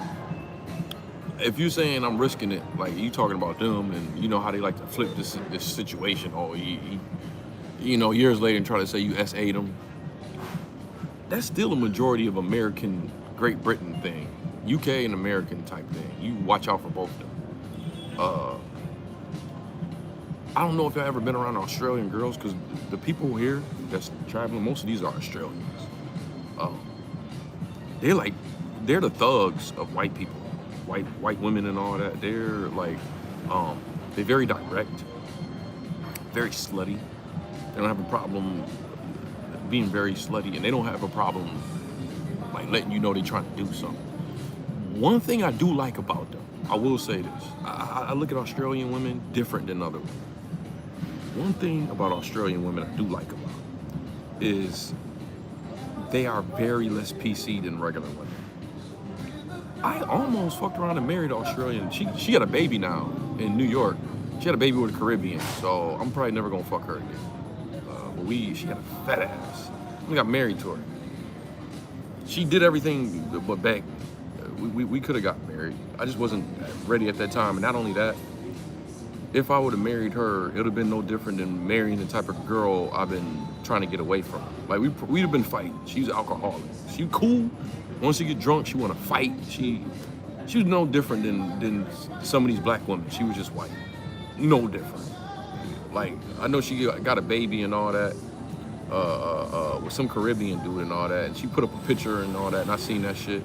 If you're saying I'm risking it, like you talking about them and you know how they like to flip this situation, years later and try to say you S8 them, that's still a majority of American, Great Britain thing. UK and American type thing. You watch out for both of them. I don't know if y'all ever been around Australian girls, because the people here that's traveling, most of these are Australians. They're the thugs of white people, white women and all that. They're like, they're very direct, very slutty. They don't have a problem being very slutty, and they don't have a problem like letting you know they're trying to do something. One thing I do like about them, I will say this, I look at Australian women different than other women. One thing about Australian women I do like about is they are very less PC than regular women. I almost fucked around and married an Australian. She got a baby now in New York. She had a baby with a Caribbean, so I'm probably never gonna fuck her again. But she had a fat ass. We got married to her. She did everything but beg. We could have got married. I just wasn't ready at that time. And not only that, if I would have married her, it would have been no different than marrying the type of girl I've been trying to get away from. Like we'd have been fighting. She's alcoholic. She cool. Once she get drunk, she want to fight. She was no different than some of these black women. She was just white. No different. Like, I know she got a baby and all that with some Caribbean dude and all that. And she put up a picture and all that, and I seen that shit.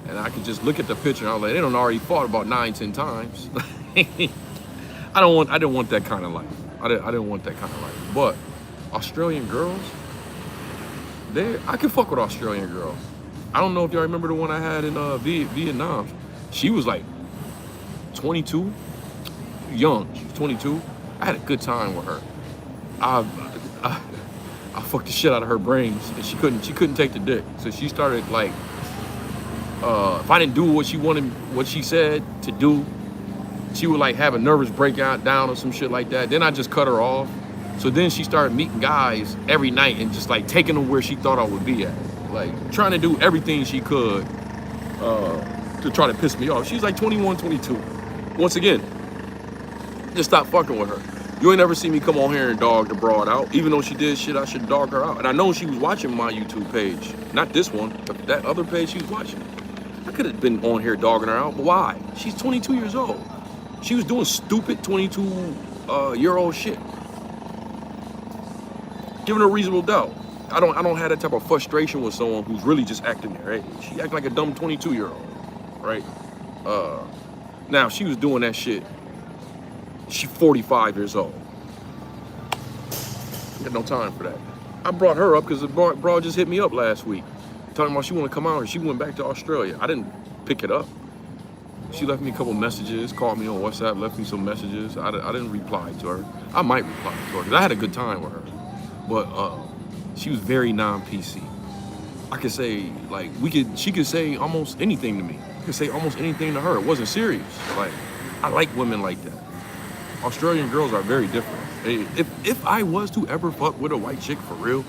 And I could just look at the picture and I was like, they done already fought about 9-10 times. I didn't want that kind of life. I didn't want that kind of life. But Australian girls, I can fuck with Australian girls. I don't know if y'all remember the one I had in Vietnam. She was like 22, young. She was 22. I had a good time with her. I fucked the shit out of her brains, and she couldn't take the dick. So she started like, if I didn't do what she wanted, what she said to do, she would like have a nervous breakout down or some shit like that. Then I just cut her off. So then she started meeting guys every night and just like taking them where she thought I would be at. Like trying to do everything she could to try to piss me off. She's like 21, 22. Once again, just stop fucking with her. You ain't never see me come on here and dog the broad out. Even though she did shit, I should dog her out. And I know she was watching my YouTube page. Not this one, but that other page she was watching. I could have been on here dogging her out, but why? She's 22 years old. She was doing stupid 22-year-old shit. Giving her reasonable doubt. I don't have that type of frustration with someone who's really just acting their age. She act like a dumb 22-year-old, right? Now, if she was doing that shit, she's 45 years old. I got no time for that. I brought her up because the broad just hit me up last week. Talking about she want to come out and she went back to Australia. I didn't pick it up. She left me a couple messages, called me on WhatsApp, left me some messages. I didn't reply to her. I might reply to her because I had a good time with her. But she was very non-PC. I could say, like, she could say almost anything to me. I could say almost anything to her. It wasn't serious. Like, I like women like that. Australian girls are very different. If I was to ever fuck with a white chick for real,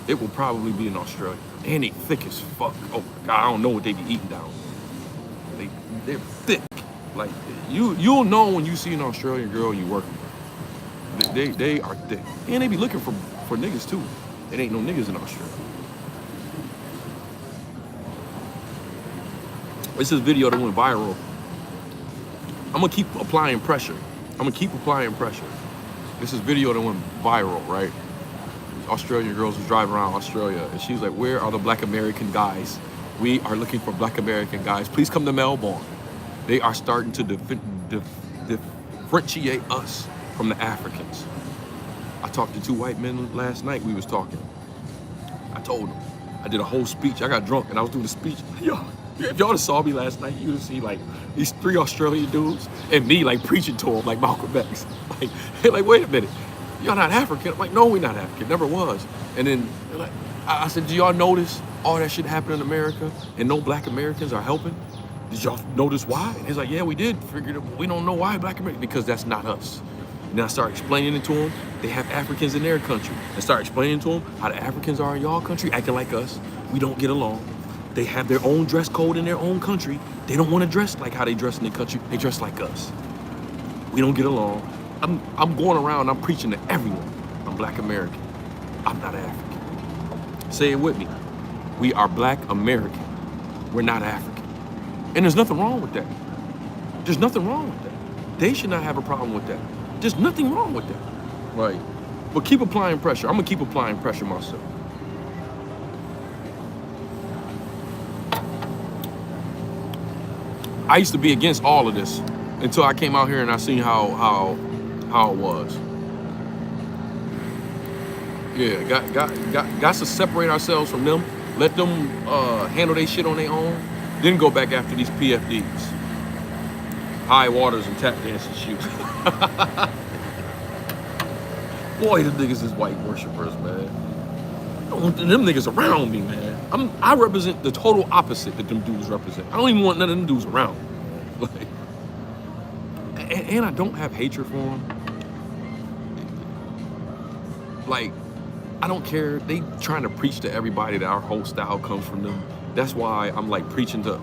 it will probably be in Australia. And they thick as fuck. Oh my God, I don't know what they be eating down there. They're thick. Like, you'll know when you see an Australian girl you working with. They are thick. And they be looking for niggas too. It ain't no niggas in Australia. This is a video that went viral. I'm gonna keep applying pressure. This is a video that went viral, right? Australian girls was driving around Australia and she was like, where are the black American guys? We are looking for black American guys. Please come to Melbourne. They are starting to differentiate us from the Africans. I talked to 2 white men last night. We was talking. I told them. I did a whole speech. I got drunk and I was doing a speech. Yo, if y'all saw me last night, you would see like these 3 Australian dudes and me like preaching to them like Malcolm X. Like, wait a minute, y'all not African? I'm like, no, we not African. Never was. And then like, I said, do y'all notice all that shit happening in America and no black Americans are helping? Did y'all notice why? And he's like, yeah, we did. Figured we don't know why black Americans, because that's not us. And then I start explaining it to them. They have Africans in their country. I start explaining to them how the Africans are in y'all country, acting like us. We don't get along. They have their own dress code in their own country. They don't want to dress like how they dress in their country. They dress like us. We don't get along. I'm going around, I'm preaching to everyone. I'm black American. I'm not African. Say it with me. We are black American. We're not African. And there's nothing wrong with that. There's nothing wrong with that. They should not have a problem with that. There's nothing wrong with that. Right. But keep applying pressure. I'm gonna keep applying pressure myself. I used to be against all of this until I came out here and I seen how it was. Yeah, got to separate ourselves from them, let them handle their shit on their own, then go back after these PFDs. High waters and tap dancing shoes. Boy, them niggas is white worshipers, man. I don't want them niggas around me, man. I represent the total opposite that them dudes represent. I don't even want none of them dudes around me. And I don't have hatred for them. Like, I don't care. They trying to preach to everybody that our whole style comes from them. That's why I'm like preaching to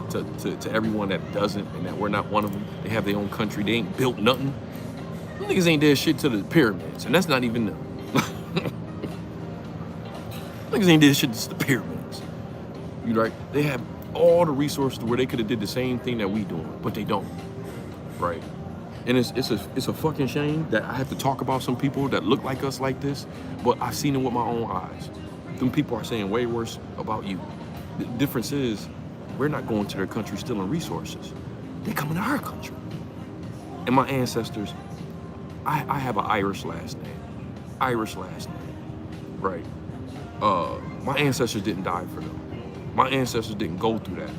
everyone that doesn't and that we're not one of them. They have their own country. They ain't built nothing. Them niggas ain't did shit to the pyramids, and that's not even them. Niggas ain't did shit to the pyramids. You right? They have all the resources where they could have did the same thing that we doing, but they don't. Right? And it's a fucking shame that I have to talk about some people that look like us like this, but I've seen it with my own eyes. Them people are saying way worse about you. The difference is, we're not going to their country stealing resources. They coming to our country. And my ancestors, I have an Irish last name. Irish last name, right? My ancestors didn't die for them. My ancestors didn't go through that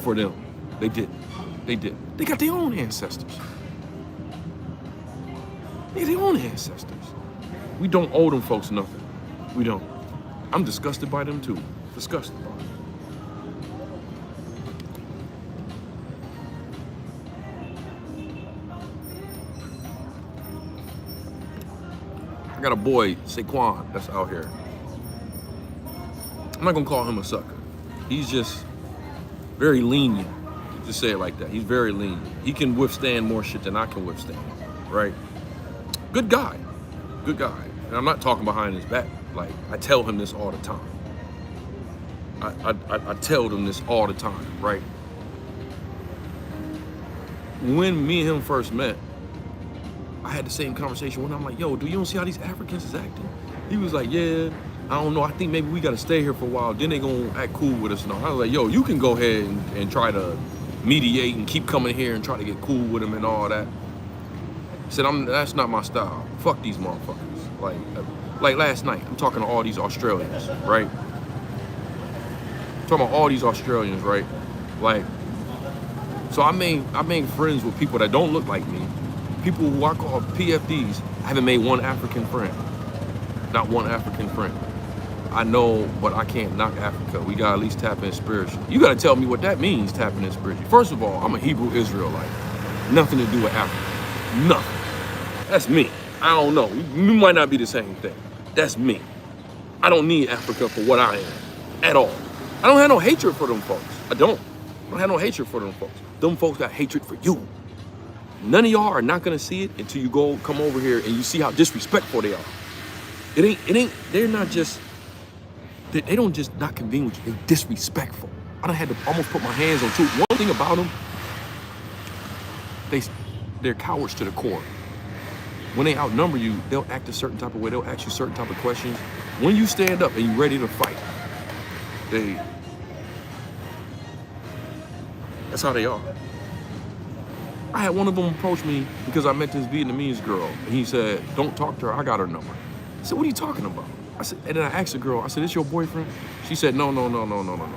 for them. They didn't. They did. They got their own ancestors. They got their own ancestors. We don't owe them folks nothing. We don't. I'm disgusted by them too. Disgusted by them. I got a boy, Saquon, that's out here. I'm not gonna call him a sucker. He's just very lenient. Just say it like that. He's very lenient. He can withstand more shit than I can withstand, right? Good guy, good guy. And I'm not talking behind his back. Like, I tell him this all the time. I tell them this all the time, right? When me and him first met, I had the same conversation when I'm like, yo, do you don't see how these Africans is acting? He was like, yeah, I don't know. I think maybe we got to stay here for a while. Then they gonna act cool with us and all. I was like, yo, you can go ahead and try to mediate and keep coming here and try to get cool with them and all that. I said, that's not my style. Fuck these motherfuckers. Like last night, I'm talking to all these Australians, right? I'm talking about all these Australians, right? Like, so I made friends with people that don't look like me. People who I call PFDs. I haven't made one African friend. Not one African friend. I know, but I can't knock Africa. We gotta at least tap in spiritually. You gotta tell me what that means, tapping in spiritually. First of all, I'm a Hebrew Israelite. Nothing to do with Africa. Nothing. That's me. I don't know. We might not be the same thing. That's me. I don't need Africa for what I am. At all. I don't have no hatred for them folks. I don't have no hatred for them folks. Them folks got hatred for you. None of y'all are not gonna see it until you come over here and you see how disrespectful they are. It ain't, they're not just, they don't just not convene with you, they're disrespectful. I done had to almost put my hands on two. One thing about them, they're cowards to the core. When they outnumber you, they'll act a certain type of way, they'll ask you certain type of questions. When you stand up and you're ready to fight, that's how they are. I had one of them approach me because I met this Vietnamese girl, and he said, "Don't talk to her. I got her number." I said, "What are you talking about?" I said, and then I asked the girl. I said, "This your boyfriend?" She said, "No, no, no, no, no, no, no."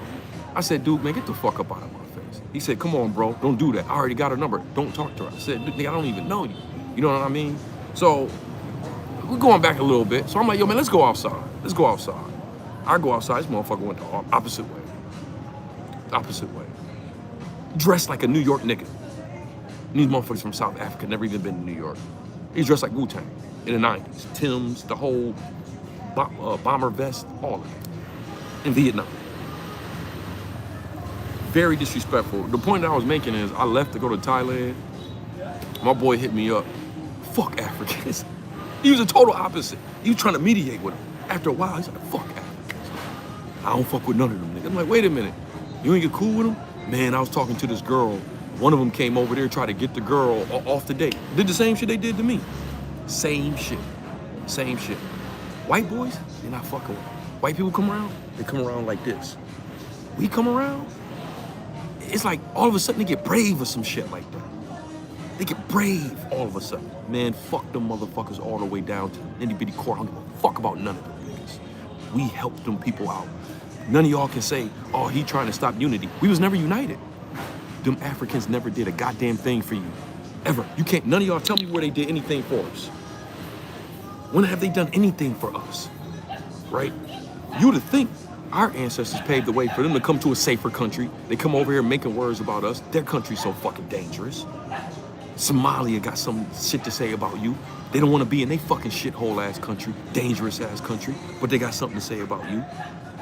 I said, "Dude, man, get the fuck up out of my face." He said, "Come on, bro, don't do that. I already got her number. Don't talk to her." I said, "Nigga, I don't even know you." You know what I mean? So we're going back a little bit. So I'm like, "Yo, man, let's go outside. Let's go outside." I go outside. This motherfucker went the opposite way. Opposite way. Dressed like a New York nigga. These motherfuckers from South Africa, never even been to New York. He's dressed like Wu-Tang in the 90s. Tim's, the whole bomber vest, all of it. In Vietnam. Very disrespectful. The point that I was making is I left to go to Thailand. My boy hit me up. Fuck Africans. He was a total opposite. He was trying to mediate with him. After a while, he's like, fuck Africans. I don't fuck with none of them niggas. I'm like, wait a minute. You ain't get cool with them? Man, I was talking to this girl. One of them came over there, tried to get the girl off the date. Did the same shit they did to me. Same shit. Same shit. White boys, they're not fucking with them. White people come around, they come around like this. We come around, it's like all of a sudden they get brave or some shit like that. They get brave all of a sudden. Man, fuck them motherfuckers all the way down to itty bitty court. I don't give a fuck about none of them niggas. We helped them people out. None of y'all can say, oh, he trying to stop unity. We was never united. Them Africans never did a goddamn thing for you. Ever. You can't, none of y'all tell me where they did anything for us. When have they done anything for us? Right? You would think our ancestors paved the way for them to come to a safer country. They come over here making words about us. Their country's so fucking dangerous. Somalia got some shit to say about you. They don't want to be in they fucking shithole ass country, dangerous ass country, but they got something to say about you.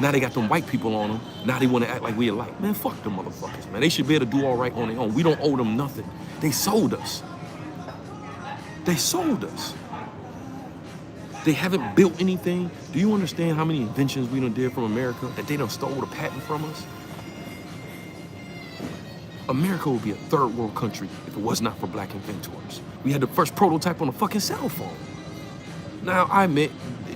Now they got them white people on them. Now they want to act like we alike. Man, fuck them motherfuckers, man. They should be able to do all right on their own. We don't owe them nothing. They sold us. They sold us. They haven't built anything. Do you understand how many inventions we done did from America that they done stole the patent from us? America would be a third world country if it was not for black inventors. We had the first prototype on a fucking cell phone. Now, I admit,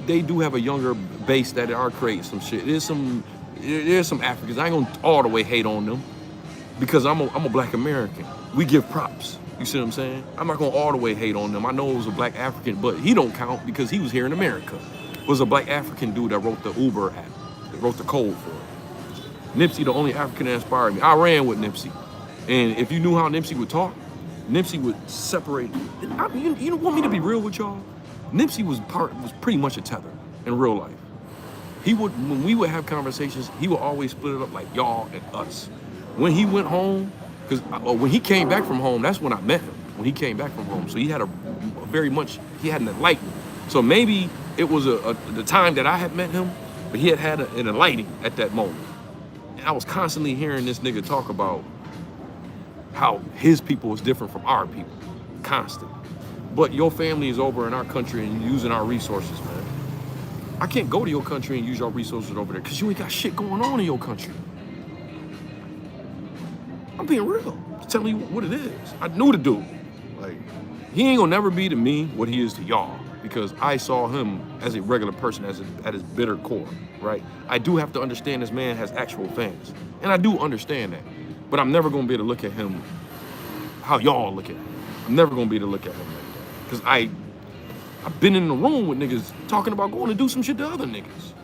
they do have a younger base that are creating some shit. There's some Africans. I ain't gonna all the way hate on them because I'm a black American. We give props. You see what I'm saying? I'm not gonna all the way hate on them. I know it was a black African, but he don't count because he was here in America. It was a black African dude that wrote the Uber app, that wrote the code for it. Nipsey, the only African that inspired me. I ran with Nipsey. And if you knew how Nipsey would talk, Nipsey would separate. You don't want me to be real with y'all? Nipsey was pretty much a tether in real life. He would, when we would have conversations, he would always split it up like y'all and us. When he went home, because when he came back from home, that's when I met him. When he came back from home, so he had he had an enlightenment. So maybe it was the time that I had met him, but he had an enlightening at that moment. And I was constantly hearing this nigga talk about how his people is different from our people, constant. But your family is over in our country and you're using our resources, man. I can't go to your country and use your resources over there because you ain't got shit going on in your country. I'm being real. I'm telling you what it is. I knew the dude. Like, he ain't gonna never be to me what he is to y'all because I saw him as a regular person, at his bitter core, right? I do have to understand this man has actual fans. And I do understand that. But I'm never gonna be able to look at him how y'all look at him. I'm never gonna be able to look at him like that. Because I've been in the room with niggas talking about going to do some shit to other niggas,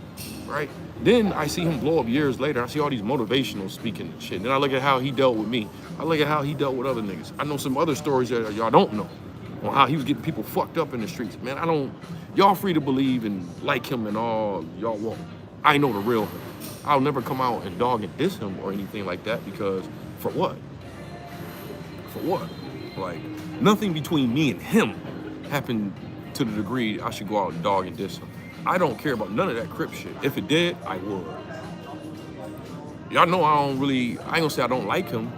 right? Then I see him blow up years later. I see all these motivational speaking and shit. Then I look at how he dealt with me. I look at how he dealt with other niggas. I know some other stories that y'all don't know on how he was getting people fucked up in the streets. Man, y'all free to believe and like him and all y'all want. I know the real him. I'll never come out and dog and diss him or anything like that because for what? For what? Like, nothing between me and him happened to the degree I should go out and dog and diss him. I don't care about none of that Crip shit. If it did, I would. Y'all know I ain't gonna say I don't like him.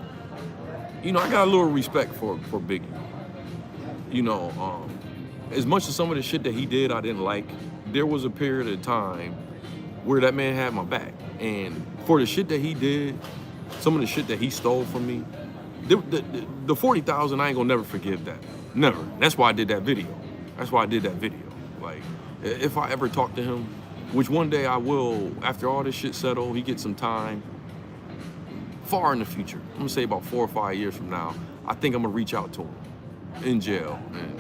You know, I got a little respect for Biggie. You know, as much as some of the shit that he did I didn't like, there was a period of time where that man had my back. And for the shit that he did, some of the shit that he stole from me, the 40,000, I ain't gonna never forgive that. Never. That's why I did that video. Like, if I ever talk to him, which one day I will, after all this shit settled, he gets some time, far in the future, I'm gonna say about 4 or 5 years from now, I think I'm gonna reach out to him in jail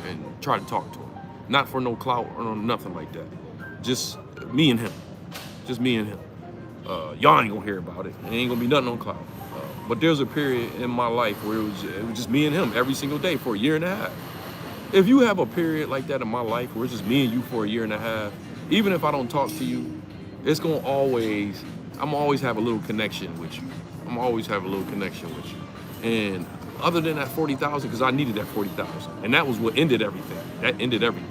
and try to talk to him. Not for no clout or no nothing like that. Just me and him. Just me and him. Y'all ain't gonna hear about it. It ain't gonna be nothing on clout. But there's a period in my life where it was just me and him every single day for a year and a half. If you have a period like that in my life where it's just me and you for a year and a half, even if I don't talk to you, it's gonna always, I'm always have a little connection with you. I'm always have a little connection with you. And other than that 40,000, because I needed that 40,000, and that was what ended everything. That ended everything.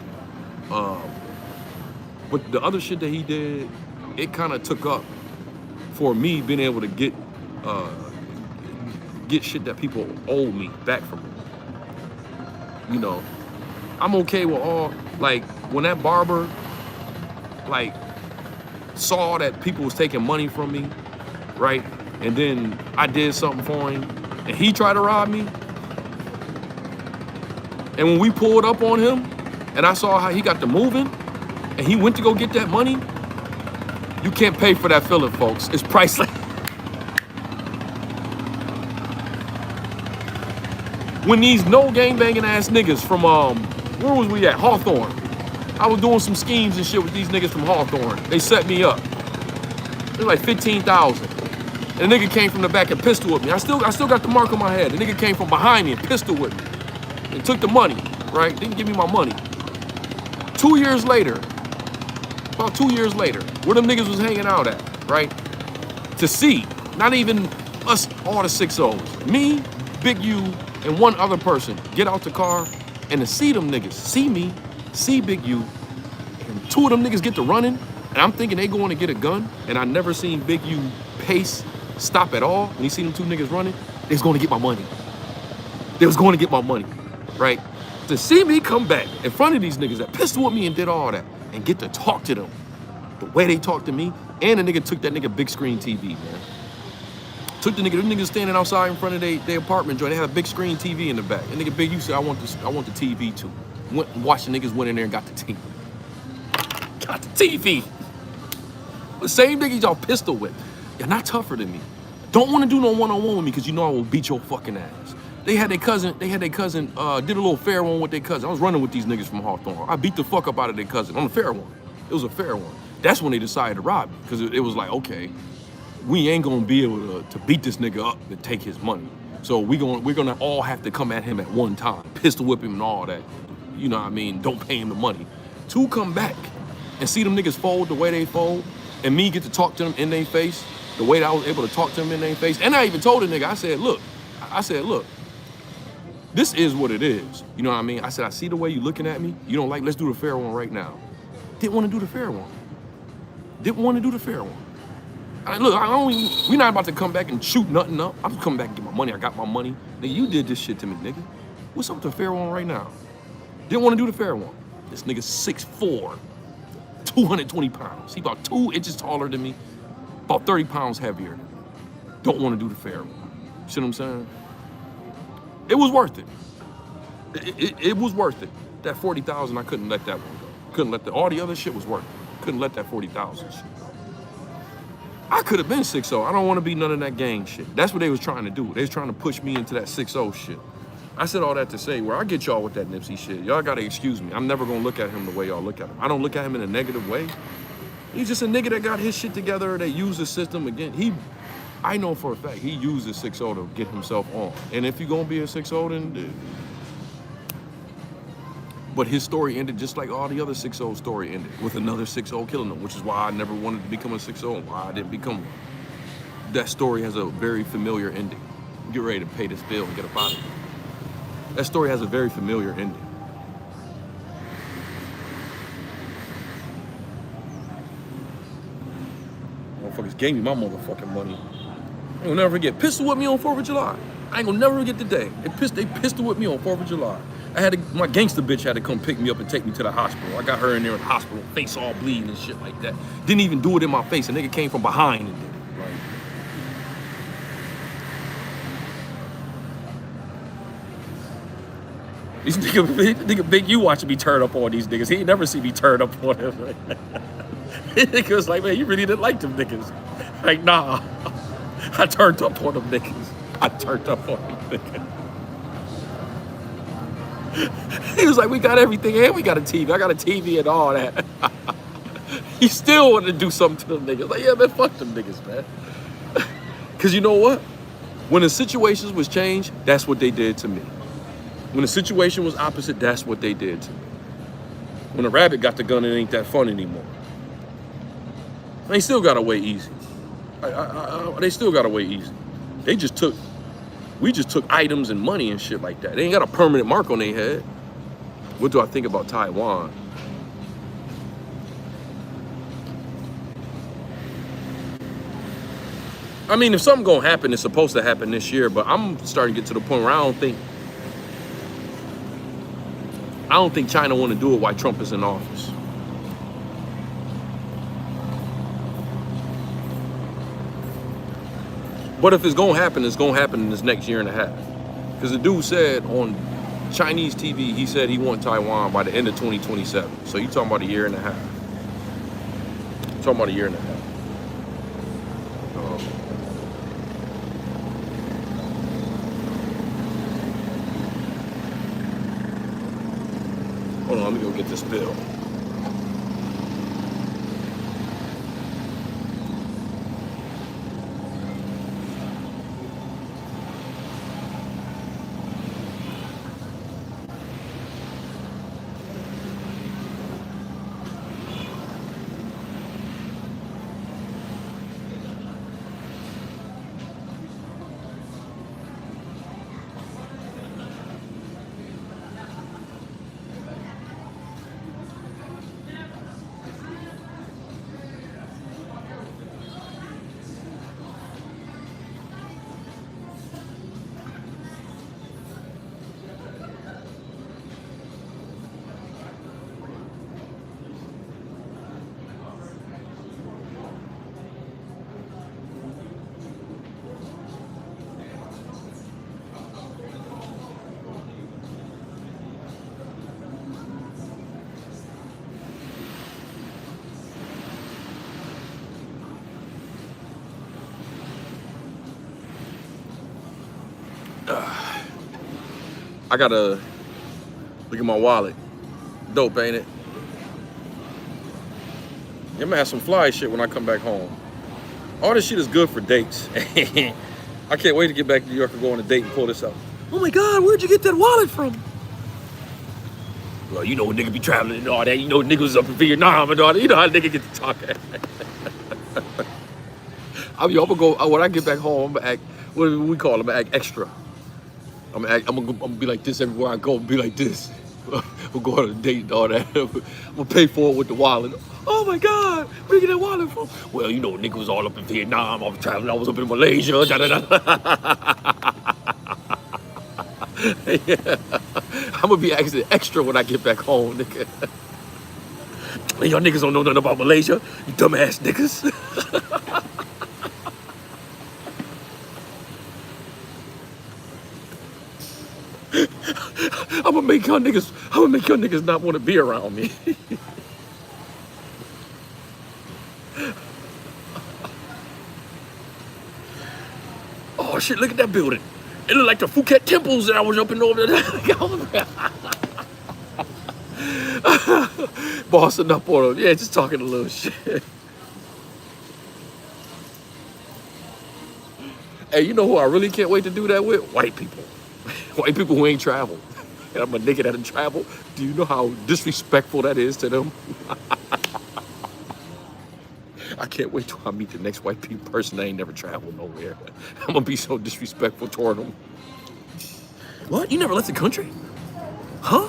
But the other shit that he did, it kind of took up for me being able to get shit that people owe me back from me. You know, I'm okay with all, like, when that barber, like, saw that people was taking money from me, right? And then I did something for him, and he tried to rob me. And when we pulled up on him, and I saw how he got to moving, and he went to go get that money, you can't pay for that feeling, folks. It's priceless. When these no gangbanging ass niggas from, where was we at? Hawthorne. I was doing some schemes and shit with these niggas from Hawthorne. They set me up. It was like 15,000. And the nigga came from the back and pistol with me. I still got the mark on my head. The nigga came from behind me and pistol with me. And took the money, right? Didn't give me my money. 2 years later, about 2 years later, where them niggas was hanging out at, right? To see, not even us, all the 6-0s, me, Big U, and one other person get out the car, and to see them niggas, see me, see Big U, and two of them niggas get to running, and I'm thinking they going to get a gun, and I never seen Big U pace, stop at all. When you see them two niggas running, they was going to get my money. They was going to get my money, right? To see me come back in front of these niggas that pistol with me and did all that, and get to talk to them the way they talked to me, and the nigga took that nigga big screen TV, man. Took the nigga, them niggas standing outside in front of their apartment joint. They had a big screen TV in the back. And nigga Big U said, I want the TV too. Went and watched the niggas went in there and got the TV. Got the TV. The same niggas y'all pistol with. You're not tougher than me. Don't want to do no one-on-one with me because you know I will beat your fucking ass. They had their cousin, did a little fair one with their cousin. I was running with these niggas from Hawthorne. I beat the fuck up out of their cousin on the fair one. It was a fair one. That's when they decided to rob me because it was like, okay, we ain't gonna be able to beat this nigga up and take his money. So we're gonna all have to come at him at one time, pistol whip him and all that. You know what I mean? Don't pay him the money. To come back and see them niggas fold the way they fold, and me get to talk to them in their face, the way that I was able to talk to them in their face. And I even told the nigga, I said, look, this is what it is. You know what I mean? I said, I see the way you looking at me. You don't like, let's do the fair one right now. Didn't want to do the fair one. Didn't want to do the fair one. We're not about to come back and shoot nothing up. I'm just coming back and get my money. I got my money. Nigga, you did this shit to me, nigga. What's up with the fair one right now? Didn't want to do the fair one. This nigga's 6'4", 220 pounds. He about 2 inches taller than me, about 30 pounds heavier. Don't want to do the fair one. See what I'm saying? It was worth it. It was worth it. That 40,000, I couldn't let that one go. Couldn't let all the other shit was worth it. Couldn't let that 40,000 shit go. I could have been 6-0. I don't want to be none of that gang shit. That's what they was trying to do. They was trying to push me into that 6-0 shit. I said all that to say, where I get y'all with that Nipsey shit, y'all gotta excuse me. I'm never gonna look at him the way y'all look at him. I don't look at him in a negative way. He's just a nigga that got his shit together, that used the system again. I know for a fact, he used the 6-0 to get himself on. And if you're gonna be a 6-0, then... But his story ended just like all the other 6-0 story ended, with another 6-0 killing him, which is why I never wanted to become a 6-0 and why I didn't become one. That story has a very familiar ending. Get ready to pay this bill and get up out of here. That story has a very familiar ending. Motherfuckers gave me my motherfucking money. I ain't gonna never forget. Pistol with me on 4th of July. I ain't gonna never forget the day. They pistol with me on 4th of July. My gangster bitch had to come pick me up and take me to the hospital. I got her in there in the hospital, face all bleeding and shit like that. Didn't even do it in my face. A nigga came from behind and did it. Right? These nigga Big U watching me turn up on these niggas. He ain't never see me turn up on him. Nigga was like, man, you really didn't like them niggas. Like, nah. I turned up on them niggas. I turned up on them niggas. He was like, we got everything and we got a TV. I got a TV and all that. He still wanted to do something to them niggas. Like, yeah, man, fuck them niggas, man. Because you know what? When the situations was changed, that's what they did to me. When the situation was opposite, that's what they did to me. When a rabbit got the gun, it ain't that fun anymore. They still got away easy. They still got away easy. We just took items and money and shit like that. They ain't got a permanent mark on their head. What do I think about Taiwan? I mean, if something gonna happen, it's supposed to happen this year, but I'm starting to get to the point where I don't think China want to do it while Trump is in office. But if it's gonna happen in this next year and a half. Because the dude said on Chinese TV, he said he want Taiwan by the end of 2027. So you talking about a year and a half. Talking about a year and a half. Hold on, let me go get this bill. I gotta look at my wallet. Dope, ain't it? I'm gonna have some fly shit when I come back home. All this shit is good for dates. I can't wait to get back to New York and go on a date and pull this out. Oh my God, where'd you get that wallet from? Well, you know when nigga be traveling and all that. You know niggas up in Vietnam and all that. You know how nigga get to talking. I'm gonna go, when I get back home, I'm gonna act, what do we call it? I'm gonna act extra. I'm gonna be like this everywhere I go, be like this. We'll go on a date and all that. We'll pay for it with the wallet. Oh my God, where you get that wallet from? Well, you know, nigga was all up in Vietnam. I was traveling, I was up in Malaysia. Yeah. I'm gonna be acting extra when I get back home, nigga. And y'all niggas don't know nothing about Malaysia, you dumbass niggas. I'm gonna make y'all niggas not want to be around me. Oh shit, look at that building. It looked like the Phuket temples that I was up in over there. Bossing up on them. Yeah, just talking a little shit. Hey, you know who I really can't wait to do that with? White people. White people who ain't traveled. And I'm a nigga that done traveled. Do you know how disrespectful that is to them? I can't wait till I meet the next white people person that ain't never traveled nowhere. I'm gonna be so disrespectful toward them. What? You never left the country? Huh?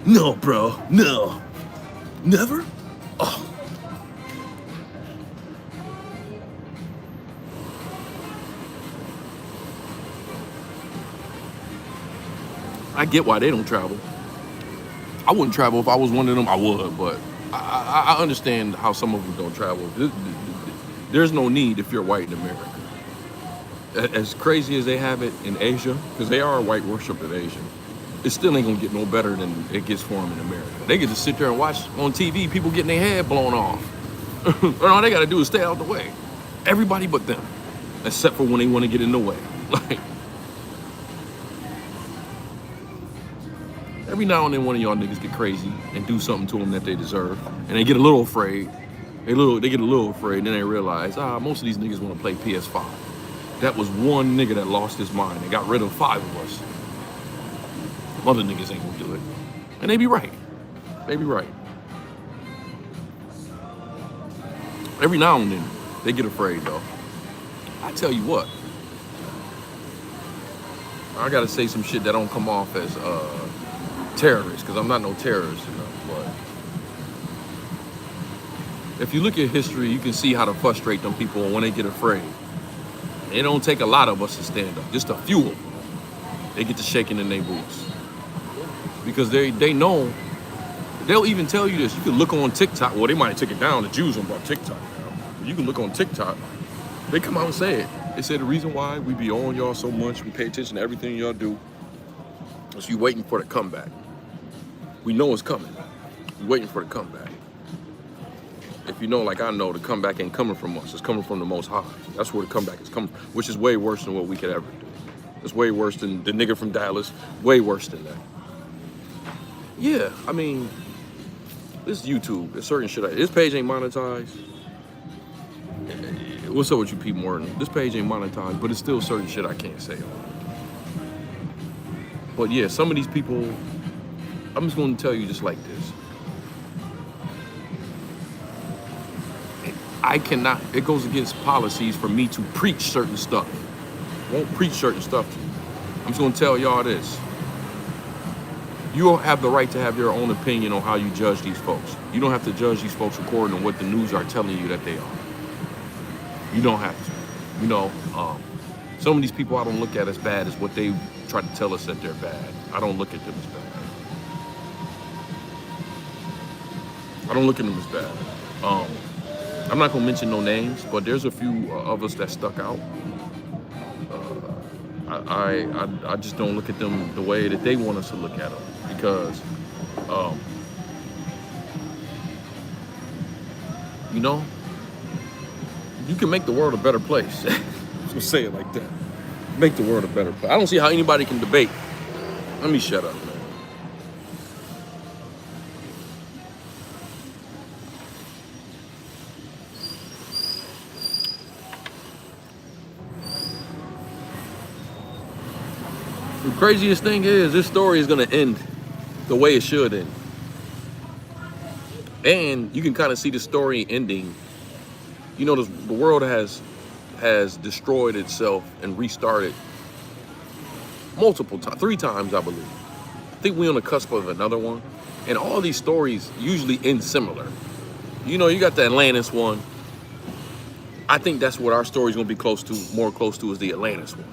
No, bro. No. Never? Oh. I get why they don't travel. I wouldn't travel if I was one of them. I would, but I understand how some of them don't travel. There's no need if you're white in America. As crazy as they have it in Asia, because they are white worship in Asia, it still ain't gonna get no better than it gets for them in America. They can just sit there and watch on TV people getting their head blown off. And all they gotta do is stay out the way. Everybody but them, except for when they want to get in the way. Like, Every now and then one of y'all niggas get crazy and do something to them that they deserve. And they get a little afraid. They get a little afraid, and then they realize, most of these niggas want to play PS5. That was one nigga that lost his mind and got rid of 5 of us. Other niggas ain't gonna do it. And they be right. They be right. Every now and then, they get afraid though. I tell you what, I gotta say some shit that don't come off as terrorist, because I'm not no terrorist, but if you look at history, you can see how to frustrate them people when they get afraid. It don't take a lot of us to stand up, just a few of them. They get to shaking in their boots. Because they know, they'll even tell you this. You can look on TikTok, well, they might take it down, the Jews don't about TikTok now. But you can look on TikTok, they come out and say it. They say the reason why we be on y'all so much, we pay attention to everything y'all do, is you waiting for the comeback. We know it's coming. We're waiting for the comeback. If you know, like I know, the comeback ain't coming from us. It's coming from the Most High. That's where the comeback is coming from, which is way worse than what we could ever do. It's way worse than the nigga from Dallas. Way worse than that. Yeah, I mean, this is YouTube. There's certain shit. This page ain't monetized. What's up with you, Pete Morton? This page ain't monetized, but it's still certain shit I can't say on it. But yeah, some of these people, I'm just going to tell you just like this. I cannot, it goes against policies for me to preach certain stuff. I won't preach certain stuff to you. I'm just going to tell y'all this. You don't have the right to have your own opinion on how you judge these folks. You don't have to judge these folks according to what the news are telling you that they are. You don't have to. You know, some of these people I don't look at as bad as what they try to tell us that they're bad. I don't look at them as bad. I don't look at them as bad. I'm not gonna mention no names, but there's a few of us that stuck out. I just don't look at them the way that they want us to look at them, because you know, you can make the world a better place. I'm gonna say it like that. Make the world a better place. I don't see how anybody can debate. Let me shut up, man. The craziest thing is, this story is gonna end the way it should end. And you can kind of see the story ending. You know, the world has destroyed itself and restarted multiple times, 3 times, I believe. I think we're on the cusp of another one. And all these stories usually end similar. You know, you got the Atlantis one. I think that's what our story's gonna be more close to is the Atlantis one.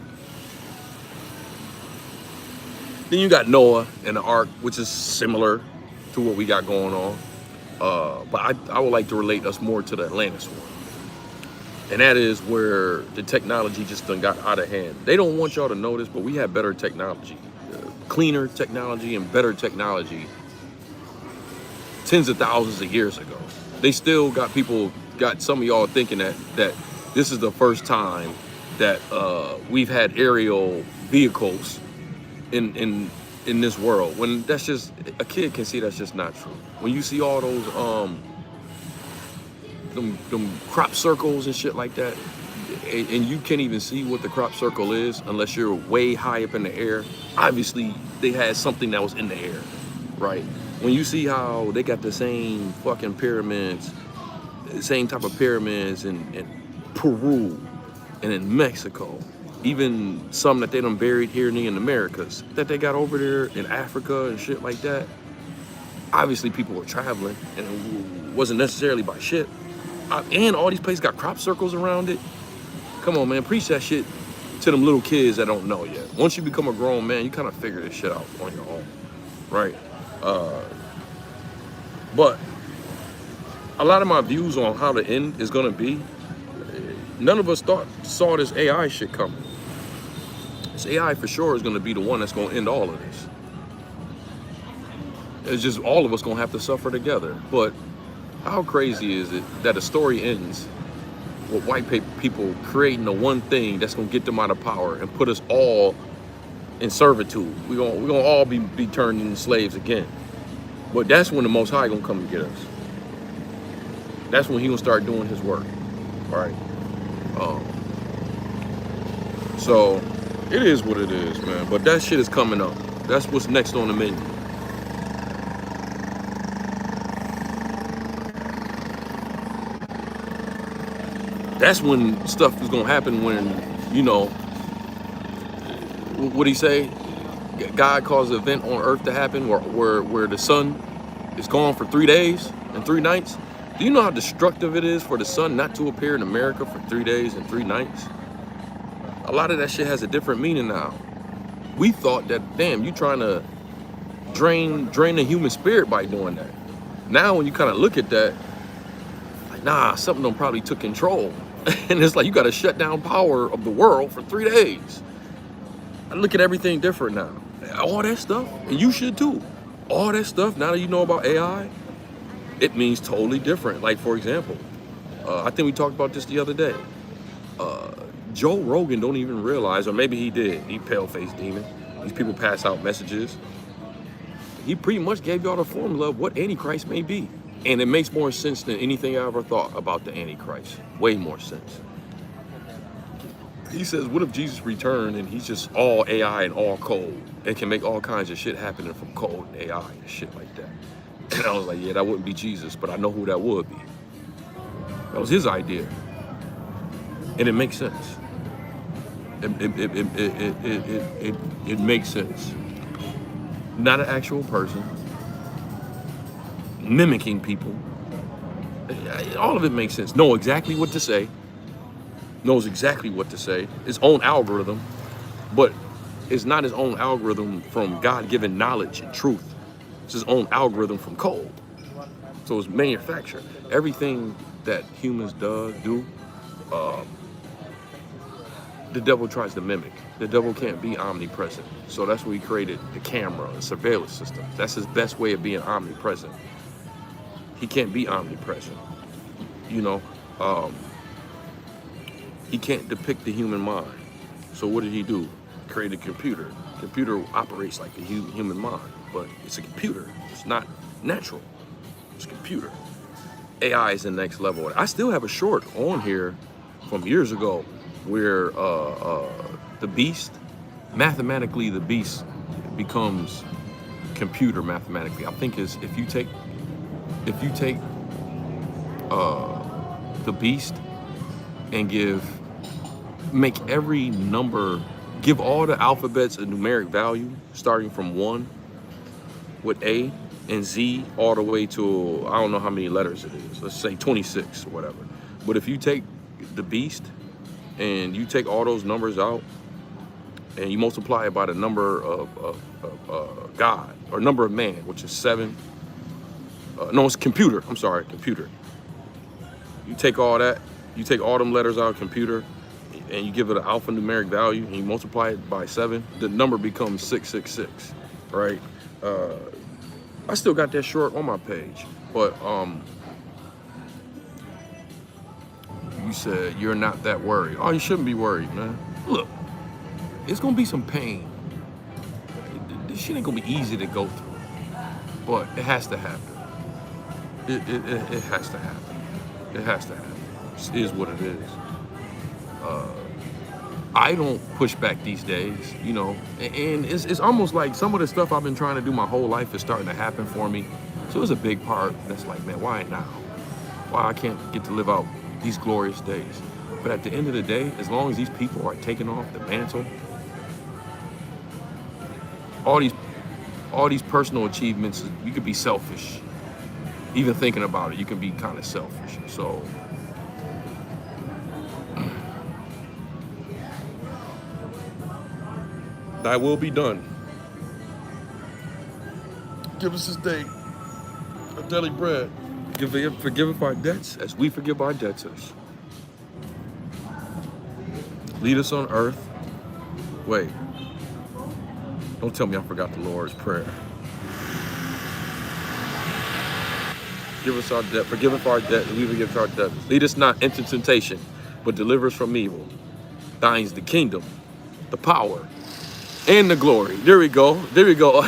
Then you got Noah and the Ark, which is similar to what we got going on. But I would like to relate us more to the Atlantis one. And that is where the technology just done got out of hand. They don't want y'all to know this, but we had better technology, cleaner technology and better technology tens of thousands of years ago. They still got some of y'all thinking that this is the first time that we've had aerial vehicles in this world, when that's just, a kid can see that's just not true. When you see all those them crop circles and shit like that, and you can't even see what the crop circle is unless you're way high up in the air. Obviously they had something that was in the air, right? When you see how they got the same fucking pyramids, same type of pyramids in Peru and in Mexico, even some that they done buried here in the Americas, that they got over there in Africa and shit like that. Obviously people were traveling, and it wasn't necessarily by ship. And all these places got crop circles around it. Come on, man, preach that shit to them little kids that don't know yet. Once you become a grown man, you kind of figure this shit out on your own, right? But a lot of my views on how the end is gonna be, none of us saw this AI shit coming. This AI for sure is gonna be the one that's gonna end all of this. It's just all of us gonna have to suffer together. But how crazy is it that a story ends with white people creating the one thing that's gonna get them out of power and put us all in servitude. We're gonna all be turned into slaves again. But that's when the Most High gonna come and get us. That's when he gonna start doing his work, right? Um, so it is what it is, man. But that shit is coming up. That's what's next on the menu. That's when stuff is gonna happen. When, you know, what he say? God caused an event on earth to happen where the sun is gone for 3 days and 3 nights. Do you know how destructive it is for the sun not to appear in America for 3 days and 3 nights? A lot of that shit has a different meaning now. We thought that, damn, you trying to drain the human spirit by doing that. Now when you kind of look at that, like, nah, something done probably took control. And it's like, you got to shut down power of the world for 3 days. I look at everything different now. All that stuff, and you should too. All that stuff, now that you know about AI, it means totally different. Like, for example, I think we talked about this the other day. Joe Rogan don't even realize, or maybe he did, he pale-faced demon. These people pass out messages. He pretty much gave y'all the formula of what Antichrist may be. And it makes more sense than anything I ever thought about the Antichrist. Way more sense. He says, what if Jesus returned and he's just all AI and all code and can make all kinds of shit happening from code and AI and shit like that? And I was like, yeah, that wouldn't be Jesus, but I know who that would be. That was his idea. And it makes sense. It makes sense. Not an actual person. Mimicking people. All of it makes sense. Know exactly what to say. Knows exactly what to say. His own algorithm. But it's not his own algorithm from God-given knowledge and truth. It's his own algorithm from code. So it's manufactured. Everything that humans do, the devil tries to mimic. The devil can't be omnipresent. So that's why he created the camera, the surveillance system. That's his best way of being omnipresent. He can't be omnipresent. You know, he can't depict the human mind. So what did he do? Create a computer. Computer operates like the human mind, but it's a computer. It's not natural. It's a computer. AI is the next level. I still have a short on here from years ago where the beast, mathematically the beast becomes computer mathematically. I think is if you take the beast and make every number, give all the alphabets a numeric value starting from 1 with A and Z all the way to, I don't know how many letters it is. Let's say 26 or whatever. But if you take the beast and you take all those numbers out and you multiply it by the number of God, or number of man, which is 7. No, it's computer. I'm sorry, computer. You take all that, you take all them letters out of computer, and you give it an alphanumeric value, and you multiply it by 7, the number becomes 666, right? I still got that short on my page, but you said you're not that worried. Oh, you shouldn't be worried, man. Look, it's gonna be some pain. This shit ain't gonna be easy to go through, but it has to happen. It has to happen. It has to happen. It is what it is. I don't push back these days, you know, and it's almost like some of the stuff I've been trying to do my whole life is starting to happen for me. So it's a big part that's like, man, why now? Why I can't get to live out these glorious days? But at the end of the day, as long as these people are taking off the mantle, all these personal achievements, you could be selfish. Even thinking about it, you can be kind of selfish. So thy will be done. Give us this day our daily bread. Forgive our debts as we forgive our debtors. Lead us on earth. Wait. Don't tell me I forgot the Lord's Prayer. Give us our debt. Forgive us our debt as we forgive our debtors. Lead us not into temptation, but deliver us from evil. Thine is the kingdom, the power, And the glory. There we go. There we go.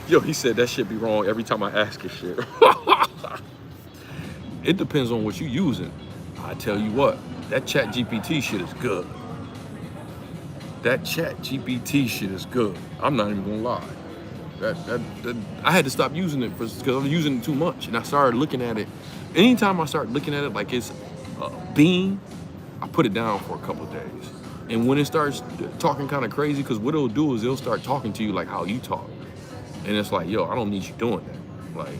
Yo, he said that shit be wrong every time I ask his shit. It depends on what you're using. I tell you what, that Chat GPT shit is good. That Chat GPT shit is good. I'm not even gonna lie. That I had to stop using it because I was using it too much, and I started looking at it. Anytime I start looking at it like it's a bean, I put it down for a couple of days. And when it starts talking kind of crazy, because what it'll do is it'll start talking to you like how you talk, and it's like, yo, I don't need you doing that. Like,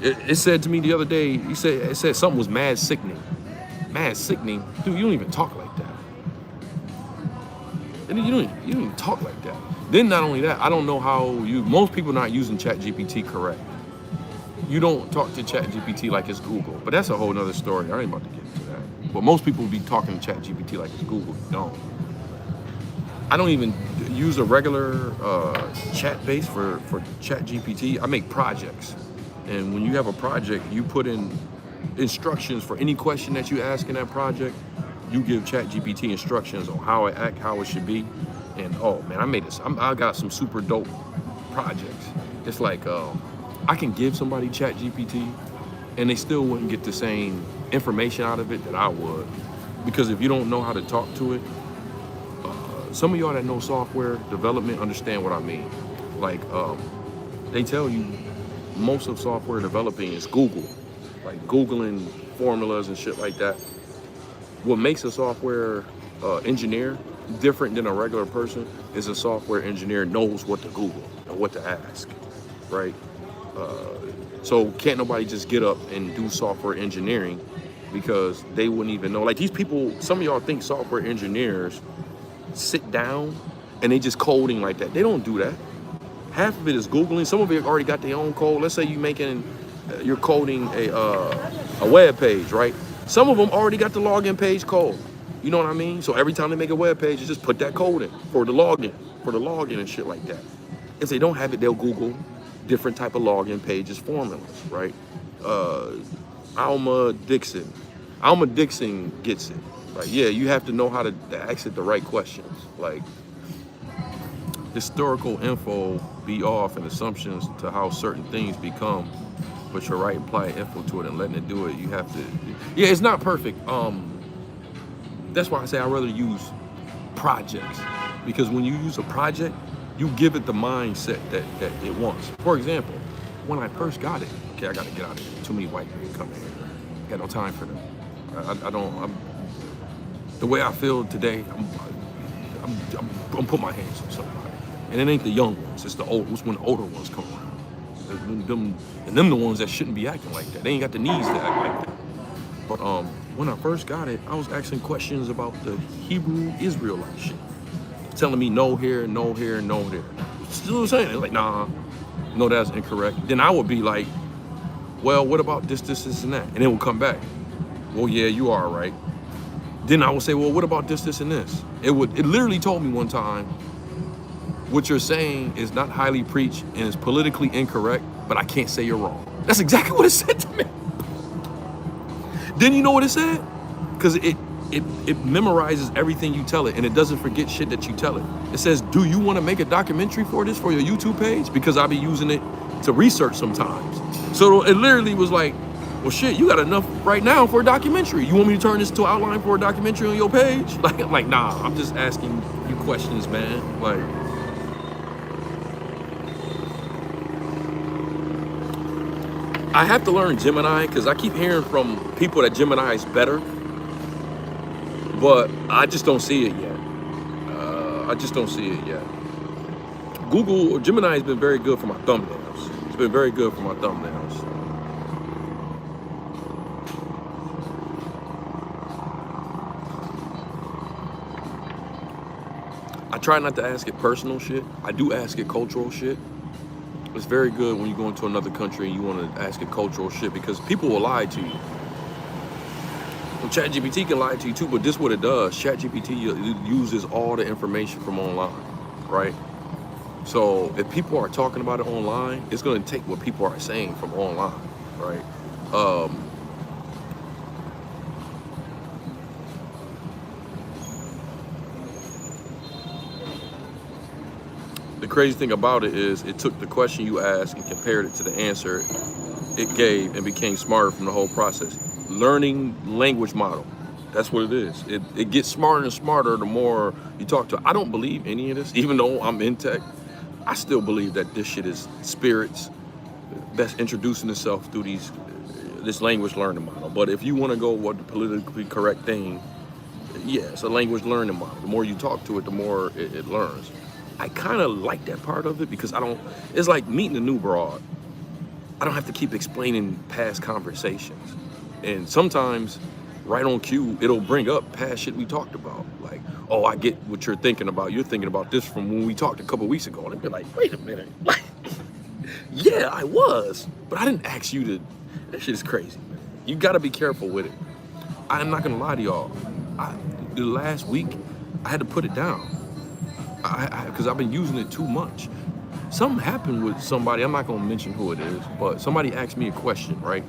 it said to me the other day, it said something was mad sickening. Mad sickening, dude. You don't even talk like that. And you don't even talk like that. Then not only that, I don't know how most people not using ChatGPT correct. You don't talk to ChatGPT like it's Google, but that's a whole nother story. I ain't about to get into that. But most people be talking to ChatGPT like it's Google. You don't. I don't even use a regular chat base for ChatGPT. I make projects. And when you have a project, you put in instructions for any question that you ask in that project. You give ChatGPT instructions on how it act, how it should be. And oh man, I made this. I got some super dope projects. It's like I can give somebody ChatGPT and they still wouldn't get the same information out of it that I would. Because if you don't know how to talk to it, some of y'all that know software development understand what I mean. Like they tell you most of software developing is Google, like Googling formulas and shit like that. What makes a software engineer different than a regular person is a software engineer knows what to Google and what to ask, right? So can't nobody just get up and do software engineering because they wouldn't even know. Like these people, some of y'all think software engineers sit down and they just coding like that. They don't do that. Half of it is Googling. Some of it already got their own code. Let's say you're coding a web page, right? Some of them already got the login page code. You know what I mean? So every time they make a web page, you just put that code in for the login and shit like that. If they don't have it, they'll Google different type of login pages, formulas, right? Alma Dixon gets it. Like, yeah, you have to know how to ask it the right questions. Like, historical info be off and assumptions to how certain things become, but you're right, apply info to it and letting it do it. You have to, yeah, it's not perfect. That's why I say I'd rather use projects, because when you use a project, you give it the mindset that it wants. For example, when I first got it, okay, I gotta get out of here. Too many white people coming here. I got no time for them. The way I feel today, I'm putting my hands on somebody. And it ain't the young ones, it's the old. It's when the older ones come around. Them the ones that shouldn't be acting like that. They ain't got the needs to act like that. But when I first got it, I was asking questions about the Hebrew Israelite shit. Telling me no here, no here, no there. Still saying it, like, nah, no, that's incorrect. Then I would be like, well, what about this, and that? And it would come back. Well, yeah, you are right. Then I would say, well, what about this, and this? It literally told me one time, what you're saying is not highly preached and is politically incorrect, but I can't say you're wrong. That's exactly what it said to me. Then you know what it said? Because it memorizes everything you tell it, and it doesn't forget shit that you tell it. It says, do you want to make a documentary for this for your YouTube page? Because I'll be using it to research sometimes. So it literally was like, well, shit, you got enough right now for a documentary. You want me to turn this to an outline for a documentary on your page? Like, nah, I'm just asking you questions, man. Like, I have to learn Gemini because I keep hearing from people that Gemini is better, but I just don't see it yet. I just don't see it yet. Gemini has been very good for my thumbnails. It's been very good for my thumbnails. I try not to ask it personal shit. I do ask it cultural shit. It's very good when you go into another country and you want to ask it cultural shit, because people will lie to you. Well, ChatGPT can lie to you too, but this is what it does. ChatGPT uses all the information from online, right? So if people are talking about it online, it's going to take what people are saying from online, right? crazy thing about it is it took the question you asked and compared it to the answer it gave and became smarter from the whole process. Learning language model. That's what it is. It gets smarter and smarter the more you talk to it. I don't believe any of this, even though I'm in tech. I still believe that this shit is spirits that's introducing itself through this language learning model. But if you want to go what the politically correct thing, yeah, it's a language learning model. The more you talk to it, the more it learns. I kind of like that part of it because it's like meeting a new broad. I don't have to keep explaining past conversations. And sometimes, right on cue, it'll bring up past shit we talked about. Like, oh, I get what you're thinking about. You're thinking about this from when we talked a couple weeks ago. And it'd be like, wait a minute. Like, yeah, I was. But I didn't ask you to. That shit is crazy, man. You gotta be careful with it. I'm not gonna lie to y'all. The last week, I had to put it down. Because I've been using it too much. Something happened with somebody, I'm not gonna mention who it is, but somebody asked me a question, right?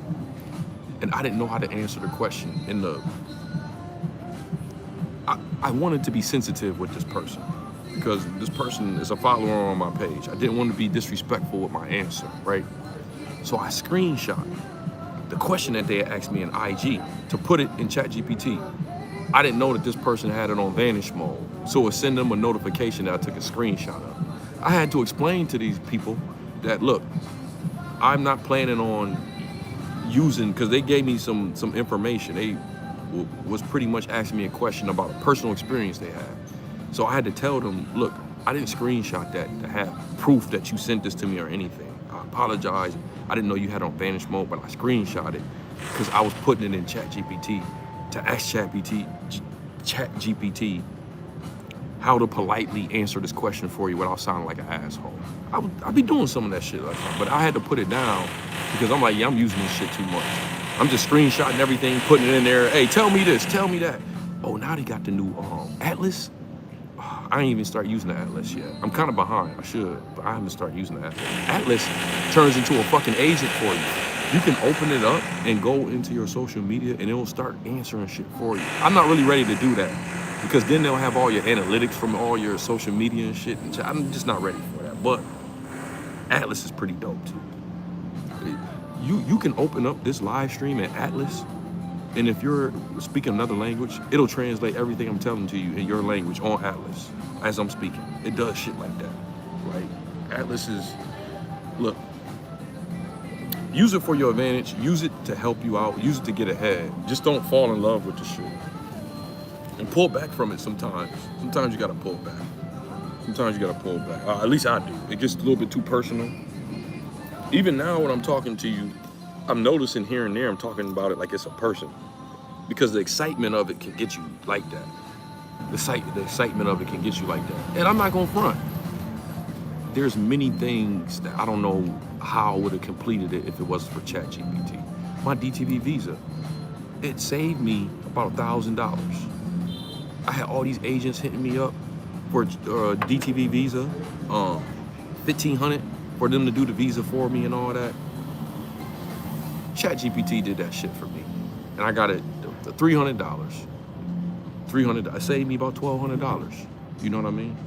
And I didn't know how to answer the question. I wanted to be sensitive with this person because this person is a follower on my page. I didn't want to be disrespectful with my answer, right? So I screenshot the question that they asked me in IG to put it in ChatGPT. I didn't know that this person had it on vanish mode. So it sent them a notification that I took a screenshot of. I had to explain to these people that, look, I'm not planning on using, because they gave me some information. They was pretty much asking me a question about a personal experience they had. So I had to tell them, look, I didn't screenshot that to have proof that you sent this to me or anything. I apologize. I didn't know you had it on vanish mode, but I screenshot it because I was putting it in ChatGPT to ask ChatGPT how to politely answer this question for you without sounding like an asshole. I'll be doing some of that shit like that, but I had to put it down because I'm like, yeah, I'm using this shit too much. I'm just screenshotting everything, putting it in there. Hey, tell me this, tell me that. Oh, now they got the new Atlas. I ain't even start using the Atlas yet. I'm kind of behind. I should, but I haven't started using the Atlas. Atlas turns into a fucking agent for you. You can open it up and go into your social media and it'll start answering shit for you. I'm not really ready to do that because then they'll have all your analytics from all your social media and shit. And I'm just not ready for that. But Atlas is pretty dope too. You can open up this live stream at Atlas, and if you're speaking another language, it'll translate everything I'm telling to you in your language on Atlas as I'm speaking. It does shit like that. Like, Atlas is, look, use it for your advantage, use it to help you out, use it to get ahead. Just don't fall in love with the shit. And pull back from it sometimes. Sometimes you gotta pull back. Sometimes you gotta pull back. At least I do. It gets a little bit too personal. Even now when I'm talking to you, I'm noticing here and there I'm talking about it like it's a person. Because the excitement of it can get you like that. The excitement of it can get you like that. And I'm not gonna front. There's many things that I don't know how I would have completed it if it wasn't for ChatGPT. My DTV Visa, it saved me about $1,000. I had all these agents hitting me up for DTV Visa, $1,500 for them to do the visa for me and all that. ChatGPT did that shit for me, and I got it the $300. $300 saved me about $1,200. You know what I mean?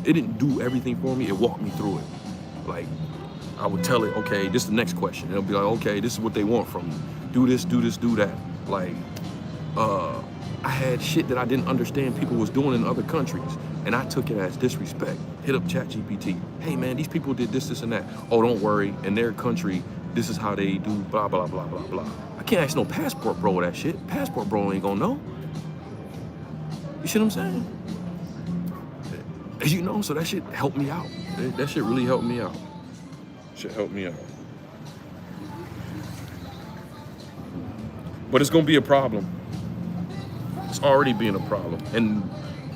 It didn't do everything for me. It walked me through it. Like, I would tell it, okay, this is the next question. It'll be like, okay, this is what they want from you. Do this, do this, do that. Like, I had shit that I didn't understand people was doing in other countries, and I took it as disrespect. Hit up ChatGPT. Hey man, these people did this, this, and that. Oh, don't worry. In their country, this is how they do blah, blah, blah, blah, blah. I can't ask no passport bro that shit. Passport bro ain't gonna know. You see what I'm saying? You know, so that shit helped me out. That shit really helped me out. Shit helped me out. But it's gonna be a problem. It's already being a problem. And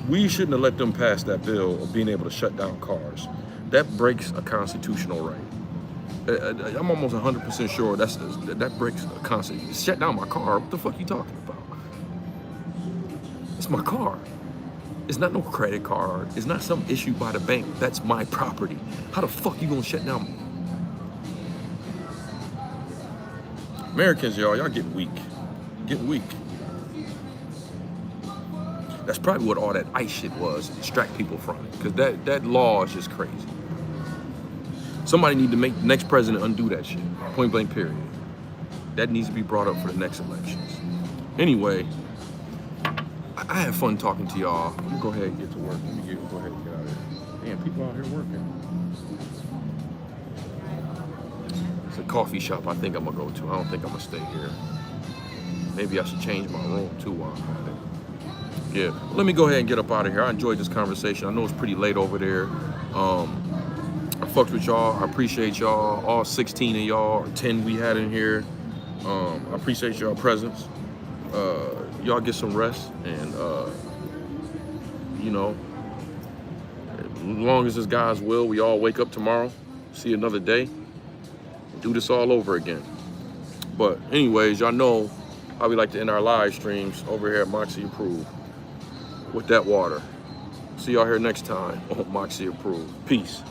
we shouldn't have let them pass that bill of being able to shut down cars. That breaks a constitutional right. I'm almost 100% sure that breaks a constitution. Shut down my car, what the fuck you talking about? It's my car. It's not no credit card. It's not some issue by the bank. That's my property. How the fuck you gonna shut down? Americans, y'all getting weak. Getting weak. That's probably what all that ICE shit was, to distract people from it. Because that law is just crazy. Somebody need to make the next president undo that shit. Point blank, period. That needs to be brought up for the next elections. Anyway, I had fun talking to y'all. Let me go ahead and get to work. Go ahead and get out of here. Damn, people out here working. It's a coffee shop I think I'm gonna go to. I don't think I'm gonna stay here. Maybe I should change my room too while I'm at it. Yeah, let me go ahead and get up out of here. I enjoyed this conversation. I know it's pretty late over there. I fucked with y'all. I appreciate y'all. All 16 of y'all, or 10 we had in here. I appreciate y'all presence. Y'all get some rest, and you know, as long as it's God's will, we all wake up tomorrow, see another day, do this all over again. But anyways, y'all know how we like to end our live streams over here at Moxie Approved with that water. See y'all here next time on Moxie Approved. Peace.